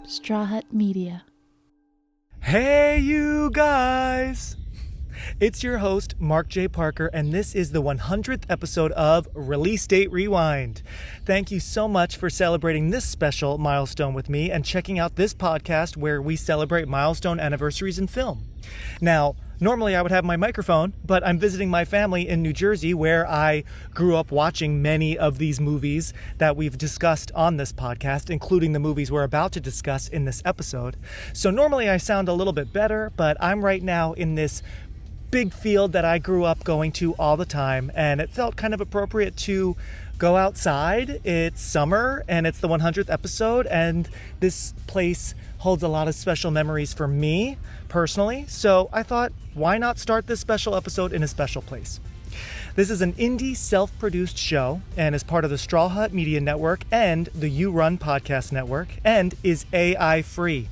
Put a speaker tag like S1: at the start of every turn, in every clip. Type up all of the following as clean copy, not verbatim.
S1: Straw Hut Media.
S2: Hey, you guys! It's your host, Mark J. Parker, and this is the 100th episode of Release Date Rewind. Thank you so much for celebrating this special milestone with me and checking out this podcast where we celebrate milestone anniversaries in film. Now, normally I would have my microphone, but I'm visiting my family in New Jersey where I grew up watching many of these movies that we've discussed on this podcast, including the movies we're about to discuss in this episode. So normally I sound a little bit better, but I'm right now in this big field that I grew up going to all the time, and it felt kind of appropriate to go outside. It's summer and it's the 100th episode, and this place holds a lot of special memories for me personally. So I thought, why not start this special episode in a special place? This is an indie self-produced show and is part of the Straw Hut Media Network and the You Run Podcast Network, and is AI free.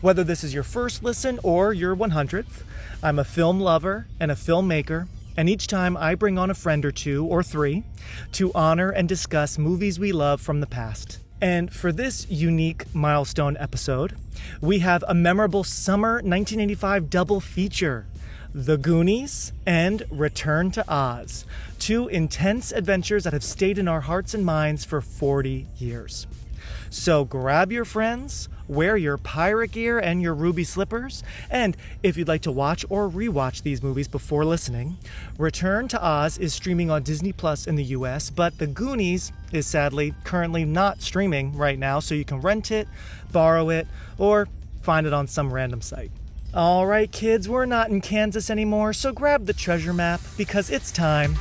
S2: Whether this is your first listen or your 100th, I'm a film lover and a filmmaker, and each time I bring on a friend or two or three to honor and discuss movies we love from the past. And for this unique milestone episode, we have a memorable summer 1985 double feature, The Goonies and Return to Oz, two intense adventures that have stayed in our hearts and minds for 40 years. So grab your friends, wear your pirate gear and your ruby slippers, and if you'd like to watch or rewatch these movies before listening, Return to Oz is streaming on Disney Plus in the US, but The Goonies is sadly currently not streaming right now, so you can rent it, borrow it, or find it on some random site. All right, kids, we're not in Kansas anymore, so grab the treasure map because it's time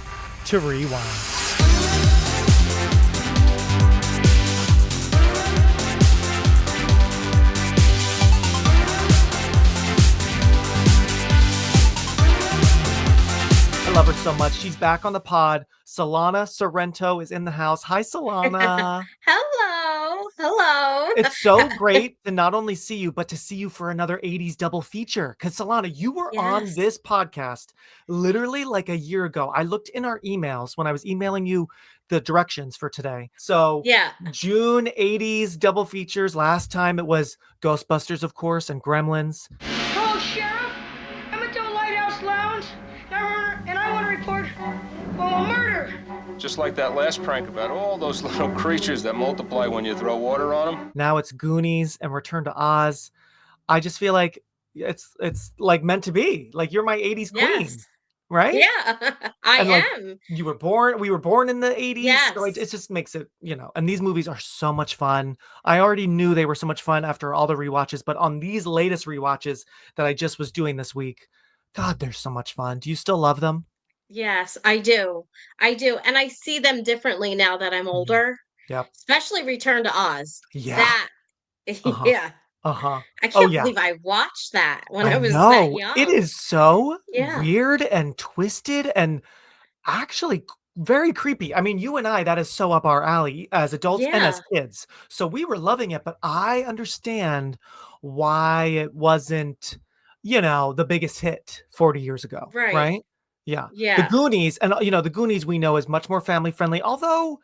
S2: to rewind. Love her so much. She's back on the pod. Solana Sorrento is in the house. Hi, Solana.
S3: Hello.
S2: It's so great to not only see you, but to see you for another 80s double feature. Because Solana, you were on this podcast literally like a year ago. I looked in our emails when I was emailing you the directions for today. So
S3: Yeah.
S2: June 80s double features. Last time it was Ghostbusters, of course, and Gremlins.
S4: Hello, Sheriff. I'm at the Lighthouse Lounge, and I want to report, a murder.
S5: Just like that last prank about all those little creatures that multiply when you throw water on them.
S2: Now it's Goonies and Return to Oz. I just feel like it's like meant to be. Like you're my 80s queen, right?
S3: Yeah, I am.
S2: We were born in the 80s.
S3: Yes.
S2: So it just makes it, and these movies are so much fun. I already knew they were so much fun after all the rewatches, but on these latest rewatches that I just was doing this week, God, they're so much fun. Do you still love them?
S3: Yes, I do. And I see them differently now that I'm older.
S2: Yep.
S3: Especially Return to Oz.
S2: Yeah.
S3: That, yeah.
S2: Uh-huh.
S3: I can't believe I watched that when I was that young.
S2: It is so weird and twisted and actually very creepy. I mean, you and I, that is so up our alley as adults and as kids. So we were loving it, but I understand why it wasn't, the biggest hit 40 years ago. Right? Yeah. The Goonies, and the Goonies we know is much more family friendly, although,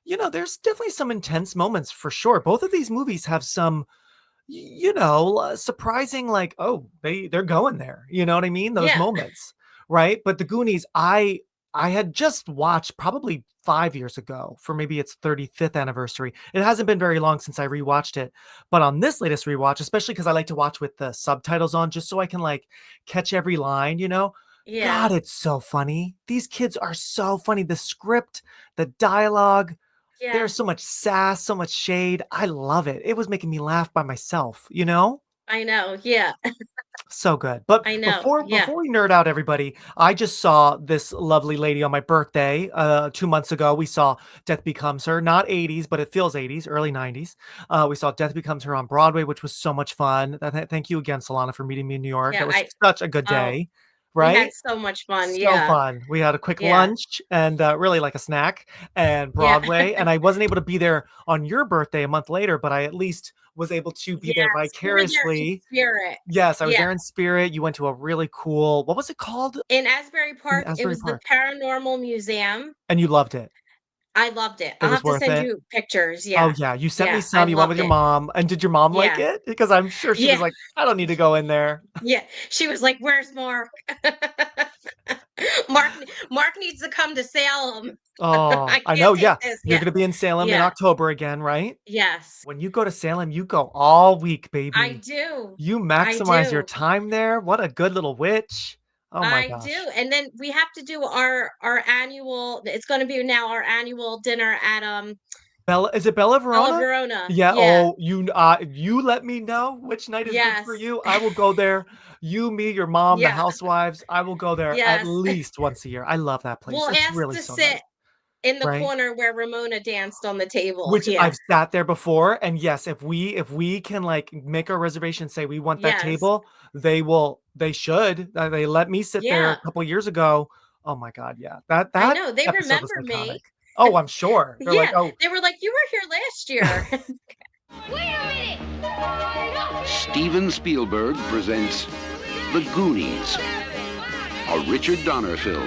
S2: there's definitely some intense moments for sure. Both of these movies have some, surprising, like, oh, they're going there. You know what I mean? Those moments, right? But the Goonies, I had just watched probably 5 years ago for maybe its 35th anniversary. It hasn't been very long since I rewatched it, but on this latest rewatch, especially because I like to watch with the subtitles on, just so I can like catch every line, God, it's so funny. These kids are so funny. The script, the dialogue, there's so much sass, so much shade. I love it. It was making me laugh by myself,
S3: I know, yeah.
S2: So good. But
S3: I know,
S2: before we nerd out, everybody, I just saw this lovely lady on my birthday 2 months ago. We saw Death Becomes Her, not 80s, but it feels 80s, early 90s. We saw Death Becomes Her on Broadway, which was so much fun. Thank you again, Solana, for meeting me in New York. That was such a good day. Right?
S3: We had so much fun.
S2: So fun. We had a quick lunch and really like a snack and Broadway. And I wasn't able to be there on your birthday a month later, but I at least was able to be there vicariously. Yes, I was there in spirit. You went to a really cool, what was it called?
S3: In Asbury Park. It was the Paranormal Museum.
S2: And you loved it.
S3: I loved it.
S2: It
S3: I'll
S2: was
S3: have to
S2: worth
S3: send
S2: it?
S3: you pictures.
S2: Oh,
S3: Yeah.
S2: yeah, you sent me
S3: Yeah, I
S2: some, you went with
S3: loved
S2: your
S3: it.
S2: mom, and did your mom like
S3: Yeah.
S2: it? Because I'm sure she was
S3: Yeah.
S2: like, "I don't need to go in there."
S3: Yeah. She was like, "Where's Mark?" Mark needs to come to Salem.
S2: Oh,
S3: I
S2: I
S3: can't
S2: know,
S3: take
S2: yeah.
S3: this.
S2: You're
S3: Yeah.
S2: gonna be in Salem in
S3: Yeah.
S2: October again, right?
S3: Yes.
S2: When you go to Salem, you go all week,
S3: I
S2: baby.
S3: do.
S2: You
S3: I
S2: maximize your
S3: do.
S2: time there. What a good little witch. Oh my
S3: I do.
S2: gosh.
S3: And then we have to do our annual, it's going to be now our annual dinner at
S2: Bella, is it Bella
S3: Ella
S2: Verona?
S3: Verona.
S2: Yeah,
S3: Yeah.
S2: oh, you let me know which night is good for
S3: Yes.
S2: you. I will go there. You, me, your mom, the
S3: Yeah.
S2: housewives. I will go there at
S3: Yes.
S2: least once a year. I love that place.
S3: We'll
S2: It's
S3: ask
S2: really
S3: to
S2: so nice,
S3: sit in the
S2: right?
S3: corner where Ramona danced on the table.
S2: Which
S3: Yeah.
S2: I've sat there before, and yes, if we can, like, make our reservation, say we want that
S3: Yes.
S2: table, they should. They let me sit there a
S3: Yeah.
S2: couple years ago. Oh my god, yeah. That
S3: I
S2: that
S3: know. They
S2: episode was
S3: remember
S2: iconic.
S3: me.
S2: Oh, I'm sure. They're like,
S3: Yeah.
S2: "Oh."
S3: They were like, "You were here last year."
S4: Wait a minute!
S1: Steven Spielberg presents The Goonies, a Richard Donner film.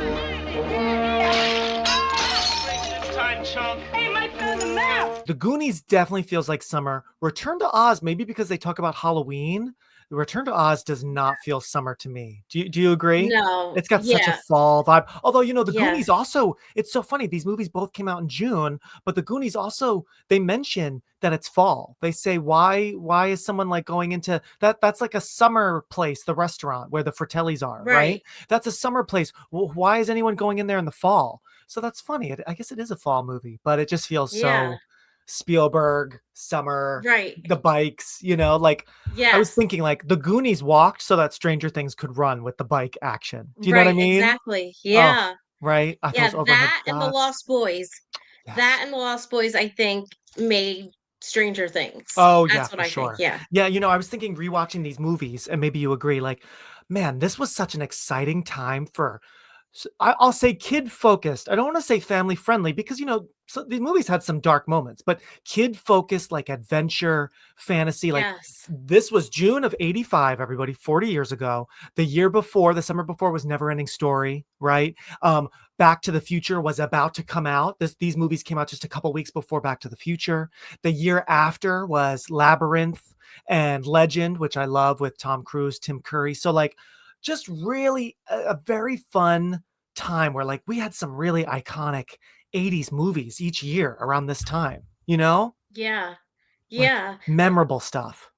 S4: Hey, Mike found the map!
S2: The Goonies definitely feels like summer. Return to Oz, maybe because they talk about Halloween. Return to Oz does not feel summer to me. Do you agree?
S3: No.
S2: It's got such a
S3: Yeah.
S2: fall vibe. Although, the
S3: Yeah.
S2: Goonies also, it's so funny. These movies both came out in June, but the Goonies also, they mention that it's fall. They say, why is someone like going into that? That's like a summer place, the restaurant where the Fratellis are, right?
S3: Right.
S2: That's a summer place. Well, why is anyone going in there in the fall? So that's funny. I guess it is a fall movie, but it just feels
S3: Yeah.
S2: so Spielberg, summer,
S3: Right.
S2: the bikes, like I was
S3: Yes.
S2: thinking like the Goonies walked so that Stranger Things could run with the bike action. Do you know what I
S3: Right.
S2: mean?
S3: Exactly.
S2: Oh,
S3: Yeah.
S2: right. Those
S3: Yeah.
S2: overhead
S3: That and the
S2: shots.
S3: Lost Boys. That
S2: Yes.
S3: and the Lost Boys, I think, made Stranger Things.
S2: Oh, yeah,
S3: That's what
S2: for
S3: I think.
S2: sure.
S3: Yeah.
S2: Yeah, I was thinking rewatching these movies, and maybe you agree, like, man, this was such an exciting time for I'll say kid focused. I don't want to say family friendly because so these movies had some dark moments, but kid focused, like adventure, fantasy. Like
S3: Yes.
S2: this was June of '85. Everybody, 40 years ago. The year before, the summer before, was Never Ending Story. Right. Back to the Future was about to come out. These movies came out just a couple weeks before Back to the Future. The year after was Labyrinth and Legend, which I love, with Tom Cruise, Tim Curry. So like just really a very fun time where like we had some really iconic 80s movies each year around this time,
S3: Yeah.
S2: like
S3: Yeah.
S2: memorable stuff.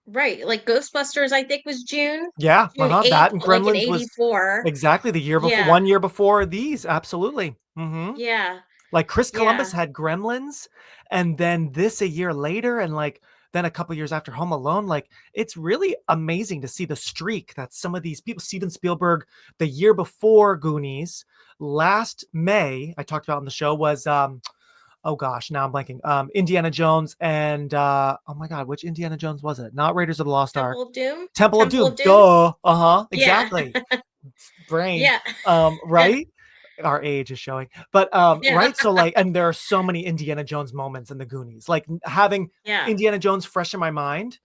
S3: Right. Like Ghostbusters, I think was June,
S2: Yeah,
S3: June
S2: that
S3: 8th,
S2: and
S3: like in
S2: Gremlins was
S3: 84.
S2: exactly the year before,
S3: Yeah.
S2: 1 year before these. Absolutely.
S3: Yeah.
S2: Like Chris Columbus
S3: Yeah.
S2: had Gremlins, and then this a year later, and like then a couple years after Home Alone. Like it's really amazing to see the streak that some of these people, Steven Spielberg, the year before Goonies, last May, I talked about on the show, was oh gosh, now I'm blanking. Indiana Jones and oh my god, which Indiana Jones was it? Not Raiders of the Lost Ark.
S3: Temple of Doom?
S2: Temple of
S3: Temple
S2: Doom.
S3: of Doom?
S2: Duh. Uh-huh.
S3: Yeah.
S2: Exactly. Brain.
S3: Yeah.
S2: Right? Our age is showing. But
S3: Yeah.
S2: right, so like, and there are so many Indiana Jones moments in the Goonies. Like having
S3: Yeah.
S2: Indiana Jones fresh in my mind,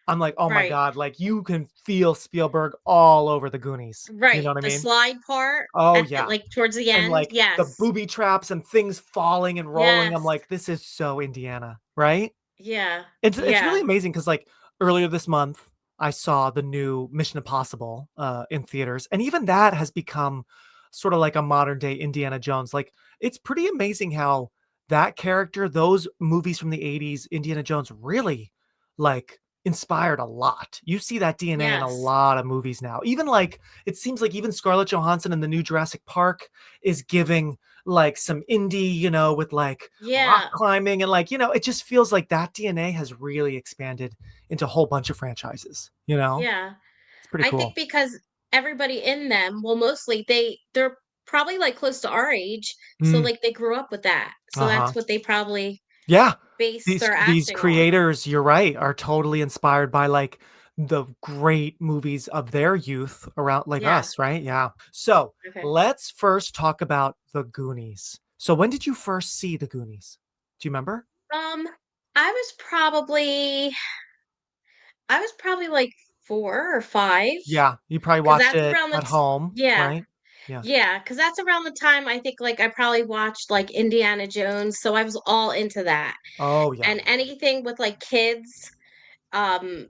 S2: I'm like, oh my
S3: Right.
S2: god, like you can feel Spielberg all over the Goonies. You know
S3: Right.
S2: what I
S3: The
S2: mean?
S3: slide part
S2: Oh
S3: at the,
S2: yeah.
S3: like towards the
S2: And
S3: end.
S2: like the
S3: Yes.
S2: booby traps and things falling and rolling. I'm
S3: Yes.
S2: like, this is so Indiana, right?
S3: Yeah.
S2: It's really
S3: Yeah.
S2: amazing because like earlier this month, I saw the new Mission Impossible in theaters, and even that has become sort of like a modern day Indiana Jones. Like it's pretty amazing how that character, those movies from the '80s, Indiana Jones, really like inspired a lot. You see that DNA in a
S3: Yes.
S2: lot of movies now. Even like it seems like even Scarlett Johansson in the new Jurassic Park is giving like some indie, with like rock
S3: Yeah.
S2: climbing and like, it just feels like that DNA has really expanded into a whole bunch of franchises,
S3: Yeah.
S2: It's pretty
S3: I think
S2: cool.
S3: because everybody in them, well, mostly they're probably like close to our age, so
S2: Mm,
S3: like they grew up with that. So
S2: uh-huh.
S3: that's what they probably
S2: Yeah.
S3: base
S2: These
S3: their
S2: these
S3: acting on.
S2: creators, you're right, are totally inspired by like the great movies of their youth around like
S3: Yeah.
S2: us, right? Yeah. So,
S3: Okay.
S2: let's first talk about the Goonies. So, when did you first see the Goonies? Do you remember?
S3: Um, I was probably I was probably like 4 or 5,
S2: Yeah, you probably
S3: because
S2: watched
S3: that's
S2: it
S3: around the
S2: at home,
S3: yeah.
S2: right? Yeah.
S3: Yeah, because that's around the time I think, like, I probably watched, like, Indiana Jones, so I was all into that.
S2: Oh, yeah.
S3: And anything with, like, kids, um,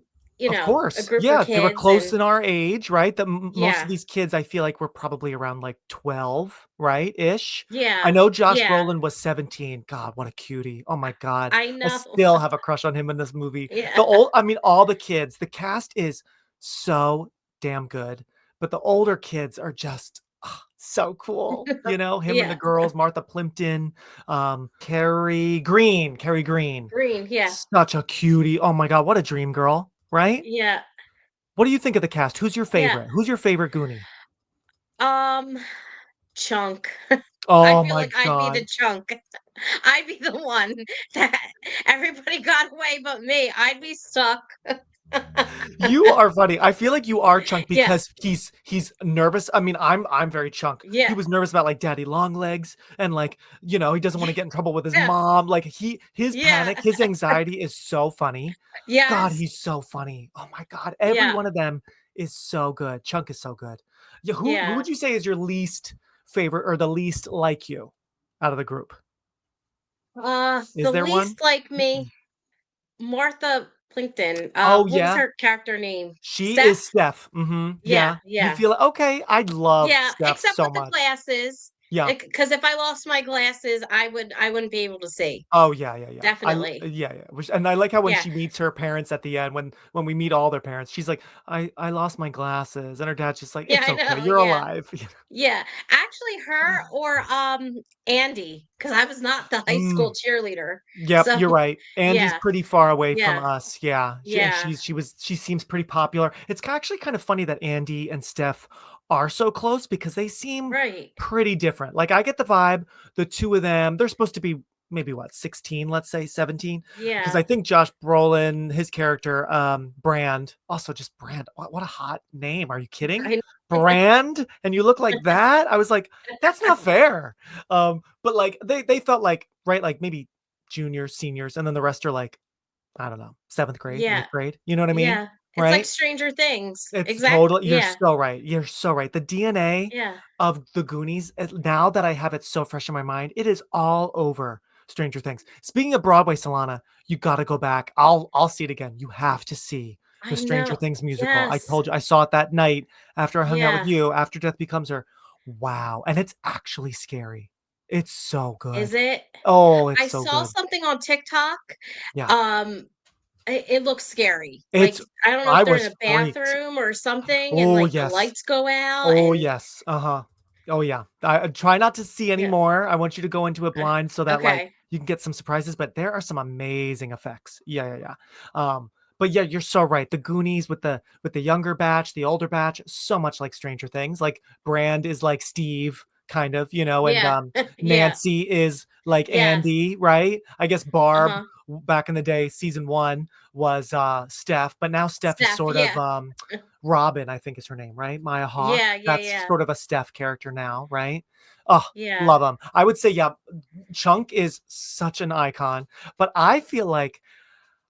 S2: Of
S3: a
S2: course.
S3: group of
S2: Yeah, they were
S3: kids
S2: close
S3: and
S2: in our age, right? Most of
S3: yeah,
S2: these kids, I feel like were probably around like 12, right? Ish. I
S3: yeah,
S2: know Josh
S3: yeah,
S2: Brolin was 17. God, what a cutie. Oh my God.
S3: I
S2: I
S3: know.
S2: still have a crush on him in this movie.
S3: Yeah.
S2: I mean, all the kids, the cast is so damn good, but the older kids are just so cool. You know, him and the
S3: Yeah,
S2: girls, Martha Plimpton, Carrie Green.
S3: green, yeah,
S2: Such a cutie. Oh my God, what a dream girl, right?
S3: yeah,
S2: What do you think of the cast? Who's your
S3: yeah.
S2: favorite? Who's your favorite Goonie?
S3: Um, Chunk. I
S2: Oh
S3: feel
S2: my
S3: like I'd be the
S2: god.
S3: chunk. I'd be the one that everybody got away but me. I'd be stuck.
S2: You are funny. I feel like you are Chunk
S3: Yeah,
S2: because he's nervous. I mean, I'm very Chunk. He
S3: yeah,
S2: was nervous about like Daddy Longlegs and like, you know, he doesn't want to get in trouble with his
S3: yeah,
S2: mom. Like his
S3: yeah.
S2: panic, his anxiety is so funny. God,
S3: Yes,
S2: he's so funny. Oh my God. Every
S3: yeah,
S2: one of them is so good. Chunk is so good. Yeah, who
S3: yeah.
S2: would you say is your least favorite or the least like you out of the group?
S3: The
S2: Is there one?
S3: least like me, Martha Plimpton.
S2: Oh,
S3: What was
S2: yeah?
S3: her character name?
S2: She is
S3: Steph?
S2: Steph, mhm,
S3: Yeah,
S2: yeah. You
S3: yeah.
S2: feel okay, I love
S3: Yeah,
S2: Steph
S3: except
S2: so
S3: with the
S2: much.
S3: glasses.
S2: Yeah.
S3: Because if I lost my glasses, I wouldn't be able to see.
S2: Oh, yeah, yeah, yeah.
S3: Definitely.
S2: Yeah, yeah, which and I like how when
S3: Yeah.
S2: she meets her parents at the end, when we meet all their parents, she's like, I lost my glasses," and her dad's just like,
S3: Yeah,
S2: "It's
S3: I
S2: okay,
S3: know,
S2: you're
S3: yeah.
S2: alive."
S3: Yeah. Actually, her or, Andy, because I was not the high school
S2: Mm.
S3: cheerleader.
S2: Yep,
S3: So,
S2: you're right. Andy's
S3: yeah,
S2: pretty far away from
S3: yeah,
S2: us, yeah.
S3: yeah.
S2: She seems pretty popular. It's actually kind of funny that Andy and Steph are so close because they seem
S3: Right.
S2: pretty different. Like, I get the vibe, the 2 of them, they're supposed to be maybe what, 16, let's say, 17? Because I
S3: Yeah.
S2: think Josh Brolin, his character, Brand, also just Brand, what a hot name, are you kidding?
S3: I
S2: Brand? And you look like that? I was like, "That's not fair." But, like, they felt like right, like, maybe juniors, seniors, and then the rest are like, I don't know, 7th grade,
S3: Yeah,
S2: 8th grade, you know what I mean?
S3: yeah. It's like
S2: Right?
S3: Stranger Things.
S2: It's
S3: Exactly.
S2: totally you're
S3: Yeah,
S2: so right, you're so right. The DNA
S3: yeah.
S2: of the Goonies, now that I have it so fresh in my mind, it is all over Stranger Things. Speaking of Broadway, Solana, you gotta go back. I'll see it again. You have to see the
S3: I
S2: Stranger
S3: know.
S2: Things musical. I
S3: Yes.
S2: told you, I saw it that night after I hung out with
S3: Yeah.
S2: you, after Death Becomes Her. Wow, and it's actually scary. It's so
S3: Is
S2: good.
S3: it?
S2: Oh, it's
S3: I
S2: so
S3: saw
S2: good.
S3: something on TikTok.
S2: Yeah.
S3: Um, it looks scary.
S2: It's
S3: Like, I don't know
S2: I
S3: if they're in
S2: was
S3: a
S2: freaked.
S3: bathroom or something and,
S2: Oh,
S3: like, the
S2: yes.
S3: lights go out
S2: Oh,
S3: and
S2: yes. Uh-huh. Oh, yeah. I try not to see any
S3: yeah.
S2: more. I want you to go into it blind so that, like,
S3: Okay.
S2: you can get some surprises, but there are some amazing effects. Yeah, yeah, yeah. But yeah, you're so right. The Goonies with the younger batch, the older batch, so much like Stranger Things. Like, Brand is like Steve, kind of, you know, and,
S3: Yeah. Yeah.
S2: Nancy is like
S3: Yes.
S2: Andy, right? I guess Barb,
S3: Uh-huh.
S2: back in the day, season 1 was, Steph, but now Steph is
S3: Steph,
S2: sort of,
S3: yeah.
S2: Robin, I think is her name, right? Maya Hawke.
S3: Yeah, yeah,
S2: That's
S3: yeah.
S2: sort of a Steph character now, right? Oh,
S3: Yeah.
S2: love him. I would say, yeah, Chunk is such an icon, but I feel like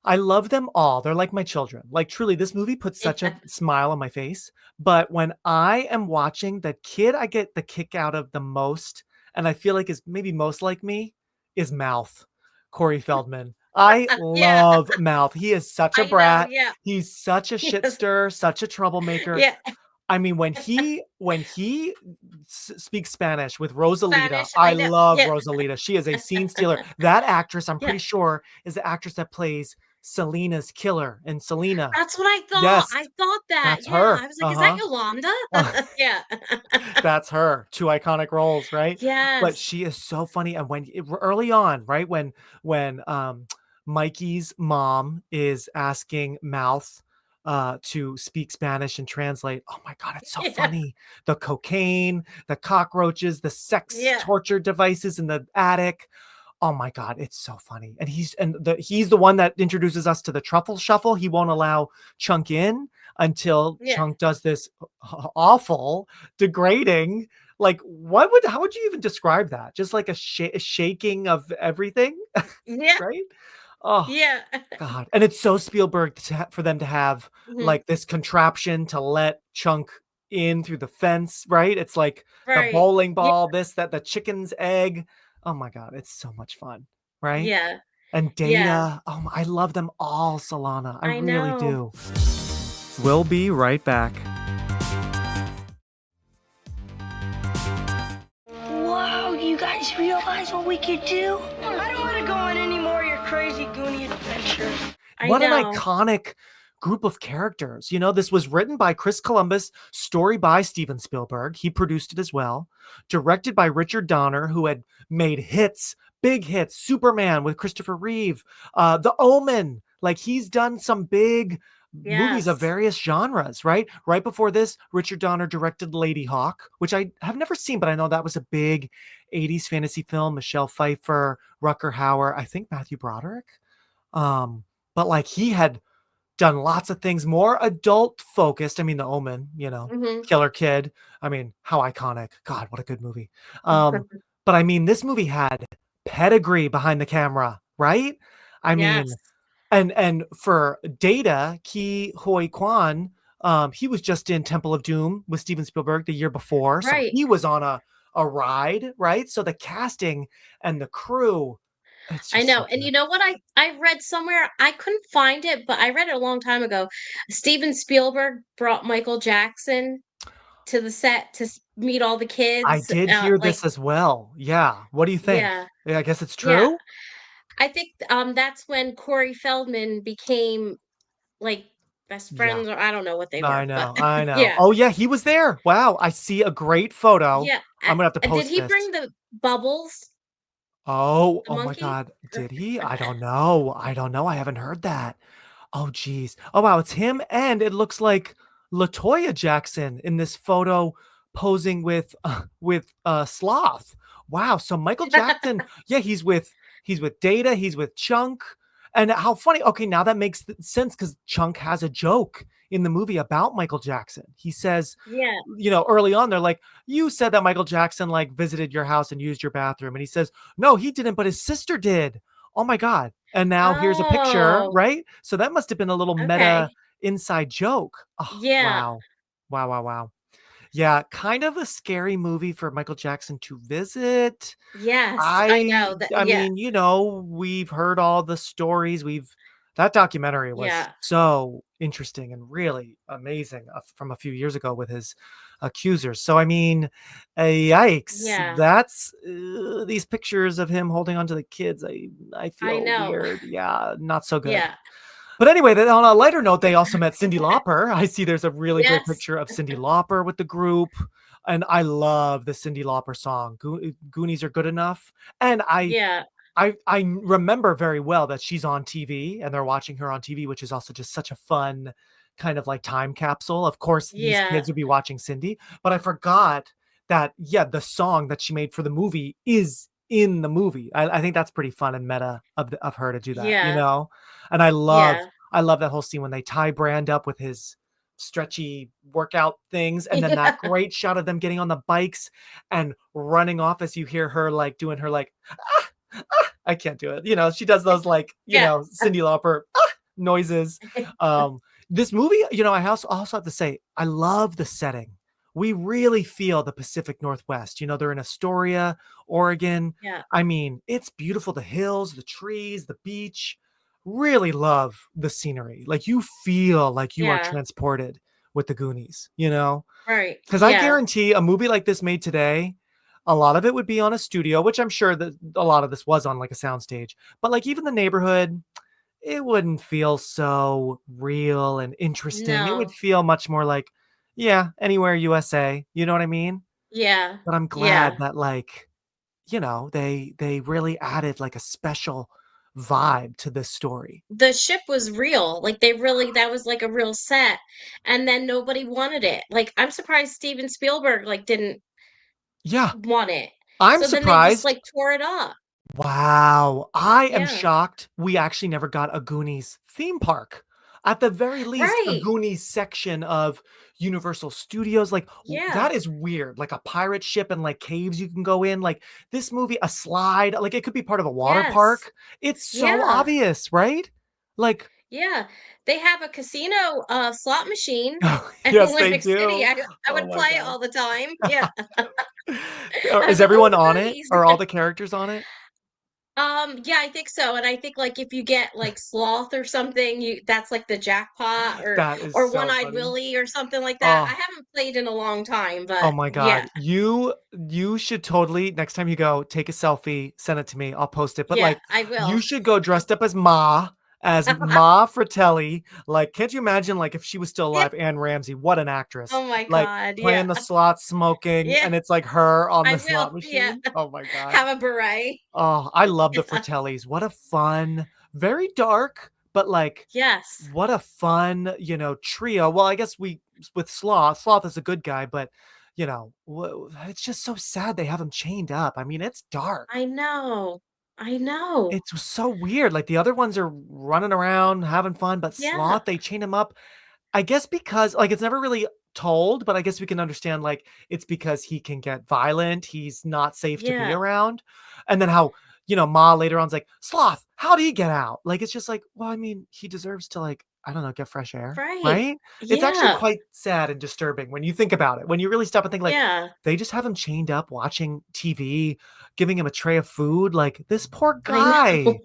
S2: I love them all. They're like my children. Like, truly, this movie puts such a
S3: Yeah.
S2: smile on my face. But when I am watching, the kid I get the kick out of the most, and I feel like is maybe most like me, is Mouth, Corey Feldman. I
S3: Yeah.
S2: love Mouth. He is such a
S3: I know,
S2: brat.
S3: yeah.
S2: He's such a
S3: Yes.
S2: shitster, such a troublemaker.
S3: Yeah.
S2: I mean, when he speaks Spanish with Rosalita,
S3: Spanish,
S2: I
S3: I know.
S2: love
S3: Yeah.
S2: Rosalita. She is a scene stealer. That actress, I'm
S3: Yeah.
S2: pretty sure, is the actress that plays Selena's killer in Selena.
S3: That's what I thought.
S2: Yes,
S3: I thought that.
S2: that's
S3: Yeah.
S2: her.
S3: I was like, "Is that
S2: Uh-huh.
S3: Yolanda?" Yeah.
S2: That's her. 2 iconic roles, right? But
S3: Yes.
S2: she is so funny, and early on, right, when Mikey's mom is asking Mouth, to speak Spanish and translate, oh my god, it's so
S3: Yeah.
S2: funny. The cocaine, the cockroaches, the sex
S3: Yeah.
S2: torture devices in the attic. Oh my god, it's so funny. And he's the one that introduces us to the truffle shuffle. He won't allow Chunk in until
S3: Yeah.
S2: Chunk does this awful, degrading, like how would you even describe that? Just like a shaking of everything,
S3: Yeah.
S2: right? Oh
S3: Yeah.
S2: god. And it's so Spielberg for them to have
S3: Mhm.
S2: like this contraption to let Chunk in through the fence, right? It's like the
S3: Right.
S2: bowling
S3: Yeah.
S2: ball, this, that, the chicken's egg. Oh my God, it's so much fun, right?
S3: Yeah.
S2: And
S3: Yeah.
S2: Data. Oh, I love them all, Solana. I
S3: I
S2: really
S3: know.
S2: do. We'll be right back.
S4: Whoa, do you guys realize what we could do? I don't want to go on any more of your crazy Goonie adventures.
S3: I
S2: What an
S3: know.
S2: iconic group of characters. You know, this was written by Chris Columbus, story by Steven Spielberg. He produced it as well. Directed by Richard Donner, who had made hits, big hits, Superman with Christopher Reeve, The Omen. Like he's done some big movies of
S3: Yes.
S2: various genres, right? Right before this, Richard Donner directed Lady Hawk, which I have never seen, but I know that was a big 80s fantasy film. Michelle Pfeiffer, Rucker Hauer, I think Matthew Broderick. Um, but like he had done lots of things more adult focused. I mean, The Omen, you know,
S3: Hmm.
S2: Killer Kid. I mean, how iconic. God, what a good movie. But I mean, this movie had pedigree behind the camera, right? I mean,
S3: Yes.
S2: and for Data, Ki Hoi Kwan, he was just in Temple of Doom with Steven Spielberg the year before. So
S3: Right.
S2: he was on a ride, right? So the casting and the crew, it's
S3: I
S2: just
S3: know.
S2: so
S3: And
S2: good.
S3: you know what I read somewhere? I couldn't find it, but I read it a long time ago. Steven Spielberg brought Michael Jackson to the set to meet all the
S2: I
S3: kids.
S2: did hear
S3: Like,
S2: this as well. Yeah. What do you think?
S3: yeah,
S2: Yeah, I guess it's
S3: yeah.
S2: true?
S3: I think that's when Corey Feldman became like best
S2: Yeah.
S3: friends, or I don't know what they
S2: I
S3: were, but
S2: know, I know.
S3: yeah,
S2: Oh, yeah, he was there. Wow, I see a great photo.
S3: yeah.
S2: I'm gonna have to
S3: Did
S2: post
S3: he
S2: this.
S3: bring the Bubbles,
S2: Oh,
S3: the
S2: oh my
S3: monkey?
S2: god, did he? I don't know. I don't know, I haven't heard that. Oh, geez. Oh, wow, it's him, and it looks like Latoya Jackson in this photo posing with Sloth. Wow, so Michael Jackson, yeah, he's with Data, he's with Chunk, and how funny. Okay, now that makes sense because Chunk has a joke in the movie about Michael Jackson. He says,
S3: Yeah.
S2: you know, early on, they're like, "You said that Michael Jackson, like, visited your house and used your bathroom," and he says, "No, he didn't, but his sister did." Oh my god. And now here's a picture,
S3: Oh,
S2: right? So that must have been a little meta
S3: okay.
S2: inside joke. Oh,
S3: Yeah.
S2: wow. Wow, wow, wow. Yeah, kind of a scary movie for Michael Jackson to visit.
S3: Yes, I
S2: I
S3: know that.
S2: I
S3: Yeah.
S2: mean, you know, we've heard all the stories. That documentary was
S3: Yeah.
S2: so interesting and really amazing from a few years ago with his accusers. So I mean, yikes!
S3: Yeah.
S2: That's these pictures of him holding onto the kids. I
S3: I
S2: feel
S3: know.
S2: weird. Yeah, not so good.
S3: Yeah.
S2: But anyway, then on a lighter note, they also met Cyndi Lauper. I see there's a really great
S3: Yes.
S2: picture of Cyndi Lauper with the group, and I love the Cyndi Lauper song, "Goonies Are Good Enough," and
S3: Yeah.
S2: I remember very well that she's on TV and they're watching her on TV, which is also just such a fun kind of like time capsule. Of course, these
S3: Yeah.
S2: kids would be watching Cindy, but I forgot that, yeah, the song that she made for the movie is in the movie. I think that's pretty fun and meta of her to do that, you
S3: Yeah.
S2: know? And
S3: Yeah.
S2: I love that whole scene when they tie Brand up with his stretchy workout things, and then that
S3: Yeah.
S2: great shot of them getting on the bikes and running off as you hear her like doing her like, "Ah, I can't do it." You know, she does those like, you
S3: Yeah.
S2: know, Cyndi Lauper noises. Um, this movie, you know, I also have to say, I love the setting. We really feel the Pacific Northwest. You know, they're in Astoria, Oregon.
S3: Yeah.
S2: I mean, it's beautiful. The hills, the trees, the beach. Really love the scenery. Like you feel like you are
S3: Yeah.
S2: transported with the Goonies, you know?
S3: Right.
S2: Because I
S3: Yeah.
S2: guarantee a movie like this made today, a lot of it would be on a studio, which I'm sure that a lot of this was on like a soundstage. But like even the neighborhood, it wouldn't feel so real and interesting. It would
S3: No.
S2: feel much more like, yeah, anywhere USA. You know what I mean?
S3: Yeah.
S2: But I'm
S3: Yeah.
S2: glad that like, you know, they really added like a special vibe to this story.
S3: The ship was real. Like they really that was like a real set. And then nobody wanted it. Like I'm surprised Steven Spielberg like didn't
S2: Yeah,
S3: want it.
S2: I'm
S3: So then they just
S2: surprised.
S3: like tore it up.
S2: Wow, I am
S3: Yeah.
S2: shocked we actually never got a Goonies theme park. At the very least, a
S3: Right.
S2: Goonies section of Universal Studios, like, that
S3: Yeah.
S2: is weird, like a pirate ship and, like, caves you can go in, like, this movie a slide, like, it could be part of a water
S3: Yes.
S2: park. It's so
S3: Yeah.
S2: obvious, right? Like,
S3: Yeah, they have a casino, slot machine
S2: Oh,
S3: in
S2: yes, they
S3: Atlantic City.
S2: do.
S3: I
S2: Oh
S3: would
S2: my
S3: play it
S2: god.
S3: all the time. Yeah.
S2: Or
S3: I was
S2: is
S3: like, "Oh,
S2: everyone on it?
S3: Goonies."
S2: Are all the characters on it?
S3: Yeah, I think so, and I think, like, if you get, like, Sloth or something, you that's, like, the jackpot
S2: That is
S3: or
S2: so
S3: One-Eyed
S2: funny.
S3: Willie or something like that. I
S2: Oh.
S3: haven't played in a long time,
S2: Oh
S3: but
S2: my
S3: yeah.
S2: god. You should totally next time you go, take a selfie, send it to me, I'll post it, but,
S3: Yeah,
S2: like,
S3: I
S2: you
S3: will.
S2: should go dressed up as Ma Fratelli, like, can't you imagine, like, if she was still
S3: Yeah.
S2: alive, Anne Ramsey, what an actress,
S3: Oh my
S2: like,
S3: god, yeah.
S2: playing the slot, smoking,
S3: Yeah,
S2: and it's, like, her on
S3: I
S2: the
S3: will,
S2: slot
S3: yeah.
S2: machine. Oh my god.
S3: Have a beret.
S2: Oh, I love the
S3: Yeah.
S2: Fratellis. What a fun, very dark, but, like,
S3: Yes.
S2: what a fun, trio. Well, I guess we with Sloth is a good guy, but, it's just so sad they have him chained up. I mean, it's dark.
S3: I know. I know.
S2: It's so weird. Like, the other ones are running around, having fun, but
S3: Yeah,
S2: Sloth, they chain him up I guess because like, it's never really told, but I guess we can understand, like, it's because he can get violent, he's not safe to be
S3: yeah,
S2: around, and then how, Ma later on is like, "Sloth, how'd he get out?" Like, it's just like, well, I mean, he deserves to, like, I don't know, get fresh air,
S3: right.
S2: right? It's actually
S3: Yeah,
S2: quite sad and disturbing when you think about it, when you really stop and think, like,
S3: yeah.
S2: they just have him chained up watching TV, giving him a tray of food, like, this poor
S3: I know.
S2: guy,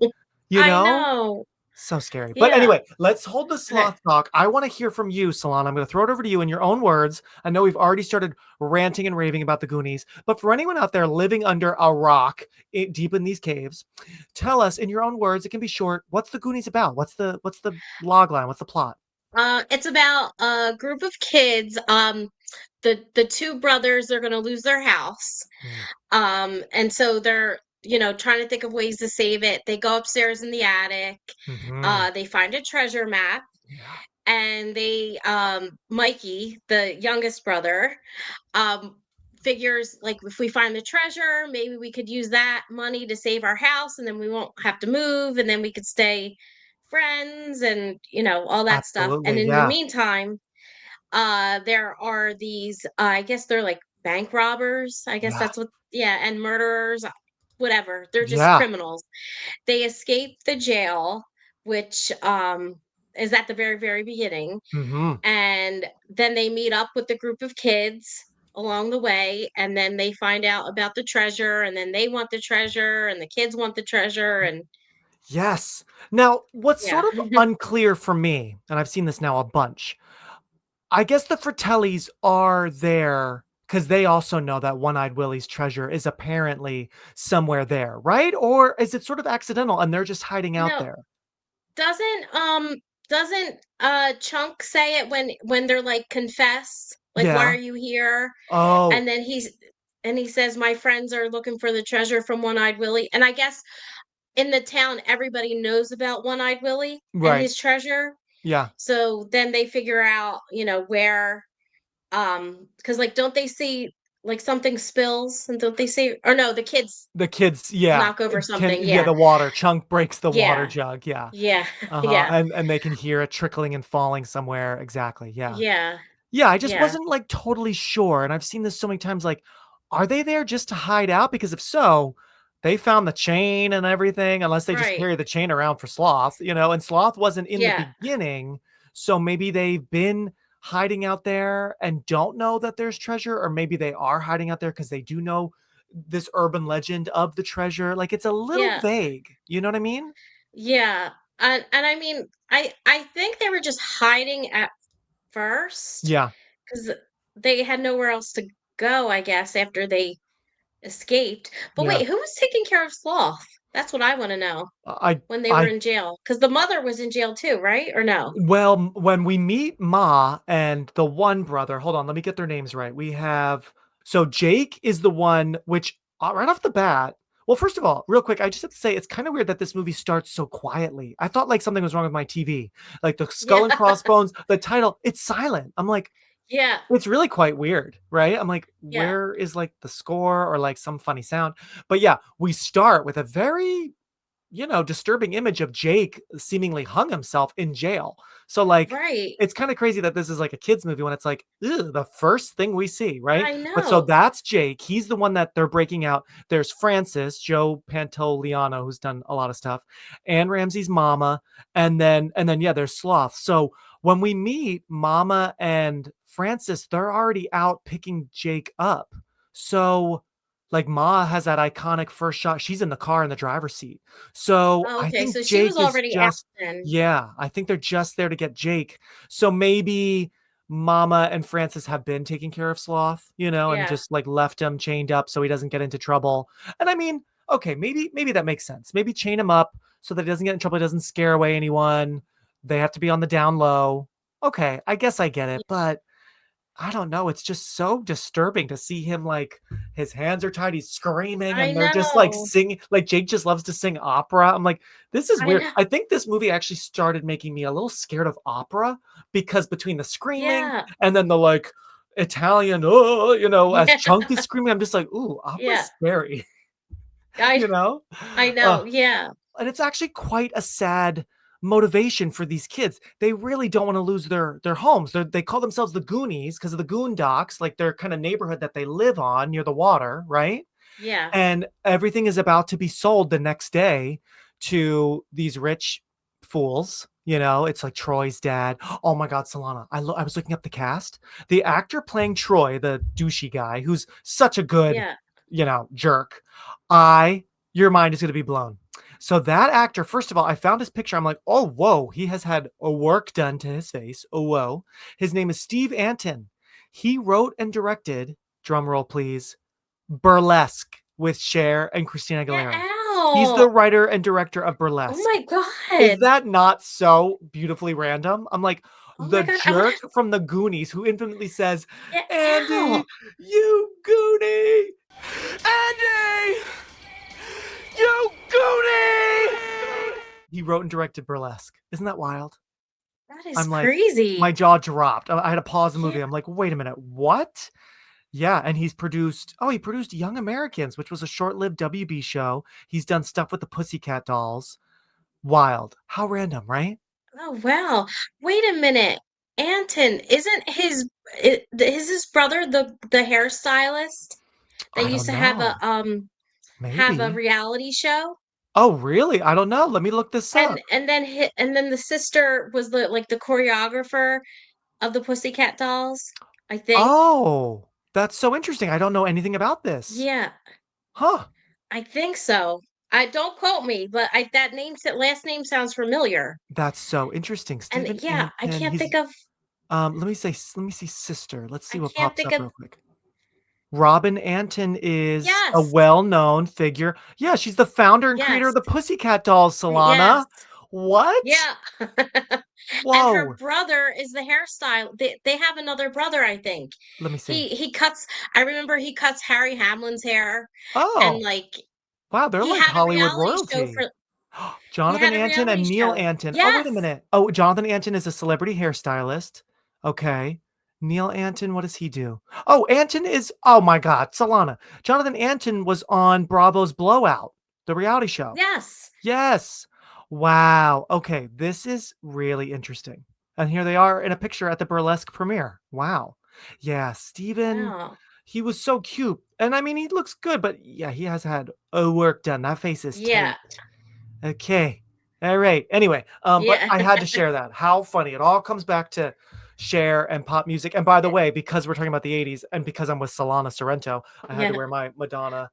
S2: you
S3: I
S2: know?
S3: know.
S2: So scary. But
S3: Yeah.
S2: anyway, let's hold the
S3: Okay.
S2: sloth talk. I want to hear from you, Salon. I'm going to throw it over to you in your own words. I know we've already started ranting and raving about the Goonies, but for anyone out there living under a rock deep in these caves, tell us in your own words. It can be short. What's the Goonies about? What's the log line? What's the plot?
S3: It's about a group of kids. The two brothers, they're gonna lose their house. And so they're, trying to think of ways to save it. They go upstairs in the attic.
S2: Mm-hmm.
S3: They find a treasure map,
S2: Yeah.
S3: and Mikey, the youngest brother, um, figures like if we find the treasure, maybe we could use that money to save our house, and then we won't have to move, and then we could stay friends, and all that stuff. And
S2: Absolutely.
S3: in the
S2: Yeah.
S3: meantime, there are these, I guess they're like bank robbers. I guess
S2: Yeah.
S3: that's what, yeah, and murderers, whatever. They're just
S2: Yeah.
S3: criminals. They escape the jail, which is at the very, very beginning.
S2: Mm-hmm.
S3: And then they meet up with the group of kids along the way. And then they find out about the treasure. And then they want the treasure. And the kids want the treasure. And
S2: Yes. Now, what's sort
S3: yeah.
S2: of unclear for me, and I've seen this now a bunch, I guess the Fratellis are there because they also know that One-Eyed Willie's treasure is apparently somewhere there, right? Or is it sort of accidental and they're just hiding out
S3: No,
S2: there?
S3: doesn't Chunk say it when they're like confess? Like, why are
S2: Yeah.
S3: you here?
S2: Oh,
S3: And then he says, my friends are looking for the treasure from One-Eyed Willie. And I guess in the town, everybody knows about One-Eyed Willie and
S2: right.
S3: his treasure.
S2: Yeah.
S3: So then they figure out, where, because like, don't they see like something spills, and don't they see, or no, the kids
S2: The kids, yeah,
S3: knock over
S2: can
S3: something.
S2: yeah,
S3: Yeah.
S2: the water. Chunk breaks the water
S3: Yeah.
S2: jug, yeah.
S3: Yeah.
S2: Uh-huh,
S3: Yeah.
S2: and they can hear it trickling and falling somewhere. Exactly, yeah.
S3: Yeah.
S2: Yeah, I just
S3: Yeah.
S2: wasn't, like, totally sure, and I've seen this so many times, like, are they there just to hide out? Because if so, they found the chain and everything, unless they just
S3: Right.
S2: carry the chain around for Sloth, and Sloth wasn't in the
S3: Yeah.
S2: beginning, so maybe they've been hiding out there and don't know that there's treasure, or maybe they are hiding out there because they do know this urban legend of the treasure, like, it's a little
S3: Yeah.
S2: vague, you know what I mean?
S3: Yeah. And I mean, I think they were just hiding at first
S2: Yeah,
S3: because they had nowhere else to go, I guess, after they escaped. But
S2: yeah.
S3: wait, who was taking care of Sloth? That's what I want to know
S2: I
S3: when they were
S2: I
S3: in jail. Because the mother was in jail too, right? Or no?
S2: Well, when we meet Ma and the one brother, hold on, let me get their names right. We have so Jake is the one which right off the bat. Well, first of all, real quick, I just have to say it's kind of weird that this movie starts so quietly. I thought like something was wrong with my TV. Like the skull
S3: Yeah.
S2: and crossbones, the title, it's silent. I'm like,
S3: Yeah.
S2: it's really quite weird, right? I'm like,
S3: Yeah.
S2: where is like the score or like some funny sound? But yeah, we start with a very disturbing image of Jake seemingly hung himself in jail. So like
S3: Right.
S2: it's kind of crazy that this is like a kids movie when it's like, ew, the first thing we see, right?
S3: I
S2: But so
S3: know.
S2: that's Jake. He's the one that they're breaking out. There's Francis, Joe Pantoliano, who's done a lot of stuff, and Ramsey's mama, and then yeah, there's Sloth. So when we meet Mama and Francis, they're already out picking Jake up. So like Ma has that iconic first shot. She's in the car in the driver's seat. So
S3: Oh,
S2: I
S3: okay,
S2: think
S3: so she was
S2: Jake is
S3: already out
S2: just,
S3: then.
S2: yeah, I think they're just there to get Jake. So maybe Mama and Francis have been taking care of Sloth, and
S3: Yeah.
S2: just like left him chained up so he doesn't get into trouble. And I mean, okay, maybe that makes sense. Maybe chain him up so that he doesn't get in trouble, he doesn't scare away anyone. They have to be on the down low. Okay, I guess I get it, but I don't know. It's just so disturbing to see him like his hands are tied, he's screaming,
S3: I
S2: and they're just like
S3: know.
S2: singing. Like Jake just loves to sing opera. I'm like, this is
S3: I
S2: weird.
S3: know.
S2: I think this movie actually started making me a little scared of opera because between the screaming
S3: Yeah.
S2: and then the like Italian, as
S3: Yeah.
S2: Chunk is screaming, I'm just like, ooh, opera's
S3: Yeah.
S2: scary,
S3: I
S2: you know?
S3: I
S2: Uh,
S3: know. Yeah.
S2: and it's actually quite a sad motivation for these kids. They really don't want to lose their homes. They call themselves the Goonies because of the Goondocks, like their kind of neighborhood that they live on near the water, right?
S3: Yeah.
S2: And everything is about to be sold the next day to these rich fools. It's like Troy's dad. Oh my God, Solana. I was looking up the cast. The actor playing Troy, the douchey guy, who's such a good,
S3: Yeah.
S2: jerk. Your mind is going to be blown. So that actor, first of all, I found his picture. I'm like, oh, whoa, he has had a work done to his face. Oh, whoa. His name is Steve Anton. He wrote and directed, drum roll please, Burlesque with Cher and Christina
S3: Yeah.
S2: Aguilera. He's the
S3: Ow.
S2: writer and director of
S3: Oh
S2: Burlesque.
S3: my
S2: Is
S3: God.
S2: that not so beautifully random? I'm like,
S3: Oh my
S2: the
S3: God. I want
S2: jerk from the Goonies who infinitely says,
S3: to get out.
S2: Andy, you Goonie! Andy! You Goonie! He wrote and directed Burlesque. Isn't that wild?
S3: That is
S2: I'm like,
S3: crazy.
S2: my jaw dropped. I had to pause the
S3: Yeah.
S2: movie. I'm like, wait a minute, what? Yeah, and he produced Young Americans, which was a short-lived WB show. He's done stuff with the Pussycat Dolls. Wild. How random, right?
S3: Oh wow. Wait a minute. Anton, isn't is his brother the hairstylist that
S2: I
S3: used
S2: don't
S3: to
S2: know.
S3: have a
S2: Maybe.
S3: reality show?
S2: Oh, really? I don't know. Let me look this up.
S3: And then the sister was the choreographer of the Pussycat Dolls, I think.
S2: Oh, that's so interesting. I don't know anything about this.
S3: Yeah,
S2: Huh.
S3: I think so. I don't quote me, but I that last name sounds familiar.
S2: That's so interesting.
S3: And
S2: Stephen
S3: yeah,
S2: Anton. He's let me see sister. Let's
S3: I
S2: see what
S3: can't
S2: pops
S3: think
S2: up
S3: of
S2: real quick. Robin Anton is a
S3: yes.
S2: well-known figure. Yeah, she's the founder and creator of
S3: Yes.
S2: the Pussycat Dolls,
S3: Yes.
S2: Solana. What?
S3: Yeah. And her
S2: Whoa.
S3: brother is the hairstyle. They have another brother, I think.
S2: Let me see.
S3: He cuts I remember he cuts Harry Hamlin's hair and
S2: Oh, wow, they're
S3: he
S2: like
S3: had a
S2: Hollywood
S3: reality show
S2: royalty.
S3: for he
S2: Jonathan
S3: had a
S2: Anton
S3: reality
S2: and Neil
S3: show.
S2: Anton. Oh, wait a
S3: Yes.
S2: minute. Oh, Jonathan Anton is a celebrity hairstylist. Okay. Neil Anton, what does he do? Oh, Anton is, oh my God, Solana. Jonathan Anton was on Bravo's Blowout, the reality show.
S3: Yes.
S2: Yes. Wow. Okay, this is really interesting. And here they are in a picture at the burlesque premiere. Wow. Yeah, Steven,
S3: Wow.
S2: he was so cute. And I mean, he looks good, but yeah, he has had work done. That face is
S3: Yeah.
S2: tight. Okay. All right. Anyway, but
S3: Yeah.
S2: I had to share that. How funny. It all comes back to Cher and pop music. And by the way, because we're talking about the 80s and because I'm with Solana Sorrento, I had to
S3: Yeah.
S2: wear my Madonna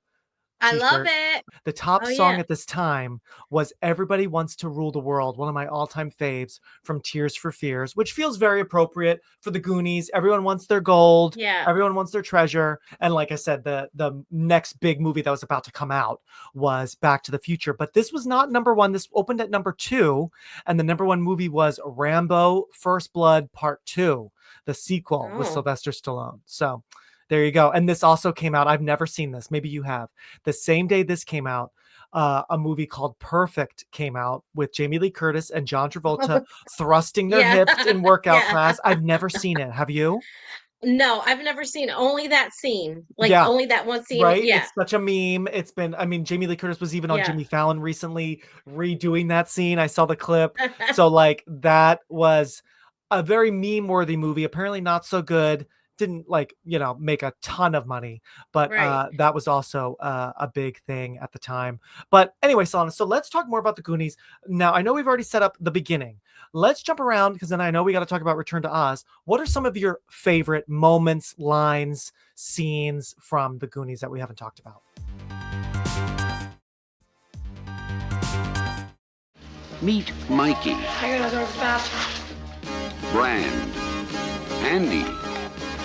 S3: I love
S2: t-shirt.
S3: it.
S2: The top
S3: Oh
S2: song
S3: yeah.
S2: at this time was Everybody Wants to Rule the World, one of my all-time faves from Tears for Fears, which feels very appropriate for the Goonies. Everyone wants their gold,
S3: Yeah.
S2: everyone wants their treasure. And like I said, the next big movie that was about to come out was Back to the Future. But this was not number one. This opened at number two. And the number one movie was Rambo First Blood Part 2, the sequel with
S3: Oh.
S2: Sylvester Stallone. So there you go. And this also came out. I've never seen this. Maybe you have. The same day this came out, a movie called Perfect came out with Jamie Lee Curtis and John Travolta thrusting their
S3: Yeah.
S2: hips in workout
S3: Yeah.
S2: class. I've never seen it. Have you?
S3: No, I've never seen only that scene. Like
S2: Yeah,
S3: only that one scene.
S2: right?
S3: Yeah.
S2: It's such a meme. It's been, I mean, Jamie Lee Curtis was even on
S3: Yeah.
S2: Jimmy Fallon recently redoing that scene. I saw the clip. So, like, that was a very meme-worthy movie. Apparently not so good. Didn't, like, make a ton of money, but
S3: Right.
S2: that was also a big thing at the time. But anyway, Solana, so let's talk more about the Goonies. Now, I know we've already set up the beginning. Let's jump around because then I know we got to talk about Return to Oz. What are some of your favorite moments, lines, scenes from the Goonies that we haven't talked about?
S1: Meet Mikey,
S4: I gotta go to the bathroom.
S1: Brand, Andy,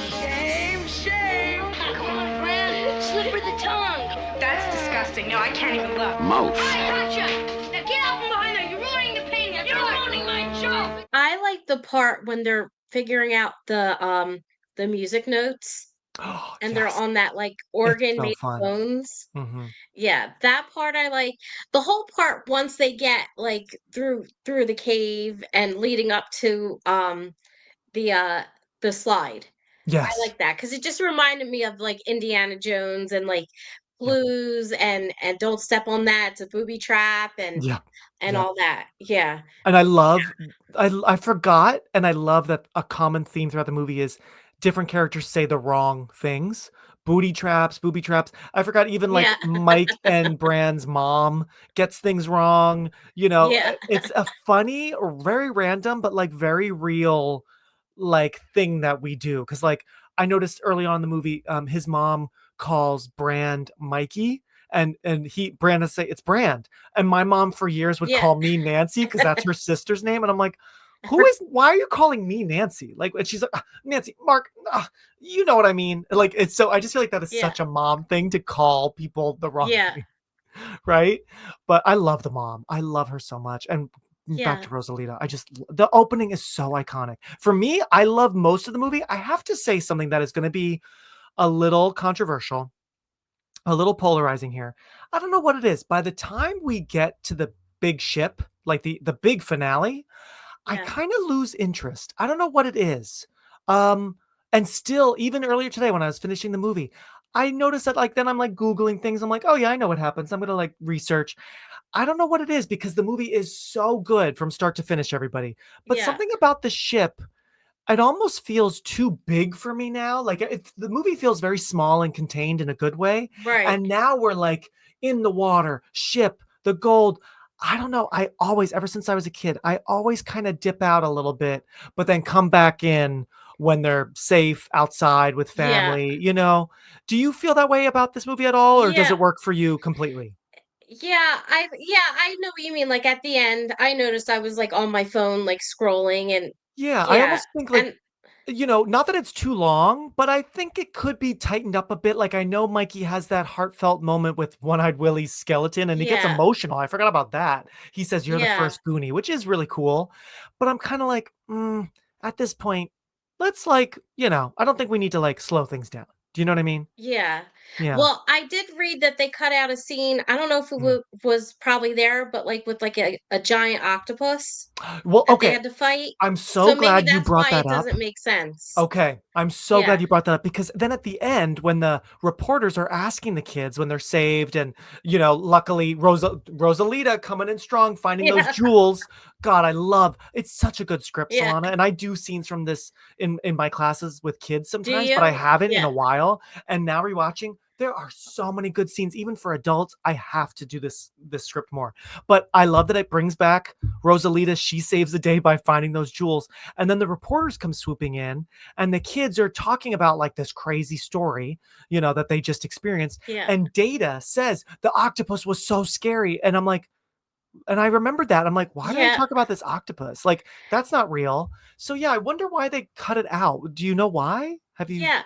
S4: Shame, shame.
S6: Come on, Fran. Slip her the tongue.
S4: That's disgusting. No, I can't even look.
S1: Mouth,
S6: I gotcha. Now get out from behind there. You're ruining the painting. You're ruining my joke.
S3: I like the part when they're figuring out the music notes
S2: Oh,
S3: and they're
S2: yes.
S3: on that like
S2: It's
S3: organ
S2: so
S3: made
S2: fun.
S3: phones.
S2: Hmm.
S3: Yeah, that part I like. The whole part once they get like through the cave and leading up to the uh the slide. I
S2: Yes.
S3: like that because it just reminded me of like Indiana Jones and like
S2: Yep.
S3: Blues and Don't Step on That, it's a booby trap
S2: Yep.
S3: and
S2: Yep.
S3: all that. Yeah.
S2: And I forgot, and I love that a common theme throughout the movie is different characters say the wrong things. Booty traps, booby traps. I forgot even like
S3: Yeah.
S2: Mike and Brand's mom gets things wrong.
S3: Yeah.
S2: It's a funny or very random, but like very real like thing that we do. Cause like I noticed early on in the movie, his mom calls Brand Mikey and Brand has to say it's Brand. And my mom for years would
S3: Yeah.
S2: call me Nancy because that's her sister's name. And I'm like, why are you calling me Nancy? Like, and she's like, "Ah, Nancy, Mark, you know what I mean?" Like, it's so, I just feel like that is
S3: Yeah.
S2: such a mom thing to call people the wrong
S3: Yeah.
S2: name, right? But I love the mom. I love her so much. And back
S3: Yeah.
S2: to Rosalita, the opening is so iconic. For me, I love most of the movie. I have to say something that is going to be a little controversial, a little polarizing here. I don't know what it is. By the time we get to the big ship, like the big finale, I
S3: Yeah.
S2: kind of lose interest. I don't know what it is. Um, and still, even earlier today when I was finishing the movie, I noticed that like then I'm like Googling things. I'm like, oh yeah, I know what happens. I'm gonna like research. I don't know what it is because the movie is so good from start to finish, everybody. But
S3: Yeah.
S2: something about the ship, it almost feels too big for me now. Like the movie feels very small and contained in a good way.
S3: Right.
S2: And now we're like in the water, ship, the gold. I don't know. I always, ever since I was a kid, I always kind of dip out a little bit, but then come back in when they're safe outside with
S3: Yeah.
S2: family. Do you feel that way about this movie at all, or does
S3: Yeah.
S2: it work for you completely?
S3: Yeah, I know what you mean. Like at the end, I noticed I was like on my phone, like scrolling and
S2: Yeah, I
S3: yeah.
S2: almost think like
S3: And
S2: not that it's too long, but I think it could be tightened up a bit. Like I know Mikey has that heartfelt moment with One-Eyed Willie's skeleton and he gets
S3: yeah.
S2: emotional. I forgot about that. He says, "You're the
S3: Yeah.
S2: first Goonie," which is really cool. But I'm kind of like, at this point, let's like, I don't think we need to like slow things down. Do you know what I mean?
S3: Yeah.
S2: Yeah.
S3: Well, I did read that they cut out a scene. I don't know if it
S2: Mm.
S3: was probably there, but like with like a giant octopus
S2: Well,
S3: that they
S2: okay.
S3: had to fight.
S2: I'm so
S3: So maybe
S2: glad you
S3: that's
S2: brought
S3: why
S2: that
S3: it
S2: up.
S3: doesn't make sense.
S2: Okay, I'm so glad
S3: Yeah.
S2: you brought that up because then at the end, when the reporters are asking the kids when they're saved, and luckily Rosalita coming in strong, finding those
S3: Yeah.
S2: jewels. God, I love it's such a good script,
S3: Yeah.
S2: Solana, and I do scenes from this in my classes with kids
S3: Do
S2: sometimes, but I
S3: you?
S2: haven't in
S3: Yeah.
S2: a while. And now rewatching, there are so many good scenes, even for adults. I have to do this script more, but I love that it brings back Rosalita. She saves the day by finding those jewels, and then the reporters come swooping in and the kids are talking about like this crazy story, that they just experienced.
S3: Yeah.
S2: And Data says the octopus was so scary. And I'm like, and I remembered that. I'm like, why do they
S3: Yeah.
S2: talk about this octopus? Like, that's not real. So yeah, I wonder why they cut it out. Do you know why? Have you?
S3: Yeah.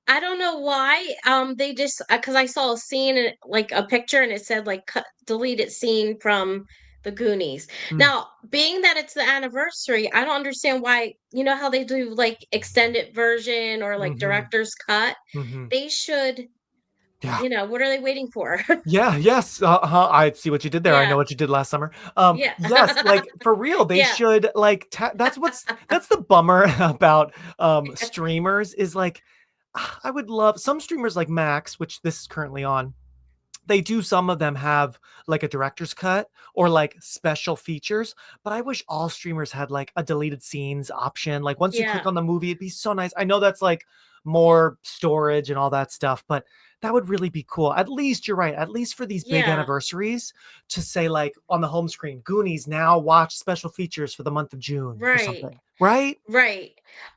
S3: I don't know why. They just because I saw a scene and like a picture and it said like cut deleted scene from the Goonies.
S2: Mm,
S3: Now, being that it's the anniversary, I don't understand why, you know how they do like extended version or like
S2: mm-hmm,
S3: director's cut?
S2: mm-hmm.
S3: They should
S2: Yeah.
S3: What are they waiting for?
S2: Yeah, yes, I see what you did there. I know
S3: Yeah.
S2: what you did last summer.
S3: Yeah.
S2: Yes, like, for real, they
S3: Yeah.
S2: should, like, that's the bummer about, streamers is, like, I would love some streamers like Max, which this is currently on, they do some of them have, like, a director's cut or, like, special features, but I wish all streamers had, like, a deleted scenes option, like, once you click
S3: Yeah.
S2: on the movie, it'd be so nice. I know that's, like, more storage and all that stuff, but that would really be cool. At least you're right, at least for these big
S3: Yeah.
S2: anniversaries to say, like, on the home screen, "Goonies now watch special features for the month of June," or
S3: Right.
S2: something, right?
S3: Right.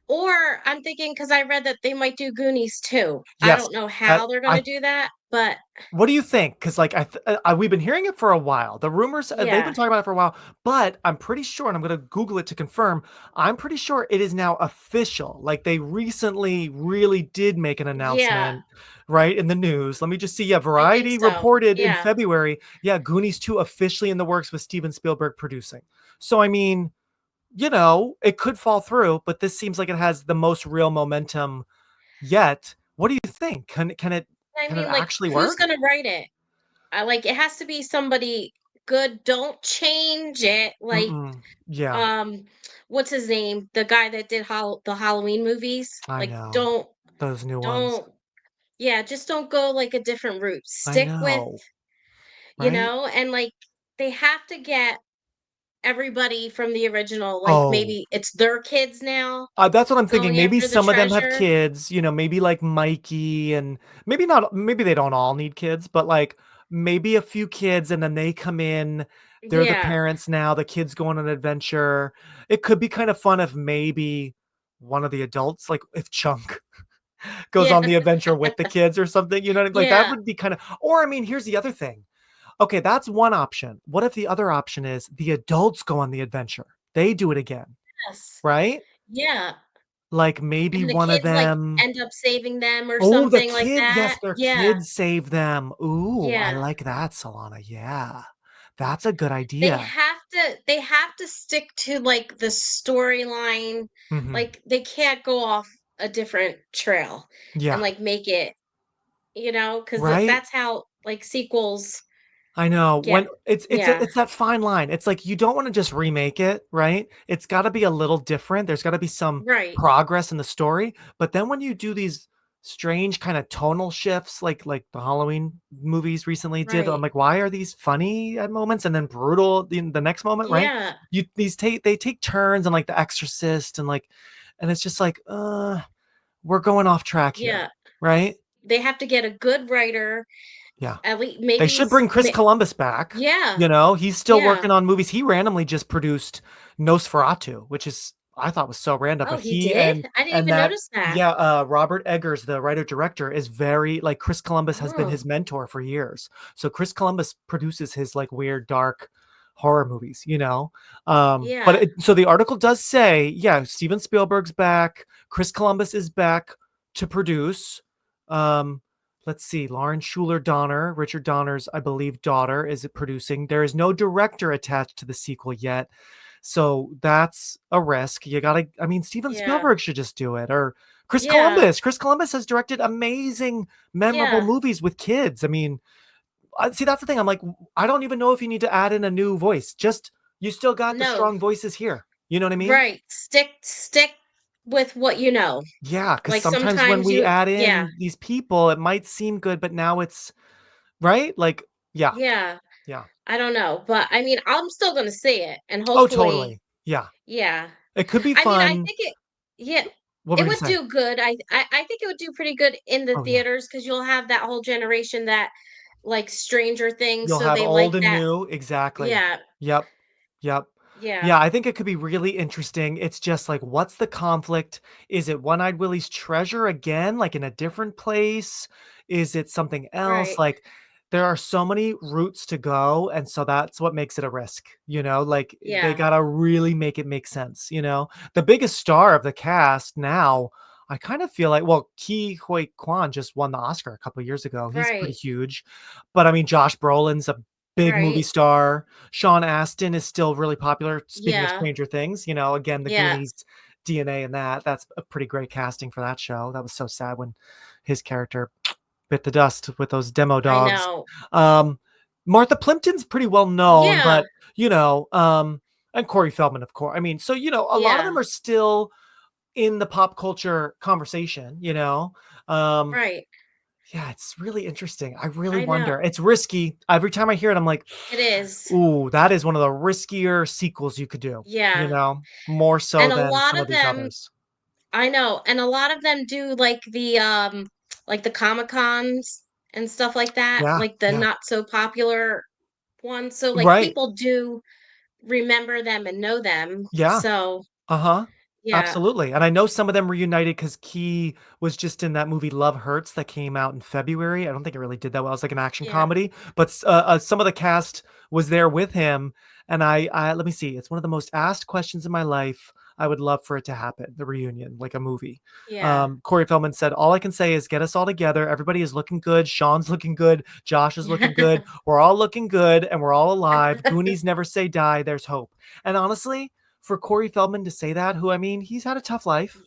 S3: Or I'm thinking because I read that they might do Goonies too. I
S2: Yes,
S3: don't know
S2: that
S3: how they're gonna
S2: I
S3: do that, but
S2: what do you think? Because like, we've been hearing it for a while. The rumors, they've been
S3: yeah.
S2: talking about it for a while, but I'm pretty sure, and I'm gonna Google it to confirm, I'm pretty sure it is now official. Like, they recently really did make an
S3: Yeah.
S2: announcement, right, in the news. Let me just see. Yeah,
S3: I think
S2: Variety
S3: so.
S2: reported in
S3: Yeah.
S2: February, yeah, Goonies 2 officially in the works with Steven Spielberg producing. So, I mean, it could fall through, but this seems like it has the most real momentum yet. What do you think?
S3: I
S2: Can it
S3: mean, like,
S2: actually
S3: who's
S2: work?
S3: gonna write it? I like it has to be somebody good. Don't change it. Like,
S2: Mm-mm. Yeah.
S3: um, what's his name? The guy that did the Halloween movies.
S2: I
S3: Like,
S2: know.
S3: don't
S2: Those new ones.
S3: don't yeah, just don't go like a different route.
S2: I
S3: Stick with,
S2: know, right?
S3: and like they have to get everybody from the original, like
S2: Oh,
S3: maybe it's their kids now
S2: that's what I'm thinking.
S3: going
S2: Maybe
S3: after the
S2: some of them have
S3: treasure.
S2: kids, maybe like Mikey and maybe not, maybe they don't all need kids, but like maybe a few kids and then they come in. They're the
S3: Yeah.
S2: parents now, the kids go on an adventure. It could be kind of fun if maybe one of the adults, like if Chunk goes
S3: Yeah.
S2: on the adventure with the kids or something, you know what I mean? Like that
S3: Yeah.
S2: would be kind of, or I mean, here's the other thing. Okay, that's one option. What if the other option is the adults go on the adventure? They do it again,
S3: Yes.
S2: right?
S3: Yeah.
S2: Like maybe
S3: And the
S2: one of
S3: kids like
S2: them.
S3: end up saving them or
S2: Oh, the
S3: something like
S2: kid. Yes,
S3: that.
S2: their
S3: Yeah.
S2: kids save them. Ooh, I
S3: Yeah.
S2: like that, Solana. Yeah. That's a good
S3: They
S2: idea.
S3: have to they have to stick to like the storyline.
S2: Mhm.
S3: Like they can't go off a different trail and
S2: Yeah.
S3: like make it, because
S2: Right?
S3: that's how like sequels
S2: I know. When
S3: get.
S2: it's
S3: Yeah.
S2: it's that fine line. It's like you don't wanna just remake it, right? It's gotta be a little different. There's gotta be some
S3: Right.
S2: progress in the story, but then when you do these strange kinda tonal shifts like the Halloween movies recently did, I'm
S3: Right.
S2: like, "Why are these funny at moments and then brutal in the next moment?" Right?
S3: Yeah.
S2: They take turns and like The Exorcist and it's just like, we're going off track here."
S3: Yeah.
S2: Right?
S3: They have to get a good writer,
S2: Yeah.
S3: at least
S2: They
S3: maybe
S2: should bring Chris Columbus back,
S3: yeah.
S2: he's still
S3: Yeah.
S2: working on movies. He randomly just produced Nosferatu, which is I thought was so random,
S3: Oh,
S2: but
S3: he
S2: he
S3: did? I didn't
S2: and
S3: even
S2: that
S3: notice that.
S2: yeah, Robert Eggers, the writer-director, is very like, Chris Columbus has been
S3: Oh,
S2: his mentor for years. So Chris Columbus produces his, like, weird, dark horror movies, you know? But
S3: yeah.
S2: so the article does say, yeah, Steven Spielberg's back, Chris Columbus is back to produce. Um Let's see, Lauren Schuler Donner, Richard Donner's, I believe, daughter, is it producing. There is no director attached to the sequel yet. So that's a risk. I mean, Steven
S3: Yeah.
S2: Spielberg should just do it. Or Chris
S3: Yeah.
S2: Columbus. Chris Columbus has directed amazing, memorable
S3: Yeah.
S2: movies with kids. I mean, see, that's the thing. I'm like, I don't even know if you need to add in a new voice. Just, you still got the
S3: No.
S2: strong voices here. You know what I mean?
S3: Right. Stick with what you know.
S2: Yeah, because
S3: Like
S2: sometimes when
S3: sometimes
S2: we
S3: you
S2: add
S3: yeah.
S2: in these people, it might seem good, but now it's right? Like, yeah,
S3: Yeah.
S2: yeah.
S3: I don't know, but I mean, I'm still gonna see it and
S2: Oh,
S3: hopefully
S2: totally. Yeah.
S3: yeah.
S2: It could be
S3: I mean, I
S2: fun.
S3: think yeah,
S2: What were
S3: it
S2: you gonna
S3: would
S2: say?
S3: do good. I think it would do pretty good in the
S2: Oh, yeah.
S3: theaters because 'cause you'll have that whole generation that likes Stranger Things,
S2: You'll
S3: so
S2: have
S3: they like
S2: old and
S3: that.
S2: new, exactly.
S3: Yeah.
S2: Yep, yep.
S3: Yeah.
S2: Yeah, I think it could be really interesting. It's just like, what's the conflict? Is it One-Eyed Willie's treasure again, like in a different place? Is it something else?
S3: Right.
S2: Like, there are so many routes to go, and so that's what makes it a risk, Like, they
S3: Yeah.
S2: gotta really make it make sense? The biggest star of the cast now, I kind of feel like, well, Ke Huy Quan just won the Oscar a couple years ago. He's pretty
S3: Right.
S2: huge. But I mean, Josh Brolin's a big movie
S3: Right.
S2: star. Sean Astin is still really popular. Speaking of
S3: Yeah.
S2: Stranger Things, again, the
S3: Yeah.
S2: Goonies DNA and that's a pretty great casting for that show. That was so sad when his character bit the dust with those demo
S3: I
S2: dogs.
S3: know.
S2: Um, Martha Plimpton's pretty well known,
S3: Yeah,
S2: but and Corey Feldman, of course. I mean, so a lot of
S3: yeah,
S2: them are still in the pop culture conversation. Um,
S3: right.
S2: yeah, it's really interesting. I really
S3: I know.
S2: wonder. It's risky. Every time I hear it, I'm like,
S3: It is.
S2: ooh, that is one of the riskier sequels you could do,
S3: Yeah.
S2: more so
S3: And a
S2: than
S3: lot
S2: some
S3: of
S2: of these
S3: them,
S2: others.
S3: I know, and a lot of them do like the Comic-Cons and stuff like that,
S2: Yeah,
S3: like the
S2: yeah.
S3: not so popular ones. So like
S2: Right.
S3: people do remember them and know them.
S2: Yeah.
S3: So
S2: Uh-huh.
S3: yeah,
S2: Absolutely, and I know some of them reunited because Key was just in that movie Love Hurts that came out in February. I don't think it really did that well. It's like an action
S3: yeah,
S2: comedy, but some of the cast was there with him, and I let me see, it's one of the most asked questions in my life. I would love for it to happen, the reunion, like a movie.
S3: yeah,
S2: Corey Feldman said, "All I can say is get us all together. Everybody is looking good. Sean's looking good. Josh is looking good. We're all looking good, and we're all alive. Goonies never say die. There's hope." And honestly, for Corey Feldman to say that, who I mean, he's had a tough life.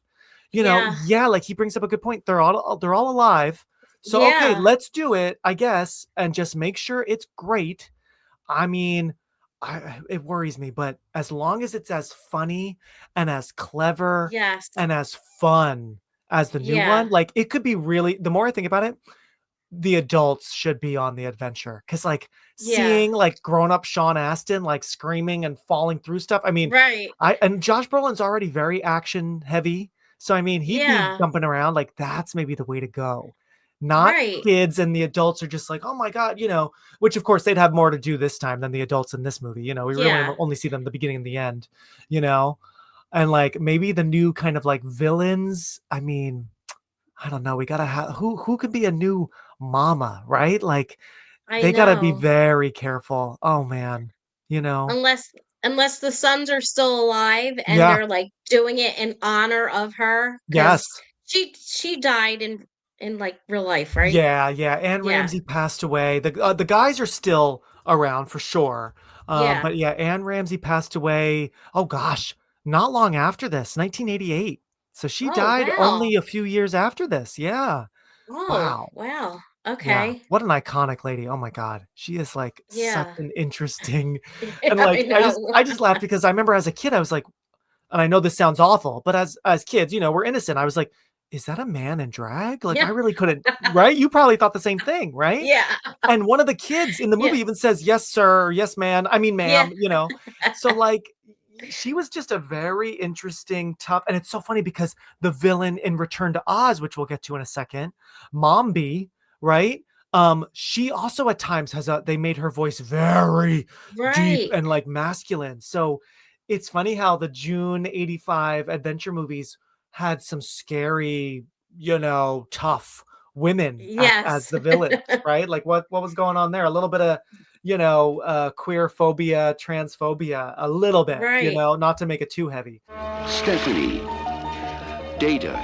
S3: yeah,
S2: Yeah, like he brings up a good point. They're all alive. So okay,
S3: yeah,
S2: let's do it, I guess, and just make sure it's great. I mean, it worries me, but as long as it's as funny and as clever
S3: yes,
S2: and as fun as the new
S3: yeah,
S2: one, like it could be really, the more I think about it, the adults should be on the adventure, because like
S3: yeah,
S2: seeing like grown-up Sean Astin like screaming and falling through stuff, I mean,
S3: right,
S2: I and Josh Brolin's already very action heavy, so I mean, he'd be
S3: yeah,
S2: jumping around, like that's maybe the way to go. Not
S3: right,
S2: kids and the adults are just like, "Oh my god," which of course they'd have more to do this time than the adults in this movie. We really
S3: yeah,
S2: only see them the beginning and the end, you know? And like maybe the new kind of like villains, I mean, I don't know. We gotta have who could be a new mama, right? Like
S3: I
S2: they gotta be
S3: know.
S2: very careful. Oh man, you know.
S3: Unless unless the sons are still alive and
S2: Yeah.
S3: they're like doing it in honor of her, because
S2: Yes.
S3: she died in like real life, right?
S2: Yeah, yeah. Anne
S3: Yeah,
S2: Ramsey passed away. The guys are still around for sure.
S3: yeah.
S2: But yeah, Anne Ramsey passed away. Oh gosh, not long after this, 1988. So she
S3: Oh
S2: died
S3: wow.
S2: only a few years after this. Yeah.
S3: Oh
S2: Wow.
S3: wow.
S2: Yeah,
S3: Okay.
S2: what an iconic lady. Oh my god. She is, like, such
S3: Yeah.
S2: an interesting and,
S3: Yeah, I
S2: like, I just
S3: know.
S2: I just laughed because I remember as a kid, I was like, and I know this sounds awful, but as kids, we're innocent. I was like, "Is that a man in drag?" Like, I
S3: Yeah.
S2: really couldn't, right? You probably thought the same thing, right?
S3: Yeah.
S2: And one of the kids in the
S3: Yeah.
S2: movie even says, "Yes, sir," or "Yes, man," I mean,
S3: Yeah.
S2: ma'am. So, like, she was just a very interesting, tough, and it's so funny because the villain in Return to Oz, which we'll get to in a second, Mombi, right? She also at times they made her voice very deep
S3: Right.
S2: and, like, masculine. So, it's funny how the June '85 adventure movies had some scary, tough women act as
S3: Yes.
S2: the villains, right? Like, what was going on there? A little bit of, queer phobia, transphobia, a little bit,
S3: Right.
S2: not to make it too heavy.
S1: Stephanie, Data,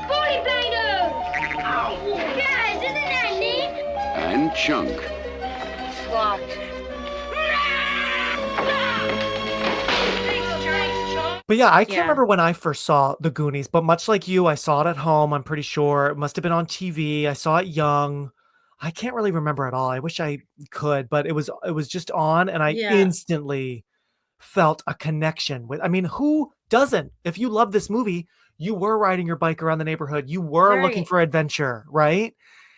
S6: Booty bangers! Guys, isn't that neat?
S1: and Chunk.
S6: It's locked. Thanks, Chunk.
S2: But yeah, I can't
S3: Yeah.
S2: remember when I first saw the Goonies, but much like you, I saw it at home. I'm pretty sure it must have been on TV. I saw it young. I can't really remember at all. I wish I could, but it was just on, and I
S3: Yeah.
S2: instantly felt a connection with. I mean, who doesn't? If you love this movie, you were riding your bike around the neighborhood. You were looking
S3: Right.
S2: for adventure, right?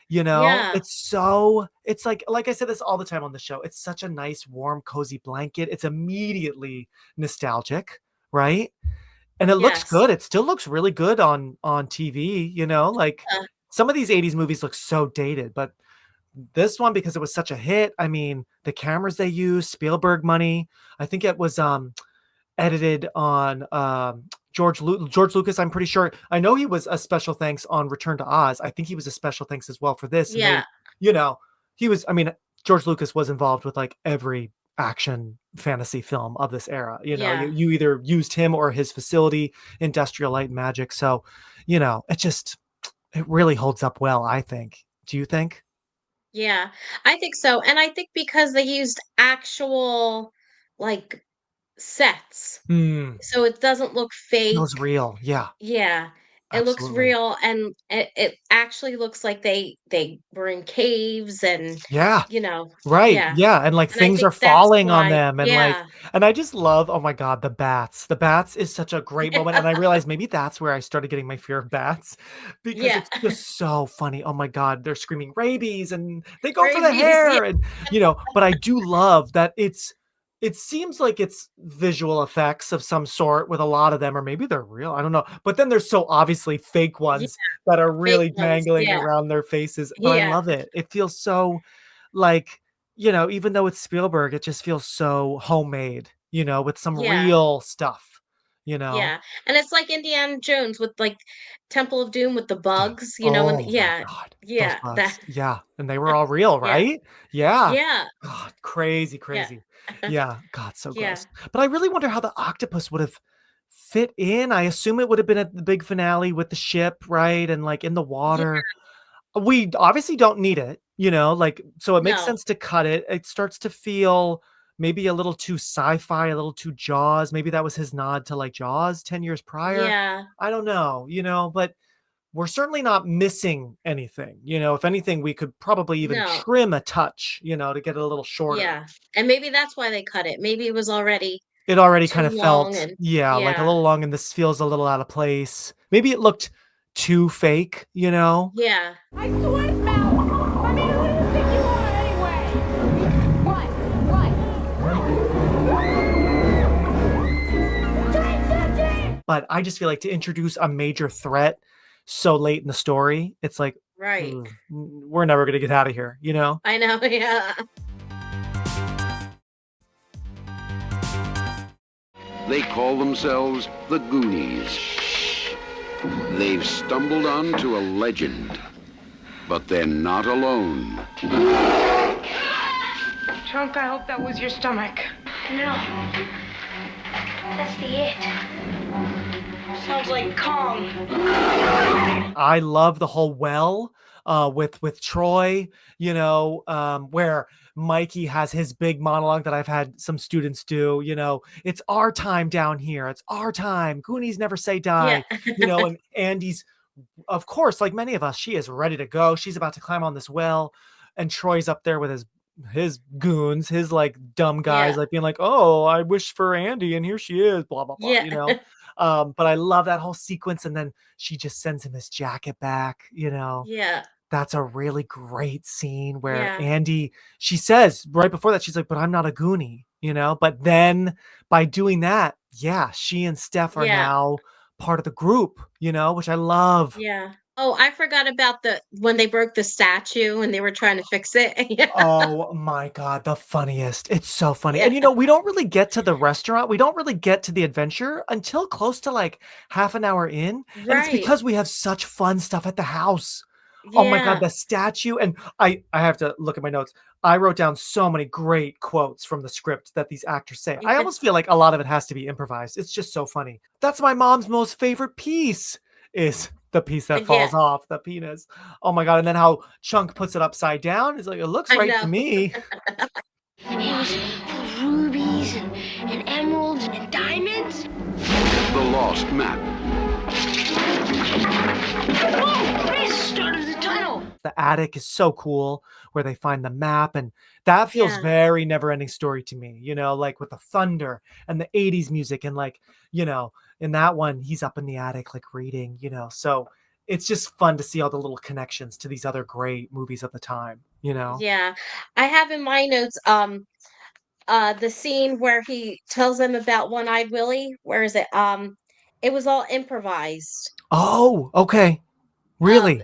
S3: Yeah.
S2: It's like I said this all the time on the show. It's such a nice, warm, cozy blanket. It's immediately nostalgic, right? And it looks
S3: Yes.
S2: good. It still looks really good on TV. Like
S3: Uh,
S2: some of these 80s movies look so dated, but this one, because it was such a hit, I mean, the cameras they used, Spielberg money. I think it was edited on George Lucas. I'm pretty sure. I know he was a special thanks on Return to Oz. I think he was a special thanks as well for this. And
S3: yeah.
S2: you know, he was. I mean, George Lucas was involved with like every action fantasy film of this era. You
S3: Yeah.
S2: you either used him or his facility, Industrial Light and Magic. So, it really holds up well, I think. Do you think?
S3: Yeah. I think so. And I think because they used actual like sets,
S2: Hmm.
S3: so it doesn't look
S2: Feels
S3: fake.
S2: real. Yeah.
S3: Yeah. It looks
S2: Absolutely.
S3: real, and it actually looks like they were in caves and,
S2: Yeah.
S3: you know
S2: Right,
S3: yeah,
S2: yeah, and, like,
S3: and I
S2: things
S3: think
S2: are
S3: that's
S2: falling on
S3: why
S2: them
S3: yeah.
S2: and I just love, oh my god, the bats. The bats is such a great moment, and I realized maybe that's where I started getting my fear of bats because
S3: Yeah.
S2: it's just so funny. Oh my god, they're screaming rabies, and they go for the
S3: Rabies, yeah,
S2: hair, and, but I do love that it seems like it's visual effects of some sort with a lot of them, or maybe they're real, I don't know, but then there's so obviously fake
S3: yeah,
S2: ones that are
S3: fake
S2: really
S3: ones,
S2: dangling
S3: yeah,
S2: around their faces, but I
S3: yeah,
S2: love it. It feels so like, even though it's Spielberg, it just feels so homemade, with some
S3: yeah,
S2: real stuff, you know?
S3: yeah, and it's like Indiana Jones with, like, Temple of Doom with the bugs, and
S2: Oh my
S3: yeah,
S2: god, those
S3: yeah, that
S2: bugs. Yeah, and they were all real,
S3: yeah,
S2: right? Yeah.
S3: yeah,
S2: God, crazy,
S3: yeah,
S2: crazy. Yeah, God, so
S3: yeah,
S2: gross. But I really wonder how the octopus would have fit in. I assume it would have been at the big finale with the ship, right? And, like, in the
S3: yeah,
S2: water. We obviously don't need it, like, so it makes
S3: no,
S2: sense to cut it. It starts to feel maybe a little too sci-fi, a little too Jaws. Maybe that was his nod to, like, Jaws 10 years prior.
S3: yeah,
S2: I don't know, but we're certainly not missing anything. If anything, we could probably even
S3: no,
S2: trim a touch, to get it a little shorter.
S3: yeah, and maybe that's why they cut it, maybe it was already
S2: It already
S3: too
S2: kind of
S3: long
S2: felt,
S3: and
S2: yeah, like a
S3: yeah,
S2: little long, and this feels a little out of place. Maybe it looked too fake, you know?
S3: yeah,
S6: I swear, Mel. I mean, who do you think you are anyway? What? What? Train!
S2: But I just feel like to introduce a major threat so late in the story, it's like,
S3: right.
S2: "Ugh, we're never gonna get out of here," you know?
S3: I know, yeah.
S1: They call themselves the Goonies. They've stumbled onto a legend, but they're not alone.
S4: Chunk, I hope that was your stomach.
S6: No. That's the it.
S4: Sounds like Kong.
S2: I love the whole well, with Troy, where Mikey has his big monologue that I've had some students do, "It's our time down here. It's our time. Goonies never say
S3: Yeah.
S2: die," and Andy's, of course, like many of us, she is ready to go. She's about to climb on this well, and Troy's up there with his goons, his like dumb guys,
S3: Yeah.
S2: like being like, "Oh, I wish for Andy, and here she is," blah blah blah.
S3: Yeah.
S2: But I love that whole sequence, and then she just sends him his jacket back.
S3: Yeah.
S2: That's a really great scene where
S3: Yeah.
S2: Andy, she says right before that, she's like, "But I'm not a Goonie," But then by doing that, yeah, she and Steph are
S3: Yeah.
S2: now part of the group, which I love.
S3: Yeah. Oh, I forgot about the when they broke the statue and they were trying to fix it. Yeah.
S2: Oh my god, the funniest. It's so funny.
S3: Yeah.
S2: And we don't really get to the restaurant. We don't really get to the adventure until close to like half an hour in. And it's
S3: Right.
S2: because we have such fun stuff at the house. Oh my god,
S3: Yeah.
S2: the statue. And I have to look at my notes. I wrote down so many great quotes from the script that these actors say. I almost feel like a lot of it has to be improvised. It's just so funny. That's my mom's most favorite piece is the piece that
S3: Yeah.
S2: falls off, the penis. Oh my god, and then how Chunk puts it upside down. It's like, "It looks
S3: I
S2: right to
S3: know.
S2: me."
S6: It was full of rubies and emeralds and diamonds.
S1: The lost map.
S6: Oh, there's the start of the tunnel.
S2: The attic is so cool where they find the map, and that feels
S3: Yeah.
S2: very Never-Ending Story to me, like with the thunder and the 80s music and like, in that one, he's up in the attic like reading, so it's just fun to see all the little connections to these other great movies of the time.
S3: Yeah. I have in my notes the scene where he tells them about One-Eyed Willie. Where is it? It was all improvised.
S2: Oh, okay.
S3: Um
S2: Really?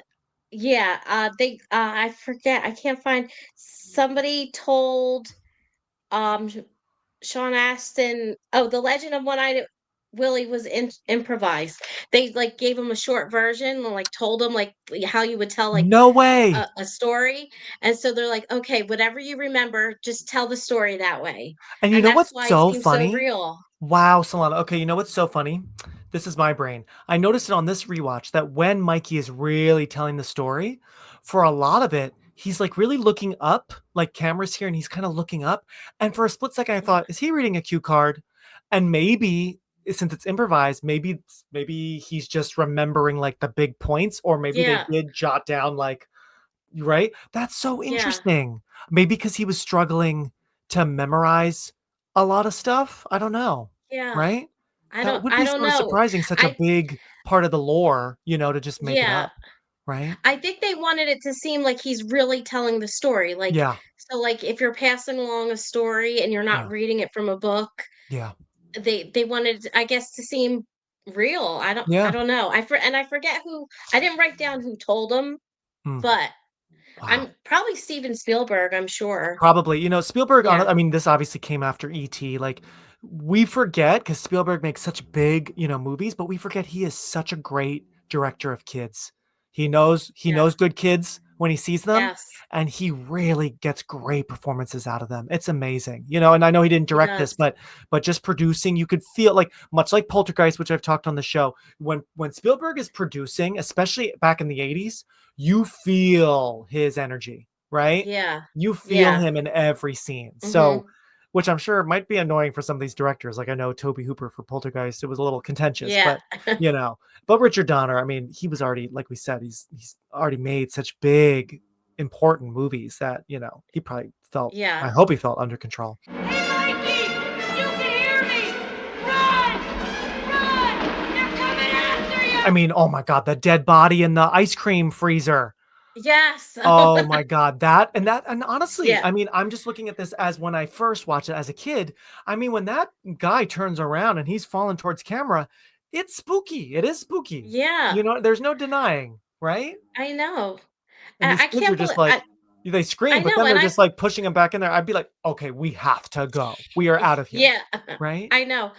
S3: yeah, they I forget. I can't find somebody told Sh- Sean Astin, oh, The Legend of One-Eyed Willie was improvised. They like gave him a short version and like told him like how you would tell like
S2: No way.
S3: a story. And so they're like, okay, whatever you remember, just tell the story that way.
S2: And you
S3: And
S2: know
S3: that's
S2: what's
S3: why it
S2: so
S3: seems so
S2: funny?
S3: real.
S2: Wow, Solana. Okay, you know what's so funny? This is my brain. I noticed it on this rewatch that when Mikey is really telling the story, for a lot of it, he's like really looking up, like cameras here, and he's kind of looking up. And for a split second, I thought, is he reading a cue card? And maybe since it's improvised, maybe he's just remembering like the big points, or maybe they
S3: Yeah.
S2: did jot down like, right? That's so
S3: Yeah.
S2: interesting. Maybe because he was struggling to memorize a lot of stuff. I don't know.
S3: Yeah.
S2: Right? That would
S3: I
S2: be
S3: don't
S2: sort of
S3: know.
S2: surprising, such a
S3: I
S2: big part of the lore, to just make it
S3: Yeah.
S2: up, right?
S3: I think they wanted it to seem like he's really telling the story, like,
S2: Yeah,
S3: so, like, if you're passing along a story and you're not
S2: yeah,
S3: reading it from a book,
S2: yeah,
S3: they wanted, I guess, to seem real. I
S2: yeah.
S3: don't know. I forget who. I didn't write down who told him,
S2: Mm,
S3: but
S2: wow.
S3: I'm probably Steven Spielberg, I'm sure.
S2: Probably, Spielberg
S3: Yeah.
S2: I mean, this obviously came after E.T., like, we forget because Spielberg makes such big, movies, but we forget he is such a great director of kids. He knows
S3: Yes.
S2: good kids when he sees them,
S3: Yes.
S2: and he really gets great performances out of them. It's amazing, and I know he didn't
S3: He
S2: direct this,
S3: does.
S2: but just producing, you could feel like much like Poltergeist, which I've talked on the show, when Spielberg is producing, especially back in the '80s, you feel his energy, right?
S3: Yeah.
S2: You feel
S3: Yeah.
S2: him in every scene. So,
S3: Mhm.
S2: which I'm sure might be annoying for some of these directors. Like I know Toby Hooper for Poltergeist, it was a little contentious,
S3: Yeah.
S2: you know, but Richard Donner, I mean, he was already, like we said, he's already made such big, important movies that, he probably felt, I
S3: Yeah.
S2: hope he felt under control.
S4: Hey, Mikey! You can hear me! Run! Run! They're coming after you!
S2: I mean, oh my God, the dead body in the ice cream freezer.
S3: Yes.
S2: Oh my God, and honestly,
S3: Yeah.
S2: I mean, I'm just looking at this as when I first watched it as a kid. I mean, when that guy turns around and he's falling towards camera, it's spooky. It is spooky.
S3: Yeah.
S2: There's no denying, right?
S3: I know.
S2: And these
S3: I
S2: kids are
S3: can't
S2: just
S3: believe
S2: like, they
S3: I
S2: scream, but
S3: know,
S2: then
S3: and
S2: they're
S3: I
S2: just like pushing him back in there. I'd be like, okay, we have to go. We are out of here,
S3: yeah.
S2: right?
S3: I know.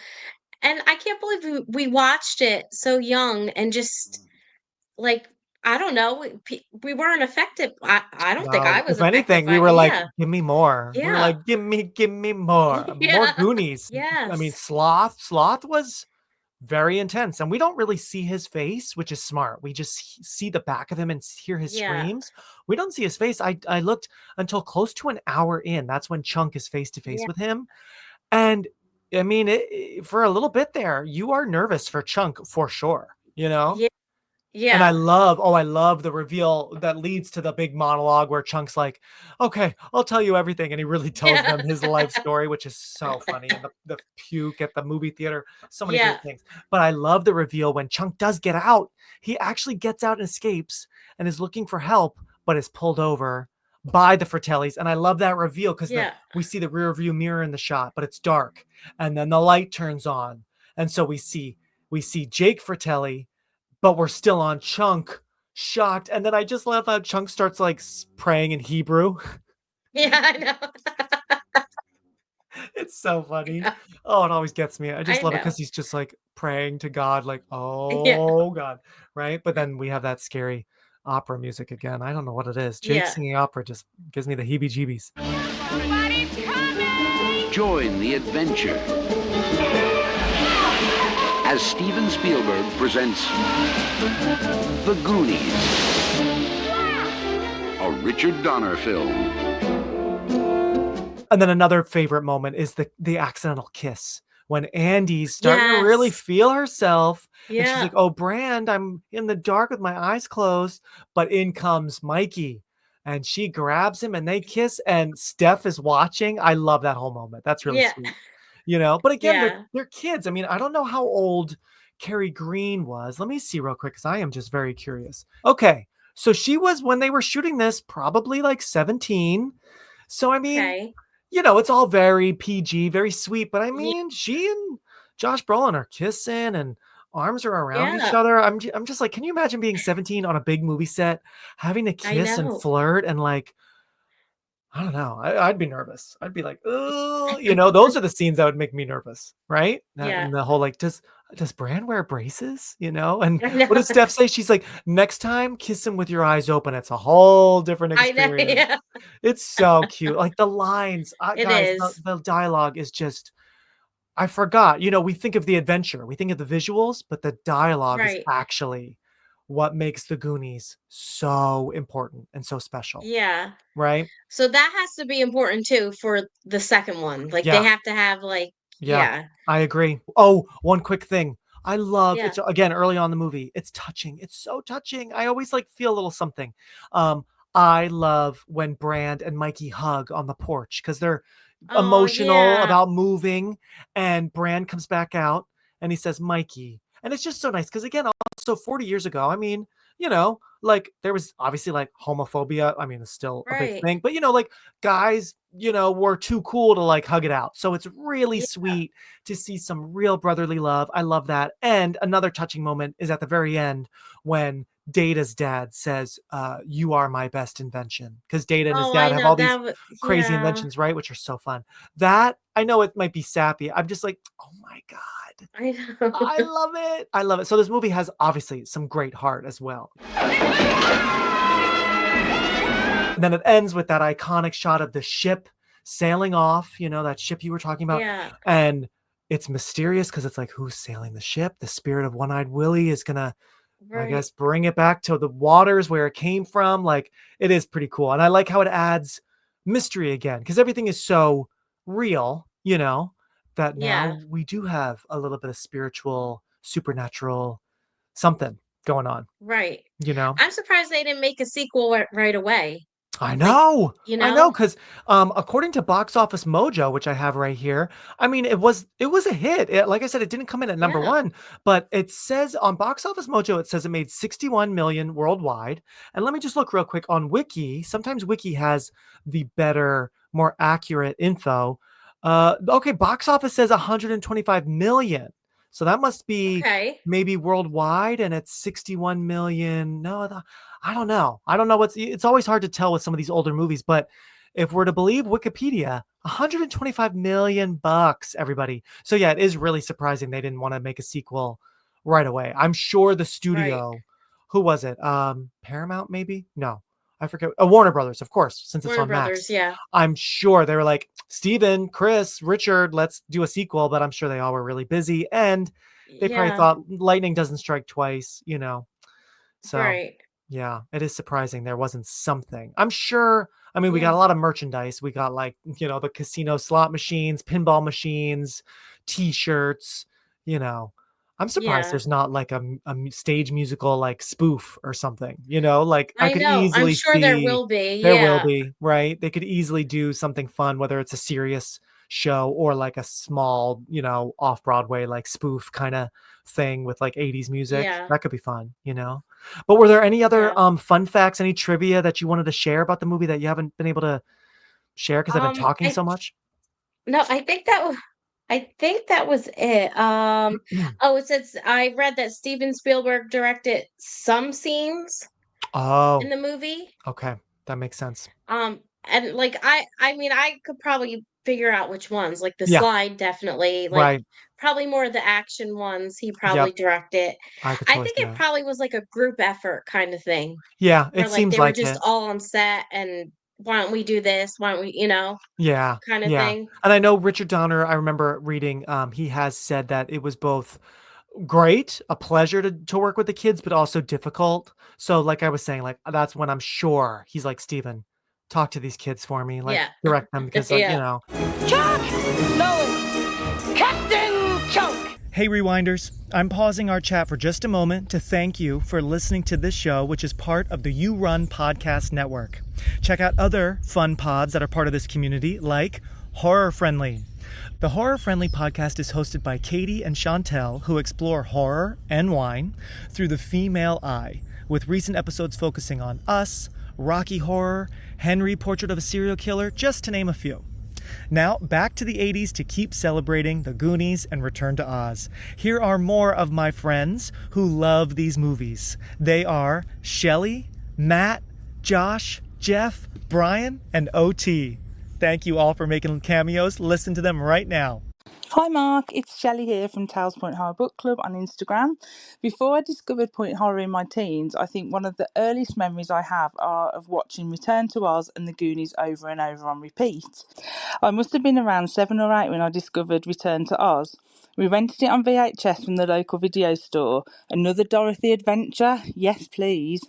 S3: And I can't believe we watched it so young and just, like, I don't know, we weren't affected. I don't think I
S2: No,
S3: was
S2: if
S3: affected
S2: anything, we
S3: by
S2: were like,
S3: yeah.
S2: "Give me more." We were
S3: Yeah.
S2: like, Give me more, more
S3: Yeah.
S2: Goonies." I mean,
S3: Yes.
S2: Sloth was very intense, and we don't really see his face, which is smart. We just see the back of him and hear his
S3: Yeah.
S2: screams. We don't see his face. I looked until close to an hour in. That's when Chunk is face to face
S3: Yeah.
S2: with him, and I mean, for a little bit there, you are nervous for Chunk for sure.
S3: Yeah.
S2: And
S3: Yeah.
S2: I love the reveal that leads to the big monologue where Chunk's like, "Okay, I'll tell you everything." And he really tells
S3: Yeah.
S2: them his life story, which is so funny. And the puke at the movie theater, so many
S3: Yeah.
S2: great things. But I love the reveal when Chunk does get out. He actually gets out and escapes and is looking for help, but is pulled over by the Fratellis. And I love that reveal because
S3: Yeah.
S2: we see the rear view mirror in the shot, but it's dark. And then the light turns on. And so we see Jake Fratelli, but we're still on Chunk, shocked. And then I just love how Chunk starts like praying in Hebrew.
S3: Yeah, I know.
S2: It's so funny. Oh, it always gets me. I just
S3: I
S2: love it
S3: know.
S2: because he's just like praying to God, like,
S3: Yeah.
S2: oh God, right? But then we have that scary opera music again. I don't know what it is. Jake
S3: Yeah.
S2: singing opera just gives me the heebie jeebies.
S4: Somebody's coming!
S1: Join the adventure as Steven Spielberg presents The Goonies, a Richard Donner film.
S2: And then another favorite moment is the accidental kiss when Andy's starting to really
S3: Yes.
S2: feel herself, and she's
S3: Yeah.
S2: like, "Oh, Brand, I'm in the dark with my eyes closed," but in comes Mikey, and she grabs him, and they kiss, and Steph is watching. I love that whole moment. That's really
S3: Yeah.
S2: sweet, But again, they're
S3: Yeah.
S2: they're kids. I mean, I don't know how old Carrie Green was. Let me see real quick because I am just very curious. Okay, so she was when they were shooting this probably like 17. So I mean,
S3: Okay.
S2: it's all very PG, very sweet, but I
S3: Ye
S2: mean, she and Josh Brolin are kissing and arms are around each
S3: yeah.
S2: other. I'm just like, can you imagine being 17 on a big movie set, having to
S3: I
S2: kiss and
S3: know.
S2: flirt and like, I don't know. I'd be nervous. I'd be like, oh, those are the scenes that would make me nervous, right?
S3: Yeah.
S2: And the whole like, does Bran wear braces? And
S3: I
S2: what
S3: know.
S2: does Steph say? She's like, next time, kiss him with your eyes open. It's a whole different
S3: I know.
S2: experience.
S3: Yeah.
S2: It's so cute. Like the lines,
S3: It
S2: guys, the,
S3: is.
S2: the dialogue is just, I forgot. We think of the adventure, we think of the visuals, but the dialogue is
S3: Right.
S2: actually what makes the Goonies so important and so special,
S3: Yeah.
S2: right?
S3: So that has to be important too for the second one. Like, they
S2: Yeah.
S3: have to have, like,
S2: Yeah,
S3: Yeah.
S2: I agree. Oh, one quick thing. I love
S3: Yeah.
S2: it's again early on in the movie. It's touching. It's so touching. I always like feel a little something. Um, I love when Brand and Mikey hug on the porch because they're
S3: Oh,
S2: emotional
S3: yeah.
S2: about moving, and Brand comes back out and he says, Mikey. And it's just so nice because again, also 40 years ago, I mean, like there was obviously like homophobia. I mean, it's still a big
S3: Right.
S2: thing, but like guys, were too cool to like hug it out. So it's really
S3: Yeah.
S2: sweet to see some real brotherly love. I love that. And another touching moment is at the very end when Data's dad says, "You are my best invention," because Data and his
S3: Oh, I
S2: dad have
S3: know
S2: all these
S3: that was,
S2: crazy
S3: yeah.
S2: inventions, right? Which are so fun. That I know it might be sappy. I'm just like, oh my god,
S3: I know.
S2: I love it. I love it. So this movie has obviously some great heart as well. And then it ends with that iconic shot of the ship sailing off, that ship you were talking about.
S3: Yeah.
S2: And it's mysterious because it's like, who's sailing the ship? The spirit of One-Eyed Willie is gonna, I
S3: Right.
S2: guess, bring it back to the waters where it came from. Like, it is pretty cool. And I like how it adds mystery again, because everything is so real, that now
S3: Yeah.
S2: we do have a little bit of spiritual, supernatural something going on,
S3: Right.
S2: you know?
S3: I'm surprised they didn't make a sequel right away.
S2: I
S3: Like,
S2: know.
S3: you
S2: I know,
S3: know?
S2: because according to Box Office Mojo, which I have right here, I mean, it was a hit. Like I said, it didn't come in at number
S3: Yeah.
S2: one, but it says on Box Office Mojo, it says it made 61 million worldwide. And let me just look real quick on Wiki. Sometimes Wiki has the better, more accurate info. Okay, Box Office says 125 million. So that must be
S3: Okay.
S2: maybe worldwide, and it's 61 million. No, I don't know. I don't know it's always hard to tell with some of these older movies, but if we're to believe Wikipedia, 125 million bucks, everybody. So yeah, it is really surprising they didn't want to make a sequel right away. I'm sure the
S3: Right.
S2: studio, who was it? Paramount maybe? No. I forget. Warner Brothers, of course, since it's
S3: Warner
S2: on Max.
S3: Brothers, yeah.
S2: I'm sure they were like, Steven, Chris, Richard, let's do a sequel, but I'm sure they all were really busy and they probably
S3: Yeah.
S2: thought lightning doesn't strike twice. So
S3: Right.
S2: yeah, it is surprising there wasn't something. I'm sure. I mean, we got
S3: Yeah.
S2: a lot of merchandise. We got like, the casino slot machines, pinball machines, t-shirts, you know. I'm surprised
S3: Yeah.
S2: there's not like a stage musical like spoof or something, like I
S3: I
S2: could
S3: know. I'm
S2: easily
S3: sure there
S2: see
S3: will be.
S2: there will
S3: Yeah.
S2: be, right? They could easily do something fun, whether it's a serious show or like a small, off Broadway like spoof kind of thing with like 80s music.
S3: Yeah.
S2: That could be fun. But were there any other
S3: Yeah.
S2: fun facts, any trivia that you wanted to share about the movie that you haven't been able to share because I've been talking
S3: I
S2: so much?
S3: no, I think that was it. Oh, it says I read that Steven Spielberg directed some scenes in
S2: Oh,
S3: the movie.
S2: okay. That makes sense.
S3: And like I mean I could probably figure out which ones. Like the
S2: Yeah,
S3: slide definitely, like
S2: right.
S3: probably more of the action ones he
S2: Yep.
S3: probably directed.
S2: I could
S3: I
S2: totally
S3: think
S2: see
S3: it
S2: that.
S3: probably was like a group effort kind of thing
S2: Yeah,
S3: where
S2: it
S3: like
S2: seems
S3: they were
S2: like
S3: just
S2: it.
S3: all on set and why don't we do this? Why don't we,
S2: Yeah,
S3: kind of
S2: yeah.
S3: thing.
S2: And I know Richard Donner, I remember reading, he has said that it was both great, a pleasure to work with the kids, but also difficult. So like I was saying, like that's when I'm sure he's like, Steven, talk to these kids for me, like
S3: Yeah.
S2: direct them because
S3: Yeah.
S4: Chuck! No, Captain Chunk!
S2: Hey, Rewinders. I'm pausing our chat for just a moment to thank you for listening to this show, which is part of the You Run Podcast Network. Check out other fun pods that are part of this community, like Horror Friendly. The Horror Friendly podcast is hosted by Katie and Chantel, who explore horror and wine through the female eye, with recent episodes focusing on Us, Rocky Horror, Henry, Portrait of a Serial Killer, just to name a few. Now, back to the 80s to keep celebrating the Goonies and Return to Oz. Here are more of my friends who love these movies. They are Shelly, Matt, Josh, Jeff, Brian, and OT. Thank you all for making cameos. Listen to them right now.
S7: Hi Mark, it's Shelley here from Tales Point Horror Book Club on Instagram. Before I discovered Point Horror in my teens, I think one of the earliest memories I have are of watching Return to Oz and the Goonies over and over on repeat. I must have been around 7 or 8 when I discovered Return to Oz. We rented it on VHS from the local video store. Another Dorothy adventure? Yes, please.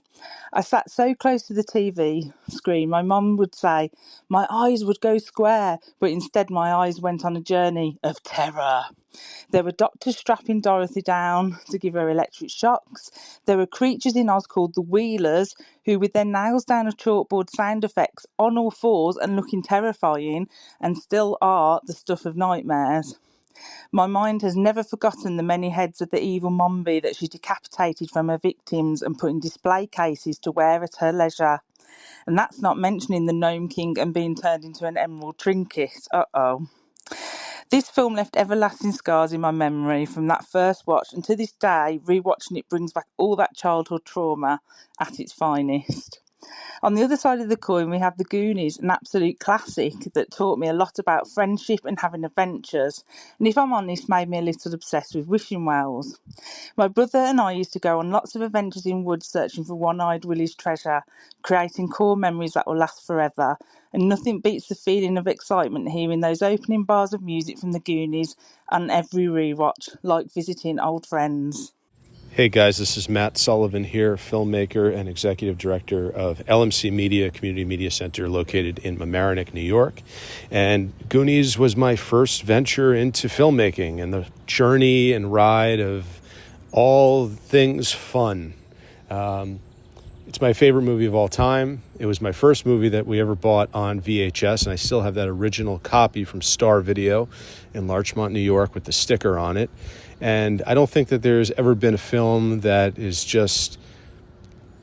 S7: I sat so close to the TV screen, my mum would say my eyes would go square, but instead my eyes went on a journey of terror. There were doctors strapping Dorothy down to give her electric shocks. There were creatures in Oz called the Wheelers, who with their nails down a chalkboard sound effects on all fours and looking terrifying, and still are the stuff of nightmares. My mind has never forgotten the many heads of the evil Mombi that she decapitated from her victims and put in display cases to wear at her leisure. And that's not mentioning the Gnome King and being turned into an emerald trinket. Uh-oh. This film left everlasting scars in my memory from that first watch, and to this day, rewatching it brings back all that childhood trauma at its finest. On the other side of the coin, we have The Goonies, an absolute classic that taught me a lot about friendship and having adventures, and if I'm honest, made me a little obsessed with wishing wells. My brother and I used to go on lots of adventures in woods searching for one-eyed Willie's treasure, creating core memories that will last forever, and nothing beats the feeling of excitement hearing those opening bars of music from The Goonies on every rewatch, like visiting old friends.
S8: Hey guys, this is Matt Sullivan here, filmmaker and executive director of LMC Media, Community Media Center located in Mamaroneck, New York. And Goonies was my first venture into filmmaking and the journey and ride of all things fun. It's my favorite movie of all time. It was my first movie that we ever bought on VHS, and I still have that original copy from Star Video in Larchmont, New York, with the sticker on it. And I don't think that there's ever been a film that is just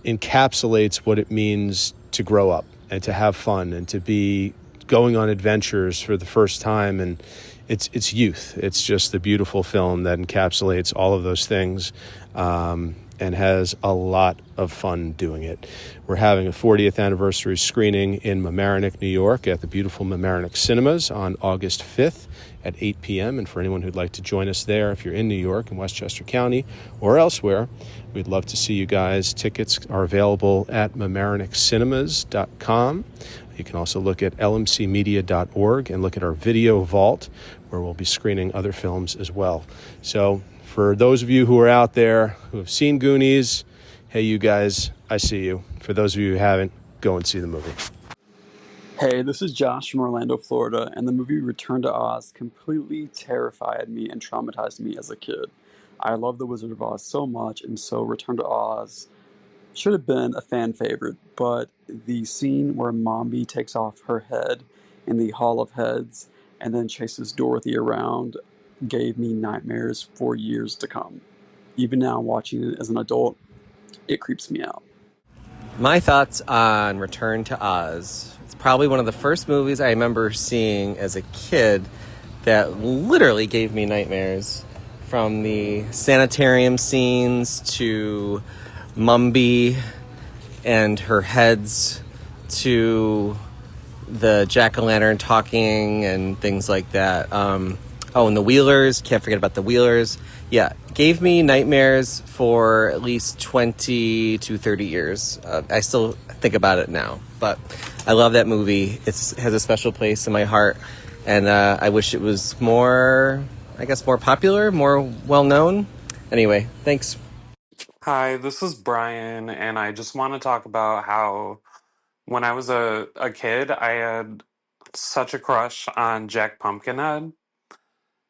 S8: encapsulates what it means to grow up and to have fun and to be going on adventures for the first time. And it's youth. It's just a beautiful film that encapsulates all of those things. And has a lot of fun doing it. We're having a 40th anniversary screening in Mamaroneck, New York at the beautiful Mamaroneck Cinemas on August 5th at 8 p.m. And for anyone who'd like to join us there, if you're in New York and Westchester County or elsewhere, we'd love to see you guys. Tickets are available at mamaroneckcinemas.com. You can also look at lmcmedia.org and look at our video vault, where we'll be screening other films as well. So for those of you who are out there who have seen Goonies, hey, you guys, I see you. For those of you who haven't, go and see the movie.
S9: Hey, this is Josh from Orlando, Florida, and the movie Return to Oz completely terrified me and traumatized me as a kid. I love The Wizard of Oz so much, and so Return to Oz should have been a fan favorite, but the scene where Mombi takes off her head in the Hall of Heads and then chases Dorothy around gave me nightmares for years to come. Even now, watching it as an adult, it creeps me out.
S10: My thoughts on Return to Oz. It's probably one of the first movies I remember seeing as a kid that literally gave me nightmares. From the sanitarium scenes to Mumby and her heads to the jack-o'-lantern talking and things like that. And the Wheelers. Can't forget about the Wheelers. Yeah, gave me nightmares for at least 20 to 30 years. I still think about it now. But I love that movie. It has a special place in my heart. And I wish it was more popular, more well-known. Anyway, thanks.
S11: Hi, this is Brian, and I just want to talk about how when I was a kid, I had such a crush on Jack Pumpkinhead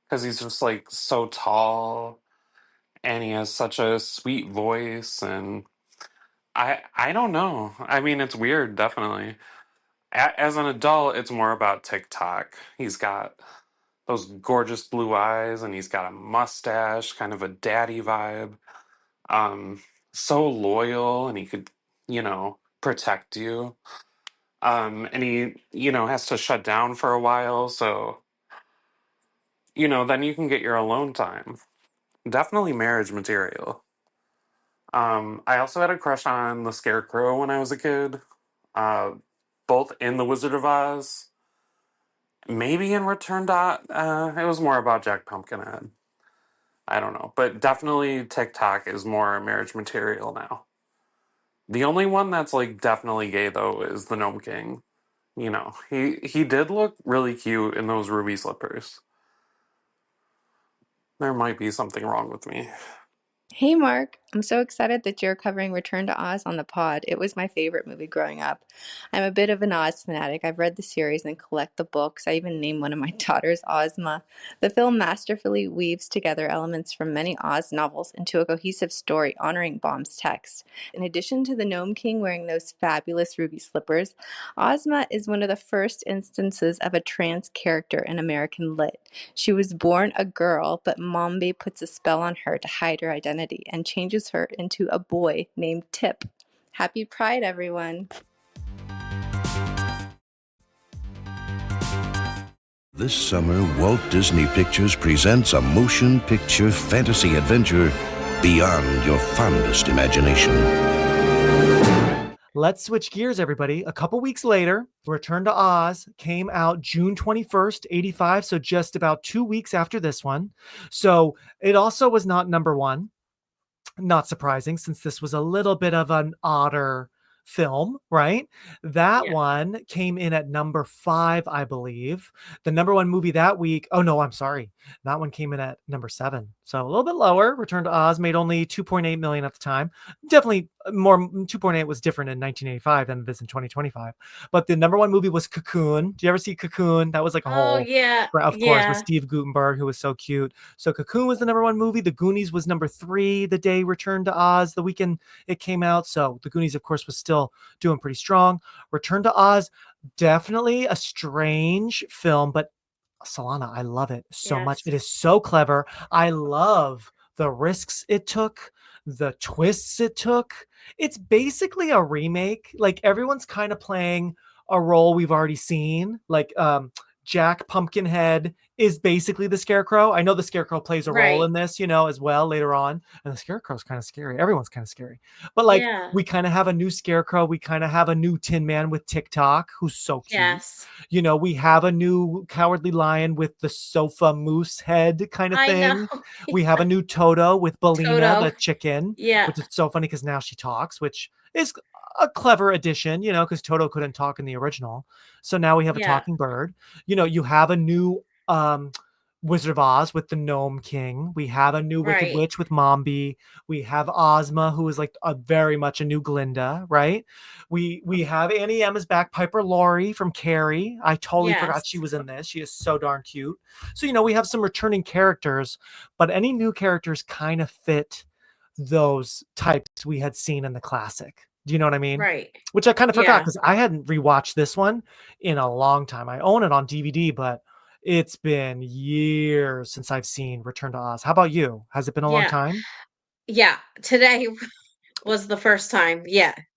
S11: because he's just like so tall and he has such a sweet voice. And I don't know. I mean, it's weird, definitely. As an adult, it's more about TikTok. He's got those gorgeous blue eyes and he's got a mustache, kind of a daddy vibe. Um, so loyal, and he could, protect you. And he, has to shut down for a while, so, then you can get your alone time. Definitely marriage material. I also had a crush on the Scarecrow when I was a kid, uh, both in The Wizard of Oz, maybe in Return to it was more about Jack Pumpkinhead. I don't know, but definitely TikTok is more marriage material now. The only one that's like definitely gay though is the Gnome King. He did look really cute in those ruby slippers. There might be something wrong with me.
S12: Hey Mark, I'm so excited that you're covering Return to Oz on the pod. It was my favorite movie growing up. I'm a bit of an Oz fanatic. I've read the series and collect the books. I even named one of my daughters Ozma. The film masterfully weaves together elements from many Oz novels into a cohesive story honoring Baum's text. In addition to the Gnome King wearing those fabulous ruby slippers, Ozma is one of the first instances of a trans character in American lit. She was born a girl, but Mombi puts a spell on her to hide her identity and changes her into a boy named Tip. Happy Pride, everyone.
S13: This summer, Walt Disney Pictures presents a motion picture fantasy adventure beyond your fondest imagination.
S2: Let's switch gears, everybody. A couple weeks later, Return to Oz came out June 21st, 85, so just about 2 weeks after this one. So it also was not number one. Not surprising, since this was a little bit of an odder film, right? That one came in at number 5, I believe. The number one movie that week, oh no, I'm sorry. That one came in at number 7. So a little bit lower. Return to Oz made only 2.8 million at the time. Definitely more, 2.8 was different in 1985 than it is in 2025. But the number one movie was Cocoon. Do you ever see Cocoon? That was like a
S3: Oh,
S2: whole,
S3: yeah.
S2: of course, with
S3: Yeah.
S2: Steve Guttenberg, who was so cute. So Cocoon was the number one movie. The Goonies was number 3 the day Return to Oz, the weekend it came out. So the Goonies, of course, was still doing pretty strong. Return to Oz, definitely a strange film, but Solana, I love it so much.
S3: Yes.
S2: It is so clever. I love the risks it took, the twists it took. It's basically a remake. Like, everyone's kind of playing a role we've already seen. Like, Jack Pumpkinhead is basically the Scarecrow. I know the Scarecrow plays a role
S3: Right.
S2: in this, as well later on. And the Scarecrow's kind of scary. Everyone's kind of scary. But like,
S3: Yeah.
S2: we kind of have a new Scarecrow. We kind of have a new Tin Man with TikTok, who's so cute.
S3: Yes.
S2: We have a new Cowardly Lion with the sofa moose head kind of
S3: I know.
S2: thing. We have a new Toto with Belina,
S3: Toto.
S2: the chicken,
S3: Yeah.
S2: which is so funny because now she talks, which is a clever addition, because Toto couldn't talk in the original. So now we have a
S3: Yeah.
S2: talking bird. You have a new Wizard of Oz with the Gnome King. We have a new Wicked
S3: Right.
S2: Witch with Mombi. We have Ozma, who is like very much a new Glinda, right? We have Annie Emma's back, Piper Laurie from Carrie. I totally forgot she
S3: Yes.
S2: was in this. She is so darn cute. So, we have some returning characters, but any new characters kind of fit those types we had seen in the classic. Do you know what I mean?
S3: Right.
S2: Which I kind of forgot
S3: Yeah.
S2: because I hadn't rewatched this one in a long time. I own it on DVD, but it's been years since I've seen Return to Oz. How about you? Has it been a long
S3: Yeah.
S2: time?
S3: Yeah. Today was the first time,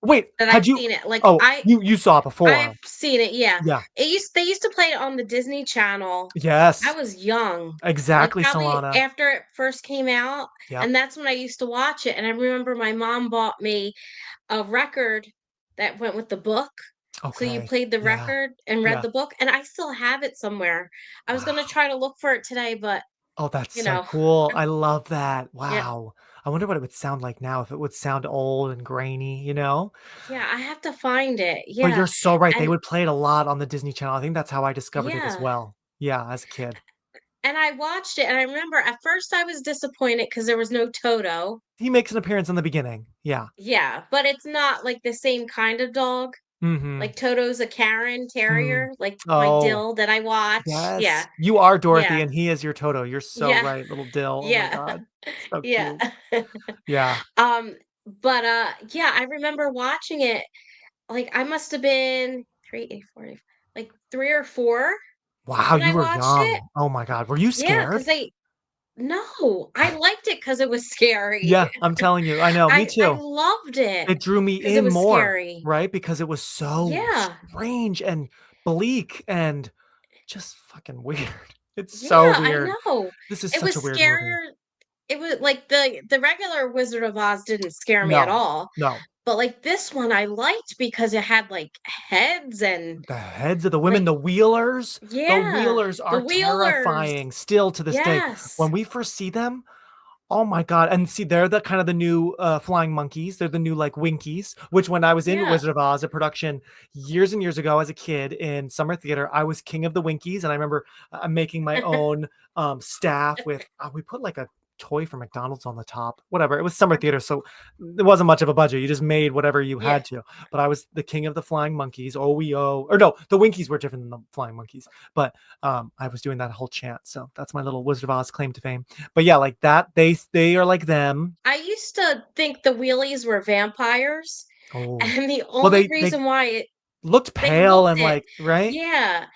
S2: Wait,
S3: that
S2: had
S3: I've
S2: you?
S3: seen it. Like,
S2: Oh, you saw it before?
S3: I've seen it, yeah.
S2: Yeah.
S3: They used to play it on the Disney Channel. I
S2: Yes.
S3: was young, like,
S2: Exactly,
S3: probably
S2: Solana.
S3: after it first came out,
S2: Yep.
S3: and that's when I used to watch it, and I remember my mom bought me a record that went with the book. So you
S2: Okay.
S3: played the
S2: Yeah.
S3: record and read
S2: Yeah.
S3: the book, and I still have it somewhere. I was gonna
S2: Wow.
S3: try to look for it today, but,
S2: Oh, that's
S3: you
S2: so
S3: know.
S2: cool. I love that.
S3: Yeah.
S2: Wow. I wonder what it would sound like now, if it would sound old and grainy?
S3: Yeah, I have to find it.
S2: But
S3: Yeah,
S2: you're so right. They
S3: and
S2: would play it a lot on the Disney Channel. I think that's how I discovered it as
S3: yeah.
S2: well. Yeah, as a kid.
S3: And I watched it, and I remember at first I was disappointed because there was no Toto.
S2: He makes an appearance in the beginning. Yeah.
S3: Yeah, but it's not like the same kind of dog.
S2: Mhm.
S3: Like Toto's a Karen
S2: Mm.
S3: Terrier, like my
S2: Oh,
S3: Dill that I watch.
S2: yes.
S3: Yeah,
S2: You are Dorothy,
S3: yeah,
S2: and he is your Toto. You're so
S3: yeah,
S2: right, little Dill. Oh my
S3: yeah,
S2: god. So
S3: yeah.
S2: cute. Yeah.
S3: But yeah, I remember watching it. Like I must have been 3, 8, 4, like 3 or 4
S2: Wow,
S3: when
S2: you
S3: I
S2: were
S3: watched it.
S2: young. Oh my god. Were you
S3: Yeah,
S2: scared?
S3: because they no, I liked it because it was scary.
S2: Yeah, I'm telling you. I know. Me
S3: I
S2: too.
S3: loved it
S2: It drew me
S3: because it
S2: in
S3: was
S2: more,
S3: scary.
S2: right? Because it was so
S3: Yeah,
S2: strange and bleak and just fucking weird. It's
S3: yeah,
S2: so
S3: I
S2: weird.
S3: know.
S2: This is
S3: It
S2: such
S3: was
S2: a weird movie.
S3: scarier. It was like the regular Wizard of Oz didn't scare me at
S2: No.
S3: all,
S2: No.
S3: but like this one I liked because it had like heads and
S2: The heads of the women,
S3: like
S2: the Wheelers. The
S3: yeah,
S2: Wheelers
S3: the
S2: are
S3: Wheelers.
S2: terrifying still to this day.
S3: Yes.
S2: When we first see them, Oh my god, and see, they're the kind of the new, flying monkeys, they're the new, like, Winkies, which when I was in
S3: Yeah.
S2: Wizard of Oz, a production years and years ago as a kid in summer theater, I was king of the Winkies, and I remember, making my own, staff with we put, like, a toy from McDonald's on the top, whatever, it was summer theater, so there wasn't much of a budget, you just made whatever you
S3: Yeah.
S2: had to, but I was the king of the flying monkeys, OEO or no, the Winkies were different than the flying monkeys, but, I was doing that whole chant, so that's my little Wizard of Oz claim to fame. But yeah, like that, they are like them.
S3: I used to think the wheelies were vampires,
S2: Oh.
S3: and the
S2: Well,
S3: only
S2: they
S3: reason why
S2: looked
S3: they
S2: pale
S3: looked
S2: and
S3: it.
S2: like right?
S3: Yeah,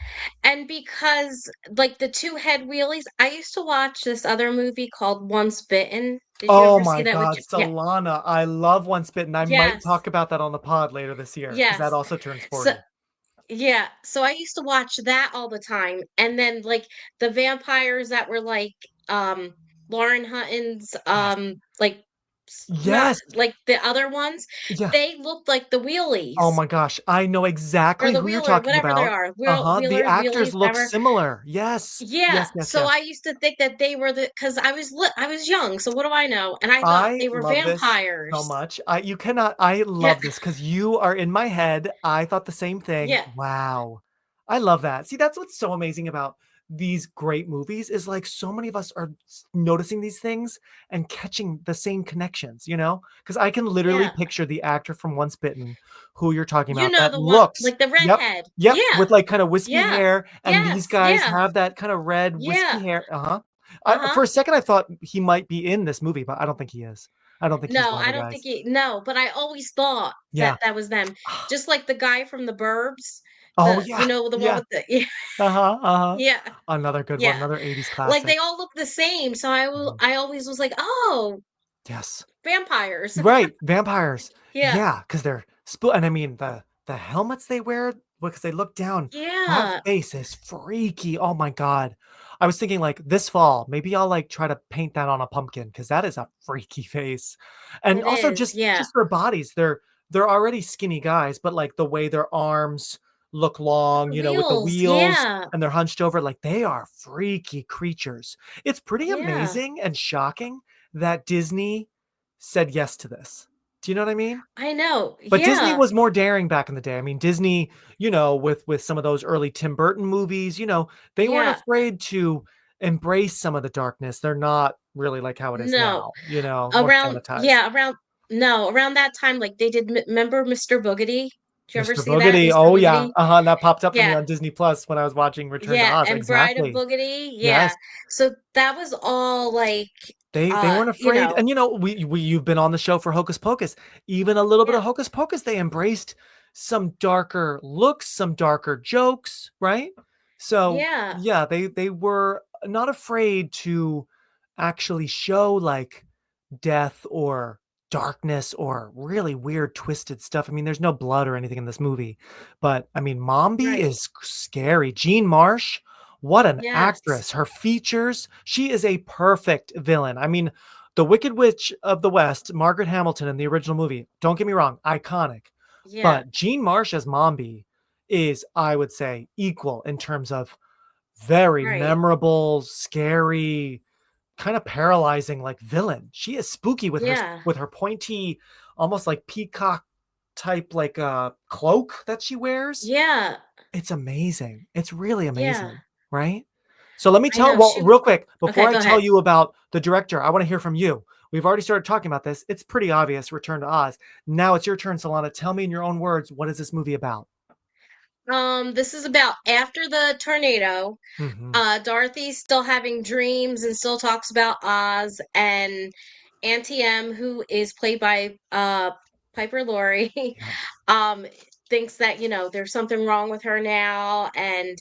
S3: and because, like, the 2 head wheelies I used to watch this other movie called Once Bitten. Did you
S2: Oh
S3: ever see
S2: my
S3: that with
S2: god,
S3: J yeah.
S2: Solana. I love Once Bitten. I might
S3: Yes.
S2: talk about that on the pod later this year because that
S3: Yes.
S2: also turns
S3: So
S2: 40.
S3: yeah, so I used to watch that all the time, and then, like, the vampires that were, like, Lauren Hutton's,
S2: Yes.
S3: like, not
S2: Yes.
S3: like the other ones,
S2: Yeah.
S3: they looked like the
S2: Oh
S3: wheelies,
S2: my gosh, I know
S3: or
S2: exactly
S3: the
S2: who you're
S3: wheeler,
S2: talking
S3: whatever they
S2: about.
S3: are,
S2: Uh-huh, the
S3: wheelers, wheelies,
S2: actors look
S3: whatever.
S2: similar. Yes.
S3: Yeah,
S2: Yes, yes,
S3: so
S2: yes.
S3: I used to think that they were because I was young, so what do I know? And I thought
S2: I
S3: they were
S2: love this so
S3: vampires.
S2: much. I
S3: Yeah,
S2: love this because you are in my head. I thought the same thing.
S3: yeah,
S2: Wow. I love that. See, that's what's so amazing about these great movies is like so many of us are noticing these things and catching the same connections, you know? Because I can literally
S3: yeah.
S2: picture the actor from Once Bitten who you're talking
S3: You
S2: about
S3: know
S2: that
S3: the one
S2: looks,
S3: like the
S2: yep,
S3: redhead.
S2: yep,
S3: Yeah,
S2: with like kind of wispy
S3: yeah,
S2: hair. And these
S3: yes,
S2: guys
S3: yeah,
S2: have that kind of red wispy
S3: yeah,
S2: hair. Uh-huh.
S3: uh-huh.
S2: For a second, I thought he might be in this movie, but I don't think he is. I don't think he's
S3: No,
S2: one of
S3: I
S2: the
S3: don't think
S2: guys.
S3: he no, but I always thought
S2: Yeah.
S3: that that was them. Just like the guy from The Burbs,
S2: Oh,
S3: the
S2: yeah.
S3: the one
S2: Yeah.
S3: with the yeah,
S2: Uh-huh, uh-huh.
S3: yeah,
S2: Another good one,
S3: yeah.
S2: another 80s
S3: Like,
S2: classic.
S3: they all look the same, so
S2: Mhm.
S3: I always was like, "Oh,
S2: Yes.
S3: vampires."
S2: Right, vampires.
S3: Yeah,
S2: Yeah, because 'cause they're and I mean, the helmets they wear, because they look down, that
S3: yeah,
S2: face is freaky, oh my god. I was thinking, like, this fall, maybe I'll, like, try to paint that on a pumpkin because that is a freaky face. And
S3: it
S2: also
S3: is,
S2: just
S3: yeah.
S2: their bodies, they're already skinny guys, but, like, the way their arms look long,
S3: The
S2: you know, with the
S3: wheels,
S2: wheels,
S3: yeah,
S2: and they're hunched over, like, they are freaky creatures. It's pretty
S3: yeah.
S2: amazing and shocking that Disney said yes to this. Do you know what I mean?
S3: I know,
S2: But Disney
S3: yeah,
S2: was more daring back in the day. I mean, Disney, you know, with some of those early Tim Burton movies, you know, they weren't
S3: yeah.
S2: afraid to embrace some of the darkness. They're not really like how it is
S3: No,
S2: now, you know, more
S3: around
S2: sanitized.
S3: yeah, around no, around that time, like, they did 'member Mr. Boogedy? Did you ever
S2: Mr.
S3: see that,
S2: Boogedy,
S3: Mr.
S2: oh yeah,
S3: Boogedy?
S2: uh-huh, that popped up for me
S3: Yeah,
S2: on Disney Plus when I was watching Return to
S3: yeah,
S2: Oz,
S3: and Bride of
S2: exactly.
S3: Boogedy,
S2: Yes.
S3: yeah. So, that was all, like,
S2: They weren't
S3: you
S2: afraid,
S3: know
S2: and, you know, we you've been on the show for Hocus Pocus. Even a little bit
S3: yeah,
S2: of Hocus Pocus, they embraced some darker looks, some darker jokes, right? So,
S3: yeah,
S2: yeah, they were not afraid to actually show, like, death or darkness or really weird twisted stuff. I mean, there's no blood or anything in this movie, but I mean, Mombi
S3: right.
S2: is scary. Jean Marsh, what an
S3: Yes,
S2: actress. Her features, she is a perfect villain. I mean, the Wicked Witch of the West, Margaret Hamilton in the original movie, don't get me wrong, iconic.
S3: yeah,
S2: But Jean Marsh as Mombi is, I would say, equal in terms of very
S3: right.
S2: memorable, scary, kind of paralyzing like villain. She is spooky
S3: Yeah,
S2: with her pointy, almost like peacock type like cloak that she wears.
S3: yeah,
S2: It's amazing. It's really
S3: yeah.
S2: amazing, right? So let me
S3: I
S2: tell
S3: know,
S2: well,
S3: she
S2: real quick,
S3: okay,
S2: before I
S3: go
S2: tell
S3: ahead.
S2: you about the director, I want to hear from you. We've already started talking about this. It's pretty obvious, Return to Oz. Now it's your turn, Solana. Tell me in your own words, what is this movie about?
S3: This is about after the tornado.
S2: Mhm.
S3: Dorothy's still having dreams and still talks about Oz, and Auntie M, who is played by Piper Laurie,
S2: Yeah.
S3: um, thinks that, there's something wrong with her now, and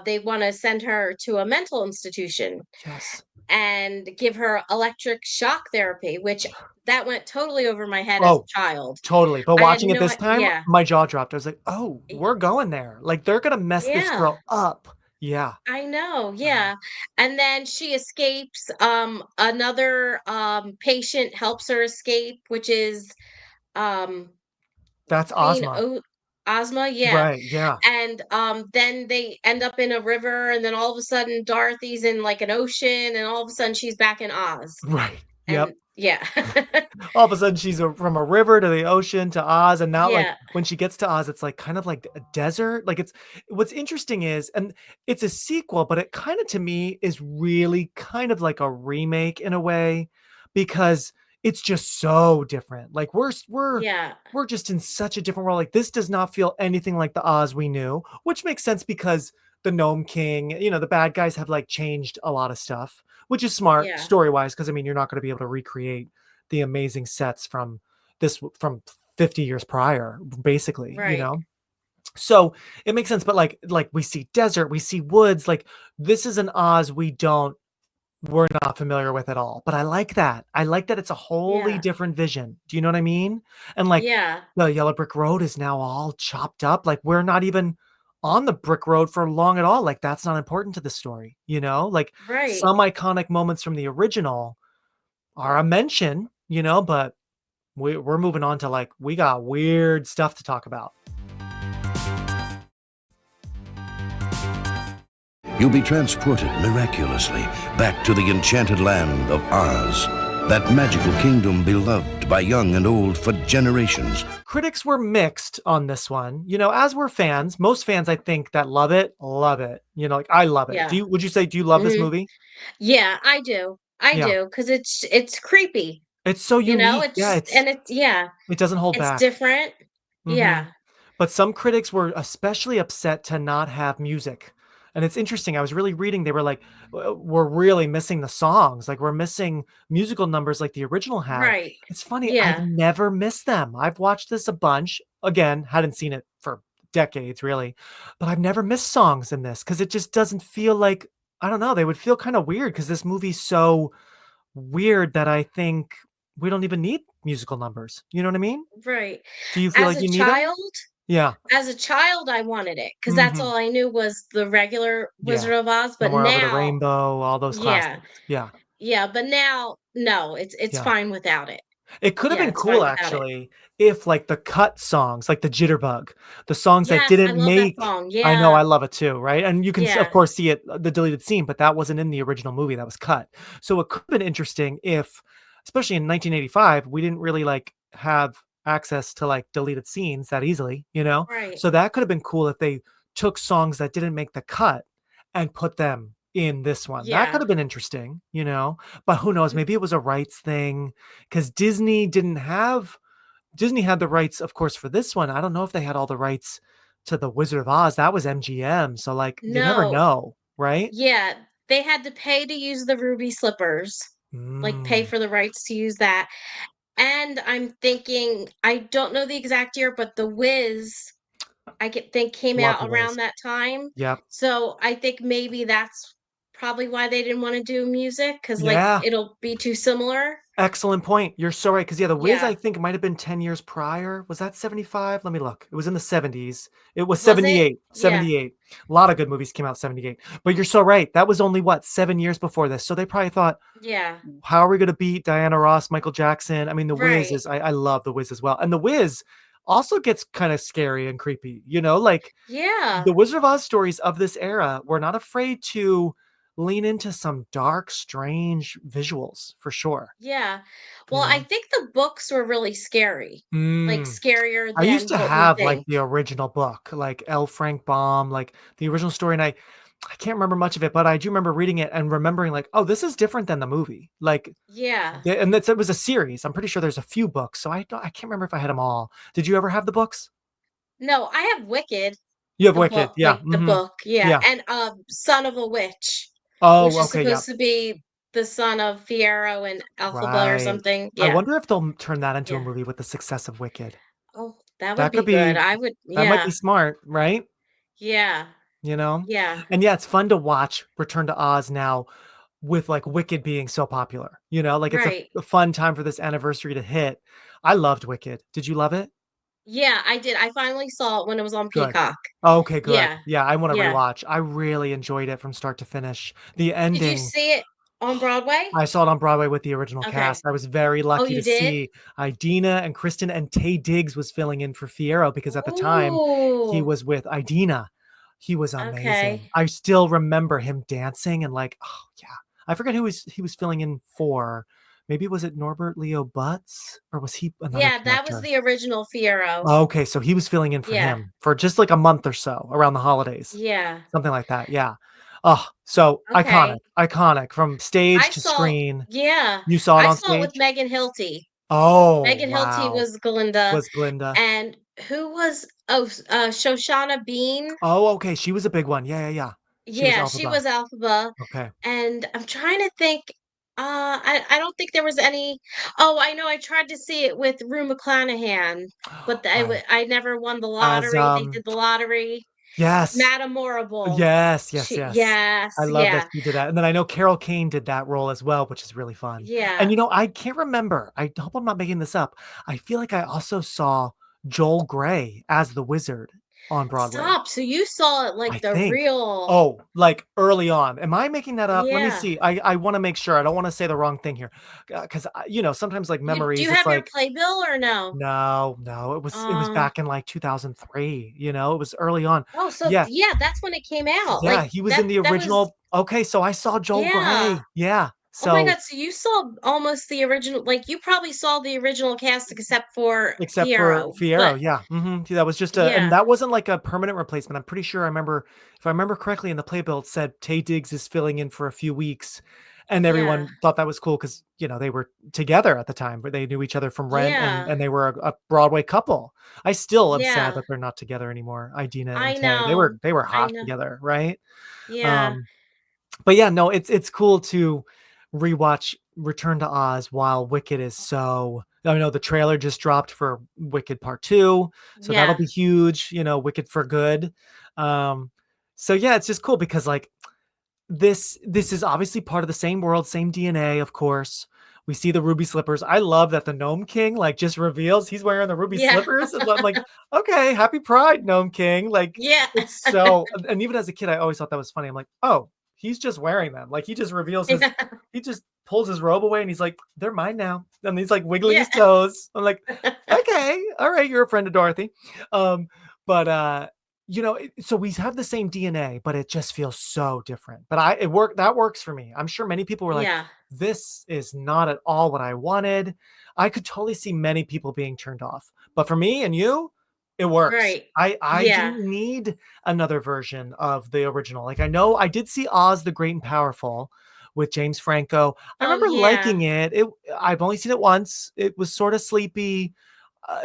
S3: they want to send her to a mental institution
S2: Yes.
S3: and give her electric shock therapy, which that went totally over my head as
S2: Oh,
S3: a child.
S2: totally, but
S3: I had
S2: watching it
S3: no
S2: this time,
S3: yeah.
S2: my jaw dropped. I was like, "Oh,
S3: y-
S2: we're going there. Like, they're gonna mess this
S3: Yeah.
S2: girl up." Yeah.
S3: I know,
S2: Uh-huh.
S3: yeah. And then she escapes. Another patient helps her escape, which is um
S2: That's
S3: Queen
S2: Ozma.
S3: O Ozma, yeah.
S2: Right, yeah.
S3: And then they end up in a river, and then all of a sudden Dorothy's in like an ocean, and all of a sudden she's back in Oz.
S2: Right. Yep.
S3: And yeah.
S2: All of a sudden she's from a river to the ocean to Oz, and now like
S3: Yeah.
S2: when she gets to Oz, it's like kind of like a desert. Like it's what's interesting is, and it's a sequel, but it kind of to me is really kind of like a remake in a way because it's just so different. Like
S3: Yeah.
S2: we're just in such a different world. Like this does not feel anything like the Oz we knew, which makes sense because the Gnome King, the bad guys have like changed a lot of stuff, which is smart
S3: Yeah.
S2: story wise because I mean you're not going to be able to recreate the amazing sets from 50 years prior, basically,
S3: Right.
S2: So it makes sense. But like we see desert, we see woods, like this is an Oz we're not familiar with at all. But I like that. I like that it's a wholly
S3: Yeah.
S2: different vision. Do you know what I mean? And like
S3: Yeah.
S2: the yellow brick road is now all chopped up. Like we're not even on the brick road for long at all. Like that's not important to the story, Like
S3: Right.
S2: some iconic moments from the original are a mention, but we're moving on to like we got weird stuff to talk about.
S13: You'll be transported miraculously back to the enchanted land of Oz, that magical kingdom beloved by young and old for generations.
S2: Critics were mixed on this one. As we're fans, most fans I think that love it, love it. Like I love it.
S3: Yeah.
S2: Would you say do you love this
S3: Mhm.
S2: movie?
S3: Yeah, I do. I
S2: Yeah.
S3: do, because it's creepy.
S2: It's so unique. Yeah,
S3: And it's yeah,
S2: it doesn't hold
S3: it's
S2: back.
S3: different.
S2: Mhm.
S3: Yeah.
S2: But some critics were especially upset to not have music. And it's interesting. I was really reading, they were like, We're really missing the songs. Like, we're missing musical numbers like the original had."
S3: Right.
S2: It's funny. I've
S3: Yeah.
S2: never missed them. I've watched this a bunch. Again, hadn't seen it for decades, really. But I've never missed songs in this because it just doesn't feel like, I don't know, they would feel kind of weird because this movie's so weird that I think we don't even need musical numbers. You know what I mean?
S3: Right.
S2: Do you feel
S3: As
S2: like
S3: a
S2: you need them?
S3: child
S2: Yeah.
S3: as a child, I wanted it because that's
S2: Mhm.
S3: all I knew was the regular
S2: Yeah.
S3: Wizard of Oz, but
S2: Somewhere Over the
S3: now
S2: Rainbow, all those
S3: yeah.
S2: classics. Yeah,
S3: Yeah, but now, no, it's
S2: yeah.
S3: fine without it.
S2: It could have
S3: Yeah,
S2: been
S3: it's fine
S2: cool
S3: without it.
S2: actually if like the cut songs, like the Jitterbug, the songs that
S3: Yes, I
S2: didn't
S3: love that
S2: make.
S3: song.
S2: I know,
S3: Yeah.
S2: I love it too, right? And you can of
S3: Yeah.
S2: course see it, the deleted scene, but that wasn't in the original movie, that was cut. So it could have been interesting if, especially in 1985, we didn't really like have access to like deleted scenes that easily.
S3: Right.
S2: So that could have been cool if they took songs that didn't make the cut and put them in this one. That could
S3: Yeah.
S2: have been interesting. But who knows?
S3: Mm.
S2: Maybe it was a rights thing because Disney had the rights, of course, for this one. I don't know if they had all the rights to the Wizard of Oz. That was MGM. So like you never
S3: No.
S2: know, right?
S3: Yeah, they had to pay to use the ruby slippers, like, pay
S2: Mm,
S3: for the rights to use that, and I'm thinking I don't know the exact year, but The Wiz, think came
S2: love the
S3: out
S2: Wiz.
S3: around that time,
S2: Yep.
S3: so I think maybe that's probably why they didn't wanna do music, because like,
S2: Yeah.
S3: it'll be too similar.
S2: Excellent point. You're so right. Because yeah, The Wiz,
S3: Yeah.
S2: I think, might have been 10 years prior. Was that 75? Let me look. It was in the 70s. It was
S3: Was it?
S2: 78.
S3: Yeah.
S2: 78. A lot of good movies came out 78. But you're so right. That was only what, 7 years before this. So they probably thought,
S3: Yeah.
S2: how are we going to beat Diana Ross, Michael Jackson? I mean, The Wiz
S3: Right.
S2: is, I love The Wiz as well. And The Wiz also gets kind of scary and creepy. Like
S3: Yeah.
S2: the Wizard of Oz stories of this era were not afraid to lean into some dark, strange visuals for sure.
S3: Yeah.
S2: You
S3: Well, I
S2: know?
S3: think the books were really scary, like,
S2: Mm.
S3: scarier
S2: I used
S3: than
S2: to
S3: what we
S2: have like
S3: think.
S2: the original book, like L. Frank Baum, like the original story, and I can't remember much of it, but I do remember reading it and remembering like, oh, this is different than the movie. Like,
S3: Yeah.
S2: and it was a series. I'm pretty sure there's a few books, so I can't remember if I had them all. Did you ever have the books?
S3: No, I have Wicked,
S2: You have
S3: the
S2: Wicked,
S3: book,
S2: yeah.
S3: like, the
S2: Hmm.
S3: book, yeah,
S2: Yeah.
S3: and, Son of a Witch, which
S2: Oh,
S3: is
S2: okay, yeah.
S3: supposed to be the son of Fiyero and Elphaba or
S2: Right.
S3: something.
S2: I
S3: Yeah,
S2: wonder if they'll turn that into a
S3: yeah.
S2: movie with the success of Wicked.
S3: Oh, that would
S2: That could
S3: be good.
S2: be,
S3: I would
S2: that might be
S3: yeah,
S2: smart, right?
S3: yeah,
S2: You know?
S3: yeah,
S2: And yeah, it's fun to watch Return to Oz now with like Wicked being so popular. Like it's
S3: right.
S2: a fun time for this anniversary to hit. I loved Wicked. Did you love it?
S3: Yeah, I did. I finally saw it when it was on
S2: Good.
S3: Peacock.
S2: Okay, good.
S3: Yeah,
S2: Yeah, I want to
S3: yeah.
S2: rewatch. I really enjoyed it from start to finish. The
S3: Did you
S2: ending,
S3: see it? On Broadway?
S2: I saw it on Broadway with the original
S3: Okay.
S2: cast. I was very
S3: Oh,
S2: lucky
S3: you
S2: to
S3: did?
S2: see Idina and Kristen, and Taye Diggs was filling in for Fiyero because at the time he
S3: Ooh.
S2: was with Idina. He was amazing.
S3: Okay.
S2: I still remember him dancing and like, oh yeah. I forget who he was filling in for. Maybe was it Norbert Leo Butz or was he another
S3: Yeah, that was
S2: character?
S3: the original Fiyero.
S2: Okay, so he was filling in for
S3: Yeah.
S2: him for just like a month or so around the holidays.
S3: Yeah.
S2: Something like that. Yeah. Oh, so iconic,
S3: Okay.
S2: iconic from stage
S3: I
S2: to
S3: saw
S2: screen.
S3: yeah.
S2: You saw it
S3: I
S2: on
S3: saw it with
S2: stage?
S3: Megan Hilty.
S2: Oh,
S3: Megan Hilty
S2: wow.
S3: was Glinda,
S2: Was Glinda.
S3: and who was Shoshana Bean?
S2: Oh, okay, she was a big one. Yeah, yeah, yeah. She was
S3: Yeah, she
S2: Elphaba.
S3: was Elphaba,
S2: Okay.
S3: and I'm trying to think, I don't think there was any oh, I know I tried to see it with Rue McClanahan, but
S2: Right.
S3: I never won the
S2: As,
S3: lottery. They did the lottery.
S2: yes.
S3: Madame Morrible.
S2: Yes, yes,
S3: She
S2: yes.
S3: yes,
S2: I love that
S3: yeah,
S2: she did that, and then I know Carol Kane did that role as well, which is really fun. And,
S3: yeah.
S2: you know, I can't remember, I hope I'm not making this up. I feel like I also saw Joel Grey as the wizard on Broadway.
S3: Stop, so you saw it like
S2: I
S3: the
S2: think.
S3: real
S2: Oh, like, early on. Am I making that up? Let me
S3: yeah.
S2: see. I wanna make sure. I don't wanna say the wrong thing here. 'Cause, you know, sometimes, like,
S3: You do you
S2: memories, it's
S3: have your
S2: like,
S3: playbill or no?
S2: no, no, it was
S3: Uh,
S2: back in, like, 2003, you know? It was early on.
S3: oh, so
S2: Yeah,
S3: yeah, that's when it came out,
S2: yeah,
S3: like,
S2: he was in the
S3: that was
S2: original. Okay, so I saw Joel
S3: yeah.
S2: Grey. Yeah.
S3: Oh my
S2: So
S3: god, so you saw almost the original like, you probably saw the original cast except for
S2: except for
S3: Fiyero, but
S2: Fiyero, yeah, mhm, that was just a and
S3: yeah,
S2: that wasn't like a permanent replacement. I'm pretty sure I remember if I remember correctly in the playbill, it said Taye Diggs is filling in for a few weeks, and
S3: yeah,
S2: everyone thought that was cool because you know, they were together at the time, but they knew each other from Rent,
S3: yeah,
S2: and they were a Broadway couple. I still am sad
S3: yeah.
S2: that they're not together anymore, Idina and
S3: I
S2: Taye.
S3: know,
S2: They were
S3: I
S2: hot
S3: know.
S2: together, right?
S3: Yeah,
S2: Um but yeah, no, it's cool to rewatch Return to Oz while Wicked is so I know the trailer just dropped for Wicked Part 2, so that'll
S3: yeah,
S2: be huge, you know, Wicked for Good. Um, so yeah, it's just cool because like this is obviously part of the same world, same DNA, of course. We see the ruby slippers. I love that the Gnome King like just reveals he's wearing the ruby
S3: yeah,
S2: slippers, and I'm like, okay, happy Pride, Gnome King. Like
S3: yeah.
S2: it's so, and even as a kid, I always thought that was funny. I'm like, oh, he's just wearing them. Like he just reveals his,
S3: Yeah,
S2: he just pulls his robe away, and he's like, they're mine now, and he's like wiggling
S3: yeah.
S2: his toes. I'm like, okay, all right, you're a friend of Dorothy. Um, but you know, so we have the same DNA, but it just feels so different. But it worked. That works for me. I'm sure many people were like,
S3: Yeah,
S2: "This is not at all what I wanted." I could totally see many people being turned off, but for me and you, it works.
S3: right.
S2: I
S3: Yeah.
S2: didn't need another version of the original. Like I know I did see Oz the Great and Powerful with James Franco. I
S3: Oh,
S2: remember
S3: yeah.
S2: liking it. I've only seen it once. It was sort of sleepy.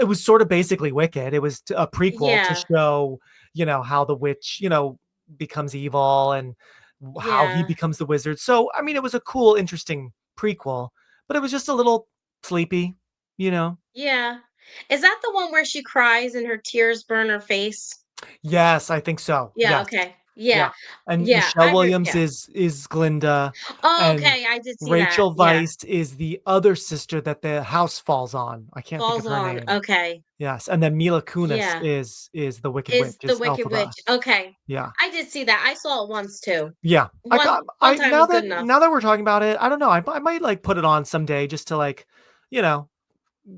S2: It was sort of basically Wicked. It was a prequel to
S3: Yeah,
S2: show, you know, how the witch, you know, becomes evil and how he
S3: yeah,
S2: becomes the wizard. So, I mean, it was a cool, interesting prequel, but it was just a little sleepy, you know?
S3: yeah. Is that the one where she cries and her tears burn her face?
S2: Yes, I think so.
S3: Yeah,
S2: Yes.
S3: okay.
S2: Yeah.
S3: Yeah,
S2: And
S3: yeah,
S2: Michelle Williams
S3: yeah.
S2: is Glinda,
S3: Oh,
S2: and
S3: okay, I did see that.
S2: Rachel
S3: Yeah,
S2: Weisz is the other sister that the house falls on. I can't think of
S3: falls
S2: her
S3: on.
S2: name.
S3: Okay.
S2: Yes, and then Mila Kunis
S3: Yeah,
S2: is the Wicked
S3: is
S2: Witch,
S3: the
S2: is
S3: Wicked
S2: Elphaba.
S3: Witch. Okay.
S2: Yeah.
S3: I did see that. I saw it once too.
S2: Yeah.
S3: One
S2: I
S3: time was good enough.
S2: now that we're talking about it, I don't know, I might, like, put it on someday just to, like, you know,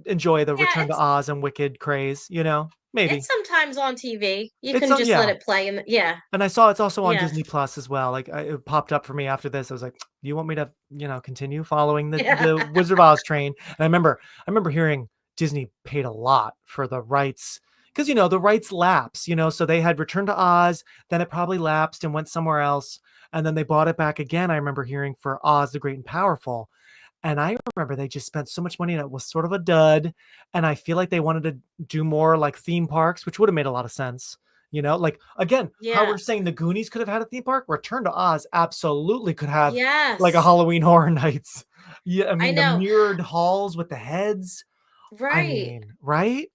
S2: enjoy the
S3: Yeah,
S2: Return to Oz and Wicked craze, you know?
S3: it's
S2: Maybe.
S3: sometimes on TV. You
S2: It's
S3: can
S2: on
S3: just let
S2: yeah.
S3: it play and yeah.
S2: And I saw it's also on
S3: Yeah.
S2: Disney Plus as well. Like, it popped up for me after this. I was like, "Do you want me to, you know, continue following
S3: Yeah.
S2: the Wizard of Oz train?" And I remember hearing Disney paid a lot for the rights because, you know, the rights lapse, you know, so they had Return to Oz, then it probably lapsed and went somewhere else, and then they bought it back again, I remember hearing, for Oz the Great and Powerful. And I remember they just spent so much money and it was sort of a dud. And I feel like they wanted to do more like theme parks, which would have made a lot of sense. You know, like again, how
S3: Yeah.
S2: we're saying the Goonies could have had a theme park, Return to Oz absolutely could have like a
S3: Yes.
S2: Halloween Horror Nights. Yeah, I
S3: I
S2: mean the
S3: know.
S2: mirrored halls with the heads. I
S3: Right.
S2: mean, right?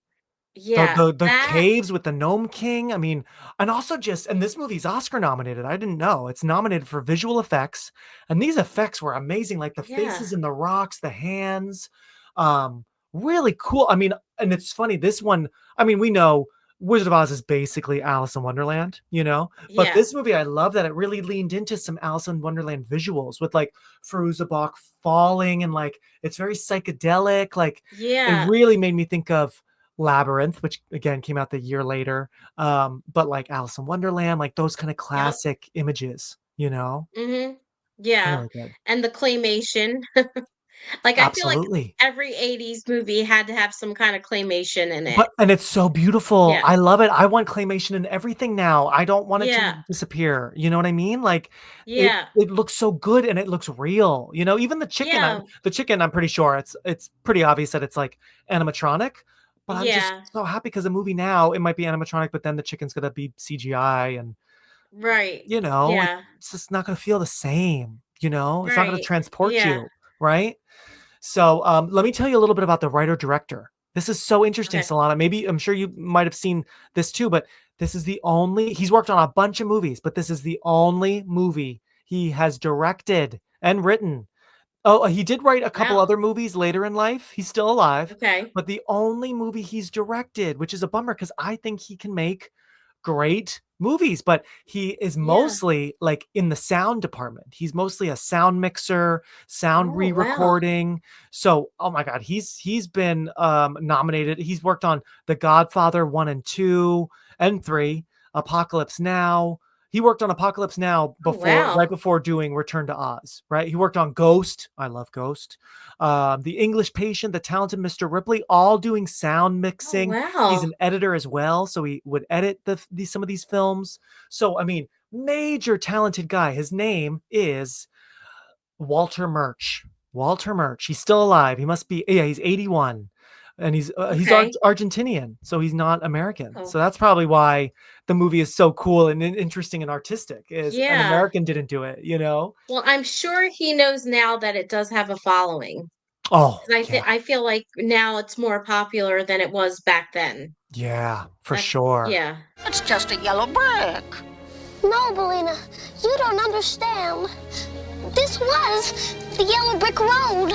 S3: Yeah.
S2: The
S3: That
S2: caves with the Gnome King. I mean, and also just and this movie's Oscar nominated. I didn't know. It's nominated for visual effects, and these effects were amazing. Like the
S3: yeah.
S2: faces in the rocks, the hands, um, really cool. I mean, and it's funny. This one, I mean, we know. Wizard of Oz is basically Alice in Wonderland, you know? But
S3: Yeah.
S2: this movie, I love that it really leaned into some Alice in Wonderland visuals with like Fairuza Balk falling and like it's very psychedelic. Like it
S3: Yeah.
S2: really made me think of Labyrinth, which again came out the year later. But like Alice in Wonderland, like those kind of
S3: Yep.
S2: classic images, you know?
S3: Mhm. Yeah.
S2: Really good.
S3: And the claymation. Like, I feel like
S2: Absolutely.
S3: every 80s movie had to have some kind of claymation in it.
S2: But and it's so beautiful.
S3: Yeah.
S2: I love it. I want claymation in everything now. I don't want it to
S3: Yeah.
S2: disappear. You know what I mean? Like
S3: Yeah.
S2: it looks so good and it looks real. You know, even
S3: Yeah.
S2: the chicken, I'm pretty sure it's pretty obvious that it's like animatronic. But I'm just
S3: Yeah.
S2: so happy because the movie now it might be animatronic, but then the chicken's gonna be CGI and
S3: Right.
S2: you know,
S3: Yeah.
S2: it's just not gonna feel the same, you know? It's not gonna
S3: Right.
S2: transport
S3: Yeah.
S2: you, right? So, let me tell you a little bit about the writer director. This is so interesting,
S3: Okay.
S2: Solana. Maybe I'm sure you might have seen this too, but this is the only he's worked on a bunch of movies, but this is the only movie he has directed and written. Oh, he did write a couple
S3: Wow.
S2: other movies later in life. He's still alive,
S3: Okay.
S2: but the only movie he's directed, which is a bummer because I think he can make great movies, but he is
S3: Yeah.
S2: mostly like in the sound department. He's mostly a sound mixer, sound
S3: Oh, wow.
S2: re-recording. So, oh my God, he's been nominated. He's worked on The Godfather 1 and 2 and 3, Apocalypse Now. He worked on Apocalypse Now
S3: Oh, wow.
S2: right before doing Return to Oz, right? He worked on Ghost. I love Ghost. The English Patient, The Talented Mr. Ripley, all doing sound
S3: Oh,
S2: mixing. He's
S3: wow.
S2: an editor as well, so he would edit some of these films. So I mean, major talented guy. His name is Walter Murch. Walter Murch. He's still alive. He must be. Yeah, he's 81, and he's
S3: Okay.
S2: Argentinian, so he's not American.
S3: Oh,
S2: So that's probably why the movie is so cool and interesting and artistic. Is an
S3: yeah.
S2: American didn't do it, you know?
S3: Well, I'm sure he knows now that it does have a following.
S2: Oh
S3: 'Cause
S2: yeah,
S3: I feel like now it's more popular than it was back then.
S2: yeah, for
S3: That
S2: sure.
S3: yeah.
S6: It's just a yellow brick. No, Belina, you don't understand. This was the yellow brick road.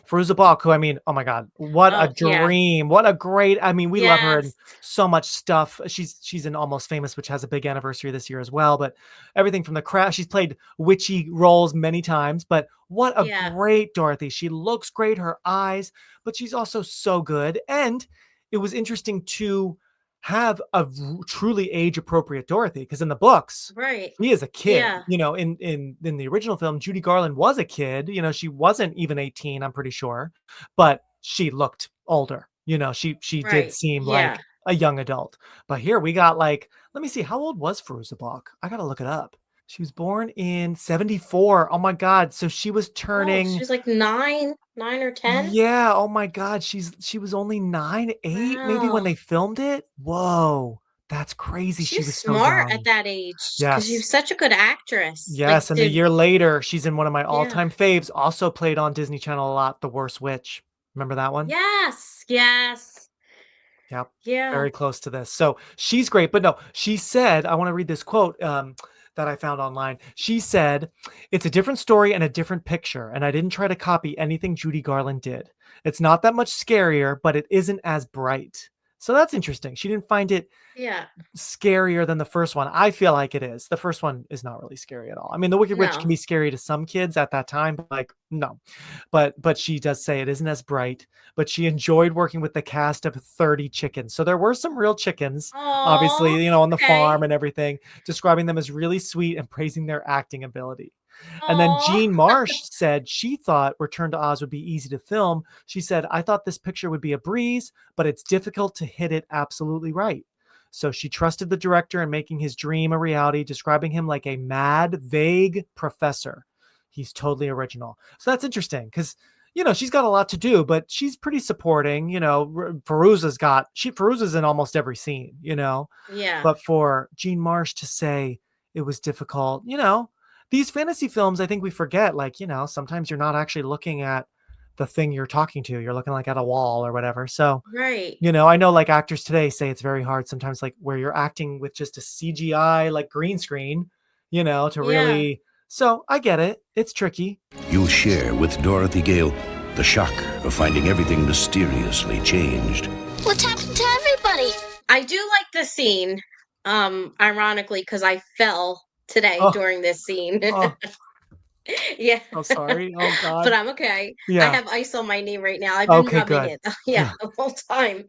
S2: Fairuza Balk, who I mean, oh my God, what a
S3: Oh, yeah.
S2: dream! What a great. I mean, we love her in
S3: Yes.
S2: so much stuff. She's in Almost Famous, which has a big anniversary this year as well. But everything from The Craft, she's played witchy roles many times. But what a
S3: Yeah.
S2: great Dorothy! She looks great, her eyes, but she's also so good. And it was interesting to have a truly age appropriate Dorothy because in the books
S3: Right.
S2: he is a kid,
S3: Yeah.
S2: you know, in the original film, Judy Garland was a kid, you know, she wasn't even 18, I'm pretty sure, but she looked older. You know, she did
S3: Right.
S2: seem
S3: Yeah.
S2: like a young adult. But here we got like, let me see, how old was Fairuza Balk? I gotta look it up. She was born in 74. Oh my God. So she was
S3: Oh,
S2: turning,
S3: she was like 9, 9 or 10?
S2: yeah, oh my God. She was only 9, 8, maybe when
S3: Wow.
S2: they filmed it. Whoa, that's crazy.
S3: She
S2: She
S3: was
S2: was so
S3: smart at
S2: young.
S3: that age because she
S2: Yes.
S3: was such a good actress. Like,
S2: Yes, and the
S3: did
S2: year later, she's in one of my
S3: yeah.
S2: all-time faves, also played on Disney Channel a lot, The Worst Witch. Remember that one?
S3: Yes. Yes.
S2: Yep,
S3: Yeah.
S2: very close to this. So she's great, but no, she said, I want to read this quote that I found online. She said, "It's a different story and a different picture, and I didn't try to copy anything Judy Garland did. It's not that much scarier, but it isn't as bright." So that's interesting. She didn't find it
S3: Yeah.
S2: scarier than the first one. I feel like it is. The first one is not really scary at all. I mean, The Wicked Witch can
S3: No.
S2: be scary to some kids at that time, but like no. But she does say it isn't as bright, but she enjoyed working with the cast of 30 chickens. So there were some real chickens, obviously,
S3: Oh,
S2: you know, on the
S3: okay.
S2: farm and everything, describing them as really sweet and praising their acting ability. And then
S3: Oh.
S2: Jean Marsh said she thought Return to Oz would be easy to film. She said, "I thought this picture would be a breeze, but it's difficult to hit it absolutely right." So she trusted the director in making his dream a reality, describing him like a mad, vague professor. He's totally original. So that's interesting because, you know, she's got a lot to do, but she's pretty supporting. You know, Feruza's in almost every scene, you know.
S3: Yeah.
S2: But for Jean Marsh to say it was difficult, you know, these fantasy films, I think we forget, like, you know, sometimes you're not actually looking at the thing you're talking to. You're looking like at a wall or whatever. So,
S3: Right.
S2: you know, I know like actors today say it's very hard sometimes, like where you're acting with just a CGI, like green screen, you know, to
S3: Yeah.
S2: really. So I get it. It's tricky.
S13: You'll share with Dorothy Gale the shock of finding everything mysteriously changed.
S6: What's happened to everybody?
S3: I do like this scene, ironically, because I fell today
S2: Oh,
S3: during this scene.
S2: oh,
S3: Yeah,
S2: so sorry. Oh
S3: but
S2: God.
S3: I'm okay. I
S2: Yeah.
S3: have ice on my knee right now. I've been
S2: Okay,
S3: rubbing
S2: good.
S3: it, yeah,
S2: Good.
S3: the whole time.